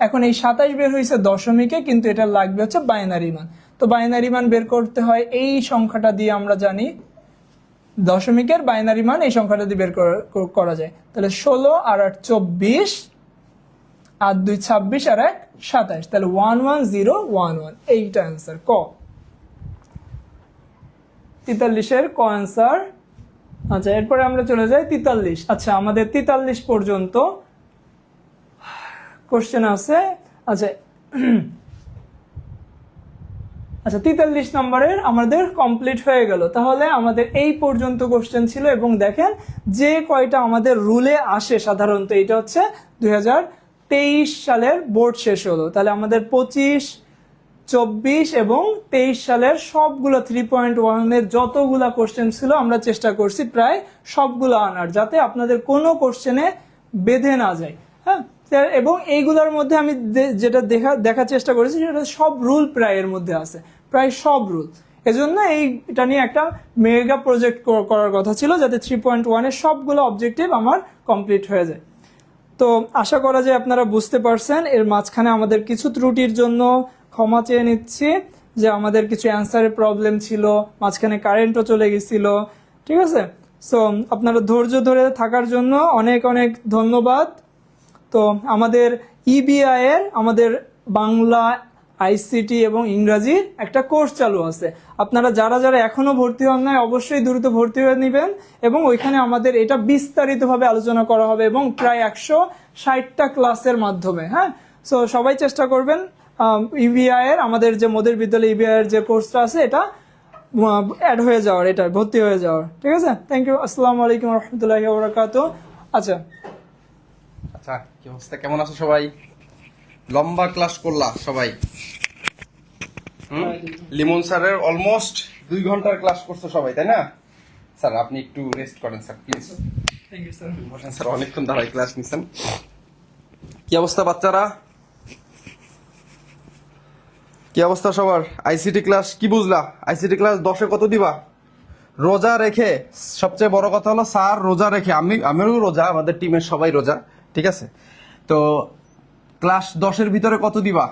এখন এই 27 বের হয়েছে দশমিকে, কিন্তু এটা লাগবে হচ্ছে বাইনারি মান। তো বাইনারি মান বের করতে হয় এই সংখ্যাটা দিয়ে, আমরা জানি দশমিকের বাইনারি মান এই সংখ্যাটা দিয়ে বের করা যায়। তাহলে 16 আর 8 24, আর 2 26, আর 1 27, তাহলে 11011, এইটা অ্যান্সার ক। 43-এর ক অ্যান্সার। আচ্ছা, এরপরে আমরা চলে যাই 43। আচ্ছা, আমাদের 43 পর্যন্ত কোশ্চেন আছে। আচ্ছা আচ্ছা 43 নম্বরের আমাদের কমপ্লিট হয়ে গেল। তাহলে আমাদের এই পর্যন্ত কোশ্চেন ছিল, এবং দেখেন যে কয়টা আমাদের রুলে আসে সাধারণত, এটা হচ্ছে 2023 সালের বোর্ড শেষ হলো। তাহলে আমাদের 25, 24 এবং 23 সালের সবগুলো 3.1 এর যতগুলা কোশ্চেন ছিল আমরা চেষ্টা করছি প্রায় সবগুলো আনার, যাতে আপনাদের কোনো কোশ্চেনে বেঁধে না যায়। হ্যাঁ, এবং এইগুলোর মধ্যে আমি যেটা দেখার চেষ্টা করেছি সেটা সব রুল প্রায় এর মধ্যে আছে, প্রায় সব রুল। এজন্য এইটা নিয়ে একটা মেগা প্রজেক্ট করার কথা ছিল, যাতে 3.1 এর সবগুলো অবজেক্টিভ আমার কমপ্লিট হয়ে যায়। তো আশা করা যায় আপনারা বুঝতে পারছেন। এর মাঝখানে আমাদের কিছু ত্রুটির জন্য ক্ষমা চেয়ে নিচ্ছি, যে আমাদের কিছু অ্যান্সারের প্রবলেম ছিল, মাঝখানে কারেন্টও চলে গেছিল, ঠিক আছে। সো আপনারা ধৈর্য ধরে থাকার জন্য অনেক অনেক ধন্যবাদ। তো আমাদের ইবিআই এর আমাদের বাংলা, আইসিটি এবং ইংরাজির একটা কোর্স চালু আছে। আপনারা যারা যারা এখনো ভর্তি হন নাই, অবশ্যই দ্রুত ভর্তি হয়ে নেবেন, এবং ওইখানে আমাদের এটা বিস্তারিতভাবে আলোচনা করা হবে, এবং প্রায় 160টা ক্লাসের মাধ্যমে। হ্যাঁ, সো সবাই চেষ্টা করবেন ইবিআই এর, আমাদের যে মোদের বিদ্যালয় ইবিআই এর যে কোর্সটা আছে, এটা অ্যাড হয়ে যাওয়ার, এটা ভর্তি হয়ে যাওয়ার। ঠিক আছে, থ্যাংক ইউ। আসসালামু আলাইকুম রহমতুল্লাহি ওয়া বারাকাতুহু। আচ্ছা আচ্ছা, কি অবস্থা, কেমন আছো সবাই? লম্বা ক্লাস করলা সবাই। লিমন স্যারের অলমোস্ট 2 ঘন্টার ক্লাস করছো সবাই, তাই না? স্যার আপনি একটু রেস্ট করেন sir, please. Thank you sir. বসেন স্যার, অনেকক্ষণ দাঁড়াই ক্লাস নিছেন। কি অবস্থা বাচ্চারা? কি অবস্থা সবার? আইসিটি ক্লাস কি বুঝলা? আইসিটি ক্লাস 10-এ কত দিবা? রোজা রেখে, সবচেয়ে বড় কথা হলো স্যার রোজা রেখে, আমিও রোজা, আমাদের টিমের সবাই রোজা, ঠিক আছে। তো ক্লাস 10-এর ভিতরে কত দিবা?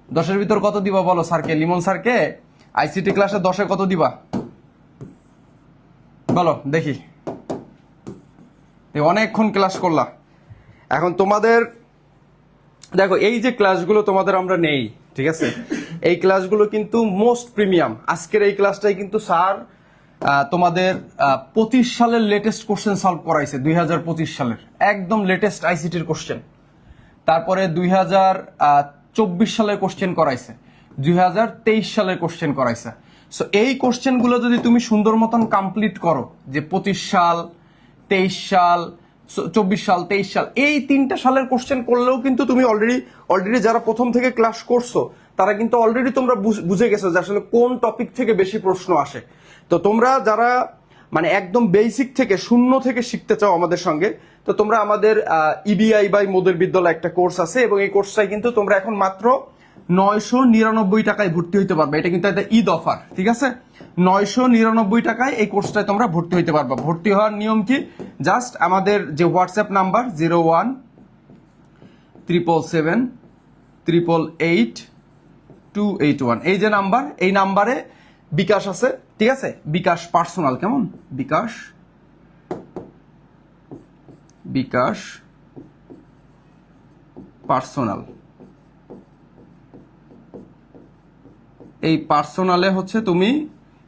10-এর ভিতর কত দিবা বলো স্যারকে, লিমন স্যারকে। আইসিটি ক্লাসে 10-এ কত দিবা বলো দেখি। অনেকক্ষণ ক্লাস করলা। এখন তোমাদের দেখো, এই যে ক্লাসগুলো তোমাদের আমরা নেই, ঠিক আছে, এই ক্লাসগুলো কিন্তু মোস্ট প্রিমিয়াম। আজকের এই ক্লাসটাই কিন্তু স্যার তোমাদের 25 সালের লেটেস্ট কোশ্চেন সলভ করাইছে, 2025 সালের একদম লেটেস্ট আইসিটির কোশ্চেন। তারপরে 2024 সালের কোশ্চেন করাইছে, 2023 সালের কোশ্চেন করাইছে। সো এই কোশ্চেনগুলো যদি তুমি সুন্দর মতন কমপ্লিট করো, যে 25 সাল, 23 সাল, 24 সাল, 23 সাল, এই 3টা সালের কোশ্চেন করলেও কিন্তু তুমি অলরেডি যারা প্রথম থেকে ক্লাস করছো, তারা কিন্তু অলরেডি তোমরা বুঝে গেছো যে আসলে কোন টপিক থেকে বেশি প্রশ্ন আসে। তো তোমরা যারা মানে একদম বেসিক থেকে, শূন্য থেকে শিখতে চাও আমাদের সঙ্গে, তো তোমরা আমাদের ইবিআই বাই মোদের বিদ্যালয় একটা কোর্স আছে, এবং এই কোর্সটাই কিন্তু তোমরা এখন মাত্র 999 টাকায় ভর্তি হইতে পারবে। এটা কিন্তু একটা ঈদ অফার, ঠিক আছে। 999 টাকায় এই কোর্সটায় তোমরা ভর্তি হইতে পারবে। ভর্তি হওয়ার নিয়ম কি? জাস্ট আমাদের যে হোয়াটসঅ্যাপ নাম্বার 0177888281, এই যে নাম্বার, এই নাম্বারে বিকাশ আছে, ঠিক আছে। বিকাশ পার্সোনাল, কেমন? বিকাশ পার্সোনাল, এই পার্সোনালে হচ্ছে তুমি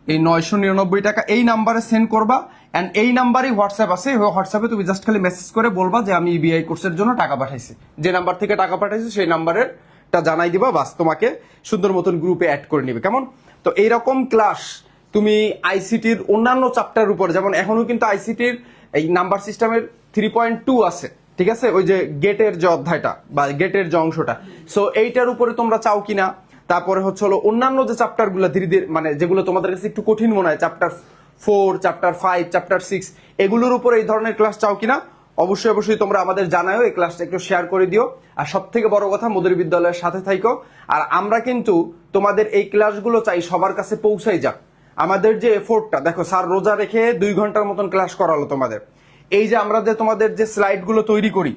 এই 999 টাকা এই নাম্বারে সেন্ড করবা, এন্ড এই নাম্বারই হোয়াটসঅ্যাপ আছে, হোয়াটসঅ্যাপে তুমি জাস্ট খালি মেসেজ করে বলবা যে আমি ইবিআই কোর্সের জন্য টাকা পাঠাইছি, যে নাম্বার থেকে টাকা পাঠাইছি সেই নাম্বারেরটা জানাই দিবা, বাস তোমাকে সুন্দর মতন গ্রুপে অ্যাড করে নিবে, কেমন? তো এইরকম ক্লাস তুমি আইসিটির অন্যান্য চ্যাপ্টারের উপর, যেমন এখনো কিন্তু আইসিটির এই নাম্বার সিস্টেমের 3.2 আছে, ঠিক আছে, ওই যে গেটের যে অধ্যায়টা বা গেটের যে অংশটা, সো এইটার উপরে তোমরা চাও কিনা। তারপরে হচ্ছে হলো অন্যান্য যে চ্যাপ্টার গুলো ধীরে ধীরে, মানে যেগুলো তোমাদের কাছে একটু কঠিন মনে হয়, চ্যাপ্টার 4, চ্যাপ্টার 5, চ্যাপ্টার 6, এগুলোর উপরে এই ধরনের ক্লাস চাও কিনা অবশ্যই অবশ্যই তোমরা আমাদের জানাও, এই ক্লাসটা একটু শেয়ার করে দিও। আর সব থেকে বড় কথা, মধুর বিদ্যালয়ের সাথে থাইকো। আর আমরা কিন্তু তোমাদের এই ক্লাসগুলো চাই সবার কাছে পৌঁছাই যাক। আমাদের যে এফোর্টটা দেখো, স্যার রোজা রেখে 2 ঘন্টার মতন ক্লাস করালো তোমাদের। এই যে আমরা যে তোমাদের যে স্লাইডগুলো তৈরি করি,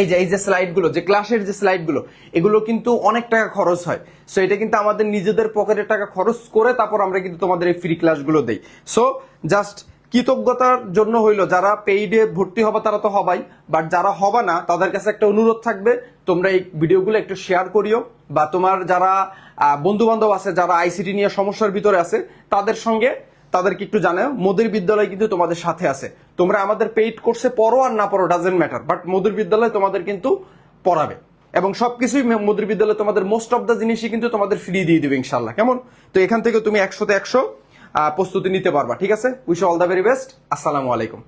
এই যে স্লাইডগুলো, যে ক্লাসের যে স্লাইডগুলো, এগুলো কিন্তু অনেক টাকা খরচ হয়। সো এটা কিন্তু আমাদের নিজেদের পকেটের টাকা খরচ করে তারপর আমরা কিন্তু তোমাদের এই ফ্রি ক্লাসগুলো দেই। সো জাস্ট কৃতজ্ঞতার জন্য হইলো, যারা পেইডে ভর্তি হবে তারা তো হবাই, বাট যারা হবে না তাদের কাছে একটা অনুরোধ থাকবে, তোমরা এই ভিডিওগুলো একটু শেয়ার করিও, বা তোমার যারা বন্ধু বান্ধব আছে যারা আইসিটি নিয়ে সমস্যার ভিতরে আছে তাদেরকে একটু জানাও। মধুর বিদ্যালয় কিন্তু তোমাদের সাথে আছে। তোমরা আমাদের পেইড কোর্সে পড়ো আর না পড়ো, ডাজেন্ট ম্যাটার, বাট মধুর বিদ্যালয় তোমাদের কিন্তু পড়াবে, এবং সবকিছুই মধুর বিদ্যালয় তোমাদের মোস্ট অফ দ্য জিনিসই কিন্তু তোমাদের ফ্রি দিয়ে দিবে ইনশাল্লাহ। কেমন? তো এখান থেকে তুমি 100-তে 100 প্রস্তুতি নিতে পারবা। ঠিক আছে, wish all the very best. আসসালামু আলাইকুম।